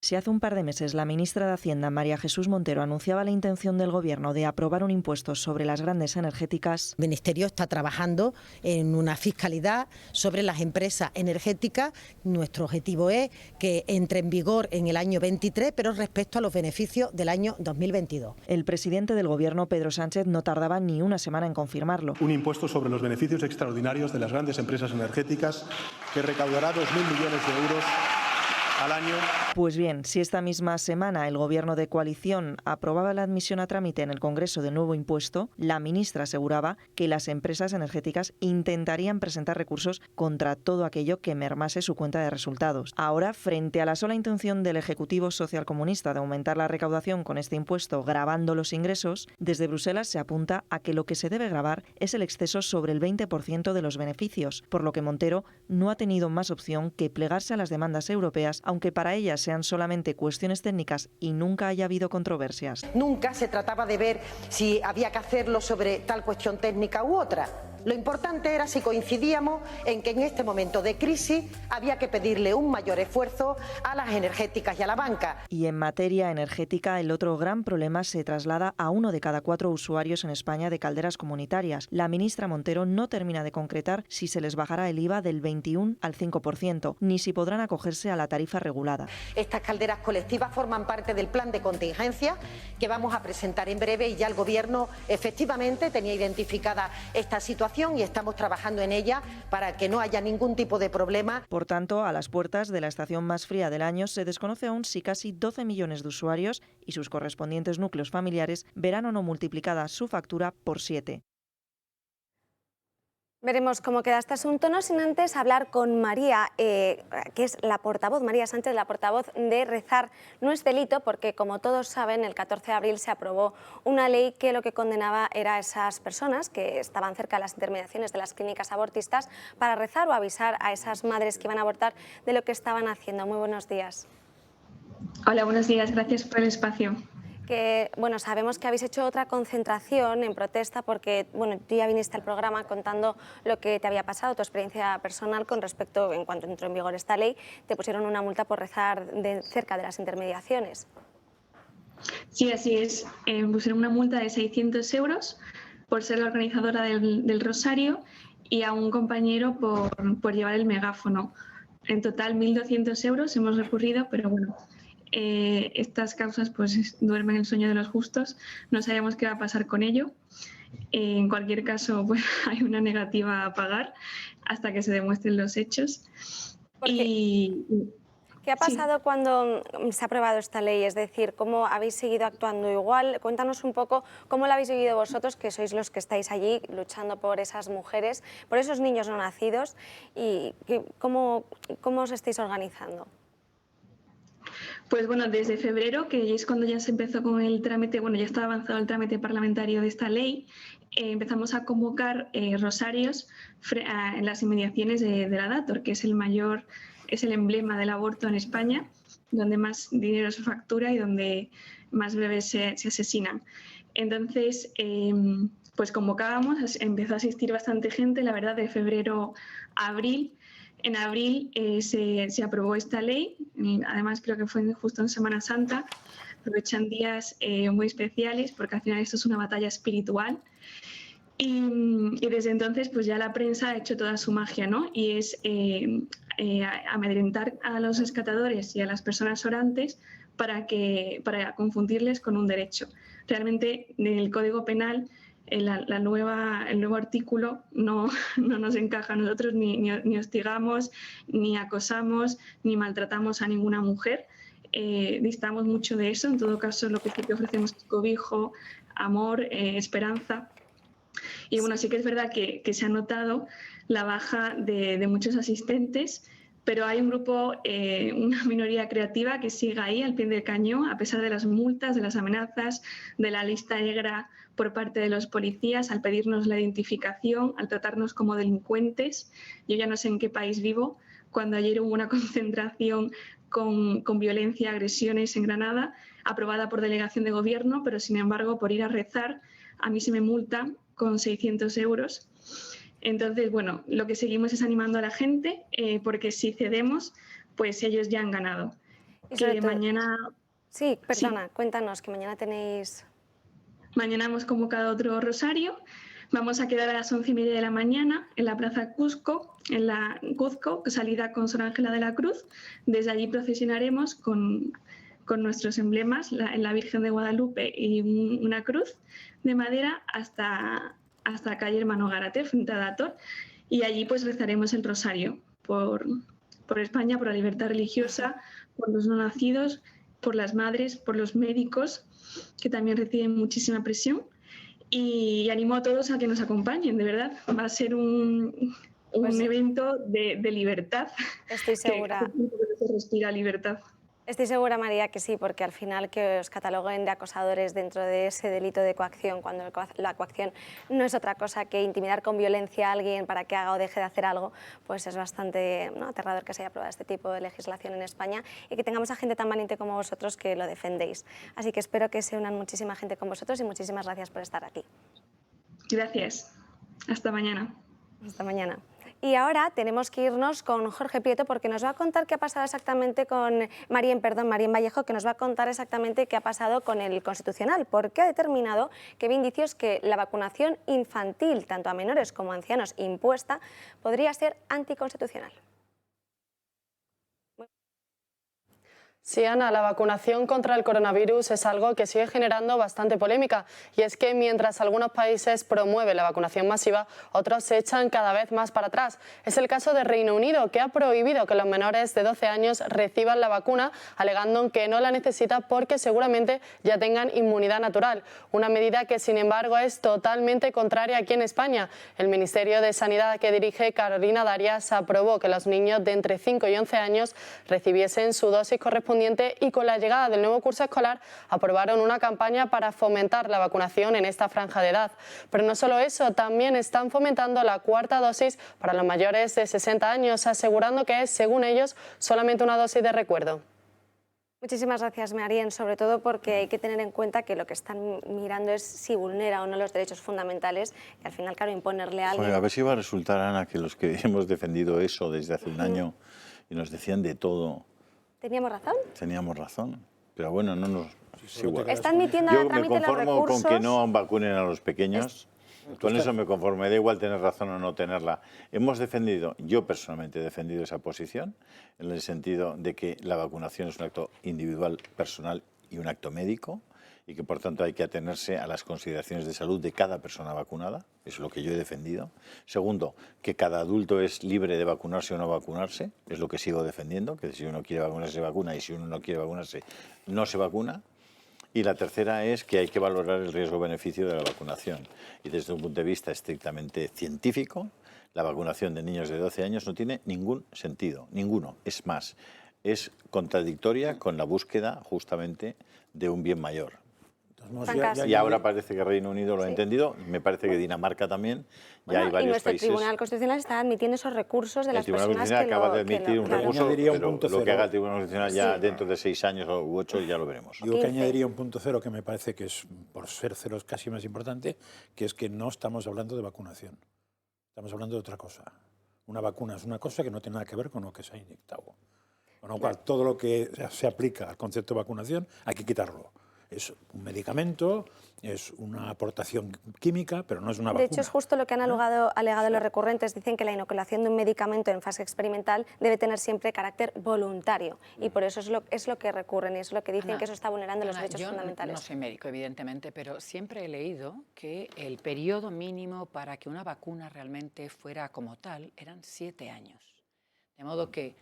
Si hace un par de meses la ministra de Hacienda, María Jesús Montero, anunciaba la intención del Gobierno de aprobar un impuesto sobre las grandes energéticas... El Ministerio está trabajando en una fiscalidad sobre las empresas energéticas. Nuestro objetivo es que entre en vigor en el año 23, pero respecto a los beneficios del año 2022. El presidente del Gobierno, Pedro Sánchez, no tardaba ni una semana en confirmarlo. Un impuesto sobre los beneficios extraordinarios de las grandes empresas energéticas que recaudará 2.000 millones de euros al año. Pues bien, si esta misma semana el Gobierno de coalición aprobaba la admisión a trámite en el Congreso del nuevo impuesto, la ministra aseguraba que las empresas energéticas intentarían presentar recursos contra todo aquello que mermase su cuenta de resultados. Ahora, frente a la sola intención del Ejecutivo socialcomunista de aumentar la recaudación con este impuesto gravando los ingresos, desde Bruselas se apunta a que lo que se debe gravar es el exceso sobre el 20% de los beneficios, por lo que Montero no ha tenido más opción que plegarse a las demandas europeas, aunque para ellas sean solamente cuestiones técnicas y nunca haya habido controversias. Nunca se trataba de ver si había que hacerlo sobre tal cuestión técnica u otra. Lo importante era si coincidíamos en que en este momento de crisis había que pedirle un mayor esfuerzo a las energéticas y a la banca. Y en materia energética, el otro gran problema se traslada a 1 de cada 4 usuarios en España de calderas comunitarias. La ministra Montero no termina de concretar si se les bajará el IVA del 21 al 5%, ni si podrán acogerse a la tarifa regulada. Estas calderas colectivas forman parte del plan de contingencia que vamos a presentar en breve y ya el Gobierno efectivamente tenía identificada esta situación y estamos trabajando en ella para que no haya ningún tipo de problema. Por tanto, a las puertas de la estación más fría del año se desconoce aún si casi 12 millones de usuarios y sus correspondientes núcleos familiares verán o no multiplicada su factura por 7. Veremos cómo queda este asunto, no sin antes hablar con María, que es la portavoz, María Sánchez, la portavoz de Rezar no es delito, porque como todos saben, el 14 de abril se aprobó una ley que lo que condenaba era a esas personas que estaban cerca de las intermediaciones de las clínicas abortistas para rezar o avisar a esas madres que iban a abortar de lo que estaban haciendo. Muy buenos días. Hola, buenos días, gracias por el espacio. Que, bueno, sabemos que habéis hecho otra concentración en protesta porque, bueno, tú ya viniste al programa contando lo que te había pasado, tu experiencia personal con respecto, en cuanto entró en vigor esta ley, te pusieron una multa por rezar cerca de las intermediaciones. Sí, así es. Pusieron una multa de 600 euros por ser la organizadora del Rosario y a un compañero por llevar el megáfono. En total 1.200 euros hemos recurrido, pero bueno... estas causas pues duermen el sueño de los justos, no sabemos qué va a pasar con ello. En cualquier caso, pues, hay una negativa a pagar hasta que se demuestren los hechos. ¿Qué ha pasado cuando se ha aprobado esta ley? Es decir, ¿cómo habéis seguido actuando igual? Cuéntanos un poco cómo lo habéis vivido vosotros, que sois los que estáis allí luchando por esas mujeres, por esos niños no nacidos, y cómo os estáis organizando. Pues bueno, desde febrero, que es cuando ya se empezó con el trámite, bueno, ya estaba avanzado el trámite parlamentario de esta ley, empezamos a convocar rosarios en las inmediaciones de la Dator, que es el emblema del aborto en España, donde más dinero se factura y donde más bebés se asesinan. Entonces, pues convocábamos, empezó a asistir bastante gente, la verdad, de febrero a abril. En abril se aprobó esta ley, además creo que fue justo en Semana Santa, aprovechan días muy especiales porque al final esto es una batalla espiritual y desde entonces pues ya la prensa ha hecho toda su magia, ¿no? Y es amedrentar a los rescatadores y a las personas orantes para confundirles con un derecho. Realmente en el Código Penal el nuevo artículo no nos encaja a nosotros, ni hostigamos, ni acosamos, ni maltratamos a ninguna mujer. Distamos mucho de eso. En todo caso, lo que sí que ofrecemos es cobijo, amor, esperanza. Y bueno, sí que es verdad que se ha notado la baja de muchos asistentes, pero hay un grupo, una minoría creativa que sigue ahí al pie del cañón, a pesar de las multas, de las amenazas, de la lista negra por parte de los policías, al pedirnos la identificación, al tratarnos como delincuentes. Yo ya no sé en qué país vivo, cuando ayer hubo una concentración con violencia, agresiones en Granada, aprobada por delegación de gobierno, pero sin embargo, por ir a rezar, a mí se me multa con 600 euros. Entonces, bueno, lo que seguimos es animando a la gente, porque si cedemos, pues ellos ya han ganado. Y sobre todo, mañana... Sí, perdona, cuéntanos, que mañana tenéis... Mañana hemos convocado otro rosario. Vamos a quedar a las 11:30 de la mañana en la Plaza Cuzco, en la Cuzco, salida con Sor Ángela de la Cruz. Desde allí procesionaremos con nuestros emblemas, la Virgen de Guadalupe y una cruz de madera hasta calle Hermano Gárate, frente a Dator, y allí pues rezaremos el rosario por España, por la libertad religiosa, por los no nacidos, por las madres, por los médicos, que también reciben muchísima presión, y animo a todos a que nos acompañen, de verdad. Va a ser un evento de libertad. Estoy segura. Que se respira libertad. Estoy segura, María, que sí, porque al final que os cataloguen de acosadores dentro de ese delito de coacción, cuando la coacción no es otra cosa que intimidar con violencia a alguien para que haga o deje de hacer algo, pues es bastante aterrador que se haya aprobado este tipo de legislación en España y que tengamos a gente tan valiente como vosotros que lo defendéis. Así que espero que se unan muchísima gente con vosotros y muchísimas gracias por estar aquí. Gracias. Hasta mañana. Hasta mañana. Y ahora tenemos que irnos con Jorge Prieto porque nos va a contar qué ha pasado exactamente con Marien Vallejo, que nos va a contar exactamente qué ha pasado con el Constitucional, porque ha determinado que ve indicios que la vacunación infantil, tanto a menores como a ancianos impuesta, podría ser anticonstitucional. Sí, Ana, la vacunación contra el coronavirus es algo que sigue generando bastante polémica, y es que mientras algunos países promueven la vacunación masiva, otros se echan cada vez más para atrás. Es el caso de Reino Unido, que ha prohibido que los menores de 12 años reciban la vacuna, alegando que no la necesita porque seguramente ya tengan inmunidad natural. Una medida que, sin embargo, es totalmente contraria aquí en España. El Ministerio de Sanidad que dirige Carolina Darias aprobó que los niños de entre 5 y 11 años recibiesen su dosis correspondiente, y con la llegada del nuevo curso escolar aprobaron una campaña para fomentar la vacunación en esta franja de edad. Pero no solo eso, también están fomentando la cuarta dosis para los mayores de 60 años, asegurando que es, según ellos, solamente una dosis de recuerdo. Muchísimas gracias, Marien, sobre todo porque hay que tener en cuenta que lo que están mirando es si vulnera o no los derechos fundamentales, y al final, claro, imponerle a alguien... A ver si va a resultar, Ana, que los que hemos defendido eso desde hace un año y nos decían de todo... ¿Teníamos razón? Teníamos razón, pero bueno, no nos... Es igual. Está admitiendo a trámite los recursos... Yo me conformo con que no vacunen a los pequeños. Con eso me conformo, me da igual tener razón o no tenerla. Hemos defendido, yo personalmente he defendido esa posición, en el sentido de que la vacunación es un acto individual, personal y un acto médico, y que por tanto hay que atenerse a las consideraciones de salud de cada persona vacunada. Eso es lo que yo he defendido. Segundo, que cada adulto es libre de vacunarse o no vacunarse, es lo que sigo defendiendo, que si uno quiere vacunarse se vacuna y si uno no quiere vacunarse no se vacuna. Y la tercera es que hay que valorar el riesgo-beneficio de la vacunación. Y desde un punto de vista estrictamente científico, la vacunación de niños de 12 años no tiene ningún sentido, ninguno. Es más, es contradictoria con la búsqueda justamente de un bien mayor. Y ahora parece que Reino Unido lo ha entendido, me parece que Dinamarca también, ya hay varios y nuestro países. Tribunal Constitucional está admitiendo esos recursos de las personas que El Tribunal Constitucional acaba de admitir un recurso, pero lo que haga el Tribunal Constitucional ya dentro de 6 años u 8 ya lo veremos. Yo que añadiría un punto cero que me parece que es, por ser ceros casi más importante, que es que no estamos hablando de vacunación, estamos hablando de otra cosa. Una vacuna es una cosa que no tiene nada que ver con lo que se ha inyectado. Con lo cual, todo lo que se aplica al concepto de vacunación hay que quitarlo. Es un medicamento, es una aportación química, pero no es una vacuna. De hecho, es justo lo que han alegado los recurrentes. Dicen que la inoculación de un medicamento en fase experimental debe tener siempre carácter voluntario, y por eso es lo que recurren, y es lo que dicen, que eso está vulnerando los derechos fundamentales. No soy médico, evidentemente, pero siempre he leído que el periodo mínimo para que una vacuna realmente fuera como tal eran 7 años. De modo que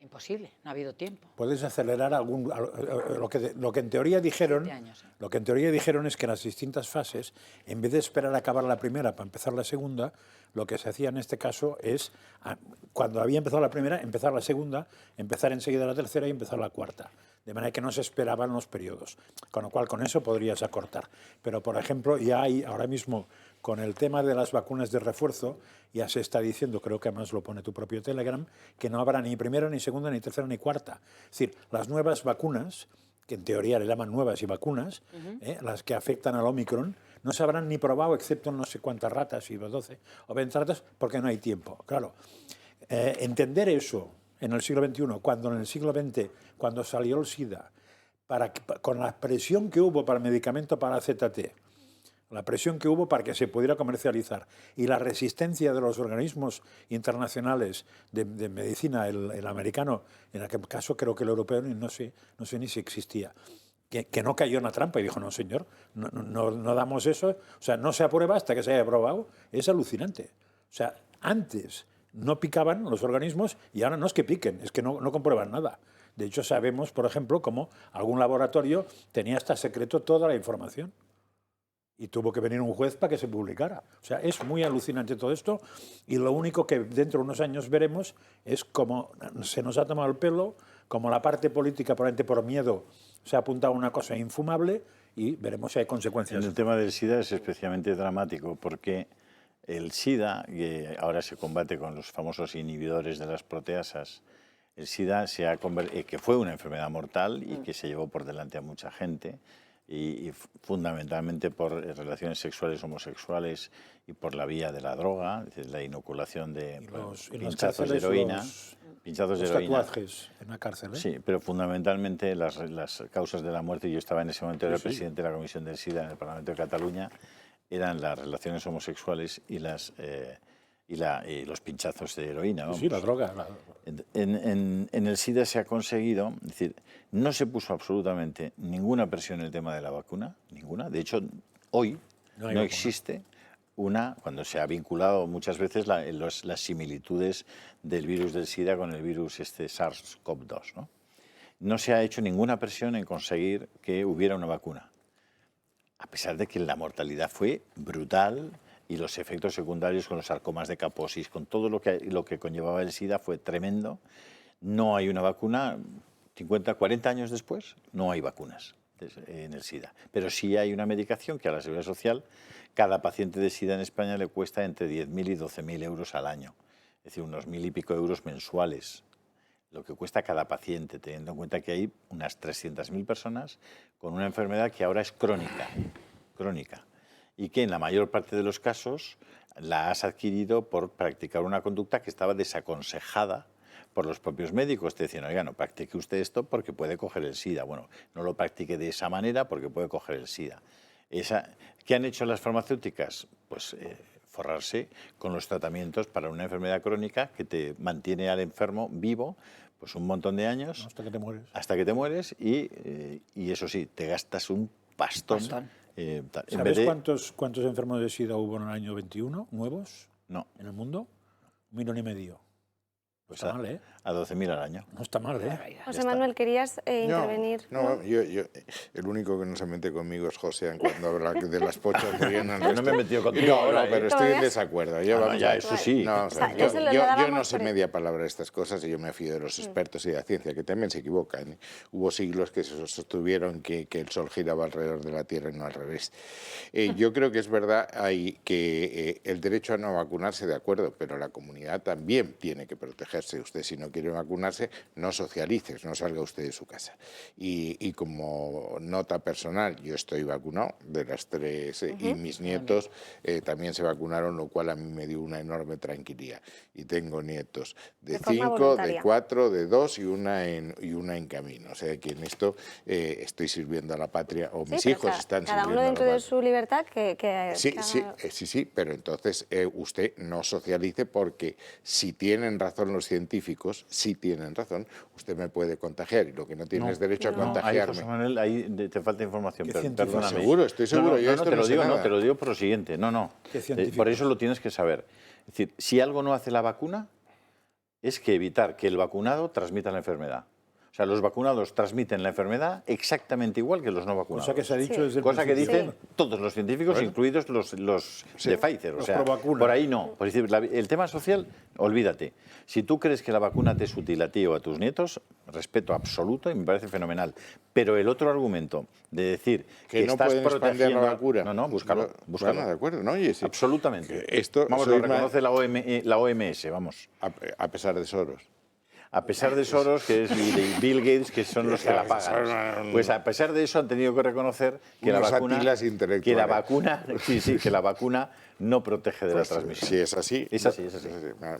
imposible, no ha habido tiempo. Puedes acelerar lo que en teoría dijeron. 7 años, Lo que en teoría dijeron es que en las distintas fases, en vez de esperar a acabar la primera para empezar la segunda, lo que se hacía en este caso es, cuando había empezado la primera, empezar la segunda, empezar enseguida la tercera y empezar la cuarta. De manera que no se esperaban los periodos. Con lo cual, con eso podrías acortar. Pero, por ejemplo, ya hay ahora mismo, con el tema de las vacunas de refuerzo, ya se está diciendo, creo que además lo pone tu propio Telegram, que no habrá ni primera, ni segunda, ni tercera, ni cuarta. Es decir, las nuevas vacunas, que en teoría le llaman nuevas y vacunas, las que afectan al Omicron, no se habrán ni probado, excepto en no sé cuántas ratas, y 12 o 20 ratas, porque no hay tiempo. Claro, entender eso en el siglo XXI, cuando en el siglo XX, cuando salió el SIDA, con la presión que hubo para el medicamento para ZT, la presión que hubo para que se pudiera comercializar y la resistencia de los organismos internacionales de medicina, el americano, en aquel caso creo que el europeo, no sé ni si existía, que no cayó en la trampa y dijo, no señor, no damos eso, o sea, no se aprueba hasta que se haya probado, es alucinante. O sea, antes no picaban los organismos y ahora no es que piquen, es que no comprueban nada. De hecho, sabemos, por ejemplo, cómo algún laboratorio tenía hasta secreto toda la información. Y tuvo que venir un juez para que se publicara. O sea, es muy alucinante todo esto, y lo único que dentro de unos años veremos es cómo se nos ha tomado el pelo, como la parte política, probablemente por miedo, se ha apuntado a una cosa infumable, y veremos si hay consecuencias. En el tema del SIDA es especialmente dramático porque el SIDA, que ahora se combate con los famosos inhibidores de las proteasas, el SIDA que fue una enfermedad mortal y que se llevó por delante a mucha gente, y fundamentalmente por relaciones sexuales homosexuales y por la vía de la droga, es decir, la inoculación de pinchazos de heroína. Pinchazos de heroína. Tatuajes en la cárcel, ¿eh? Sí, pero fundamentalmente las causas de la muerte, yo estaba en ese momento, era presidente de la Comisión del SIDA en el Parlamento de Cataluña, eran las relaciones homosexuales y los pinchazos de heroína. Vamos. Sí, la droga. En el SIDA se ha conseguido, es decir, no se puso absolutamente ninguna presión en el tema de la vacuna, ninguna. De hecho, hoy no existe cuando se ha vinculado muchas veces las similitudes del virus del SIDA con el virus SARS-CoV-2, ¿no? No se ha hecho ninguna presión en conseguir que hubiera una vacuna, a pesar de que la mortalidad fue brutal y los efectos secundarios con los sarcomas de Kaposis, con todo lo que conllevaba el SIDA fue tremendo. No hay una vacuna, 50, 40 años después, no hay vacunas en el SIDA. Pero sí hay una medicación que a la Seguridad Social, cada paciente de SIDA en España le cuesta entre 10.000 y 12.000 euros al año. Es decir, unos 1.000 y pico euros mensuales, lo que cuesta cada paciente, teniendo en cuenta que hay unas 300.000 personas con una enfermedad que ahora es crónica, y que en la mayor parte de los casos la has adquirido por practicar una conducta que estaba desaconsejada por los propios médicos. Te decían, oiga, no practique usted esto porque puede coger el SIDA. Bueno, no lo practique de esa manera porque puede coger el SIDA. ¿Qué han hecho las farmacéuticas? Pues forrarse con los tratamientos para una enfermedad crónica que te mantiene al enfermo vivo pues un montón de años. Hasta que te mueres. Hasta que te mueres y eso sí, te gastas un pastón. ¿Sabes cuántos enfermos de SIDA hubo en el año 21 nuevos? No. ¿En el mundo? 1,5 millones. Pues está mal, ¿eh? A 12.000 al año. No está mal, ¿eh? José Manuel, querías intervenir. No, yo, el único que no se mete conmigo es José cuando habla de las pochas. Yo no me he metido contigo ahora, pero estoy en desacuerdo. Eso sí. Yo no sé media palabra de estas cosas y yo me fío de los expertos y de la ciencia, que también se equivocan. Hubo siglos que se sostuvieron que el Sol giraba alrededor de la Tierra y no al revés. Yo creo que es verdad que el derecho a no vacunarse, de acuerdo, pero la comunidad también tiene que proteger protegerse. Usted, si no quiere vacunarse, no socialice, no salga usted de su casa. Y como nota personal, yo estoy vacunado de las 3 y mis nietos también se vacunaron, lo cual a mí me dio una enorme tranquilidad. Y tengo nietos de 5, de 4, de 2 y una en camino. O sea que en esto estoy sirviendo a la patria, o mis hijos están sirviendo a la patria. Cada uno dentro de su libertad Sí, pero entonces usted no socialice, porque si tienen razón los científicos, si tienen razón, usted me puede contagiar y lo que no tiene es derecho a contagiarme. Ahí, José Manuel, ahí te falta información. Perdóname. Seguro, estoy seguro. Te lo digo por lo siguiente. Por eso lo tienes que saber. Es decir, si algo no hace la vacuna, es que evitar que el vacunado transmita la enfermedad. O sea, los vacunados transmiten la enfermedad exactamente igual que los no vacunados. Cosa que se ha dicho desde el Cosa que principio. dicen todos los científicos, incluidos los de Pfizer. O sea, por ahí no. Por decir, el tema social, olvídate. Si tú crees que la vacuna te es útil a ti o a tus nietos, respeto absoluto y me parece fenomenal. Pero el otro argumento de decir que no estás pueden protegiendo... la vacuna. No, búscalo. Bueno, de acuerdo, ¿no? Oye, sí. Absolutamente. Esto lo reconoce la OMS, vamos. A pesar de Soros. A pesar de Soros, que es y de Bill Gates, que son los que la pagan. Pues a pesar de eso han tenido que reconocer que la vacuna no protege de la transmisión. Si es así. Es así.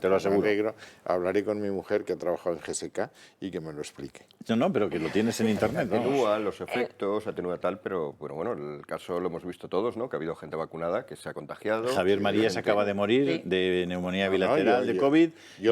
Te lo aseguro. Me alegro. Hablaré con mi mujer, que ha trabajado en GSK, y que me lo explique. No, pero que lo tienes en internet. Atenúa los efectos, atenúa tal, pero bueno, el caso lo hemos visto todos, ¿no? Que ha habido gente vacunada que se ha contagiado. Javier Marías acaba de morir de neumonía bilateral de COVID y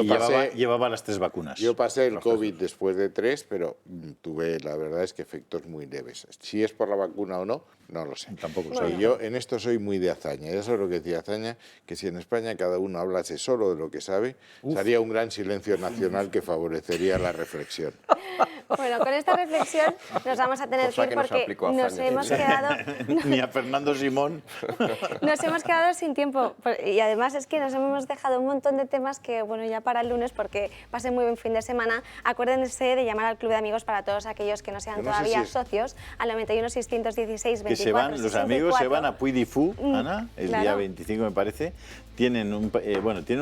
llevaba las 3 vacunas. Yo pasé el COVID después de 3, pero tuve, la verdad es que efectos muy leves. Si es por la vacuna o no, no lo sé. Tampoco sé. Yo en esto soy muy de hazaña. Ya sabes lo que decía Azaña, que si en España cada uno hablase solo de lo que sabe, sería un gran silencio nacional que favorecería la reflexión. Bueno, con esta reflexión nos vamos a tener que ir porque nos hemos quedado... Ni a Fernando Simón. Nos hemos quedado sin tiempo y además es que nos hemos dejado un montón de temas que, bueno, ya para el lunes, porque pasen muy buen fin de semana. Acuérdense de llamar al Club de Amigos para todos aquellos que no sean todavía socios, al 91 616 24 que se van, 64. Los amigos se van a Puy di Fou, Ana, el día 25 me parece. Tienen un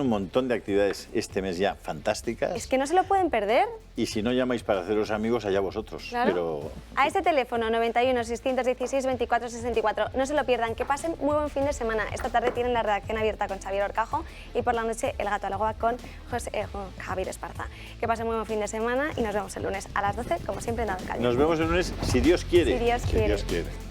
montón de actividades este mes ya fantásticas. Es que no se lo pueden perder. Y si no llamáis para haceros amigos, allá vosotros. Claro. Pero... A este teléfono, 91 616 24 64. No se lo pierdan, que pasen muy buen fin de semana. Esta tarde tienen la redacción abierta con Xavier Orcajo y por la noche El Gato al Agua con Javier Esparza. Que pasen muy buen fin de semana y nos vemos el lunes a las 12, como siempre en Dando Caña. Nos vemos el lunes, si Dios quiere. Si Dios quiere. Si Dios quiere.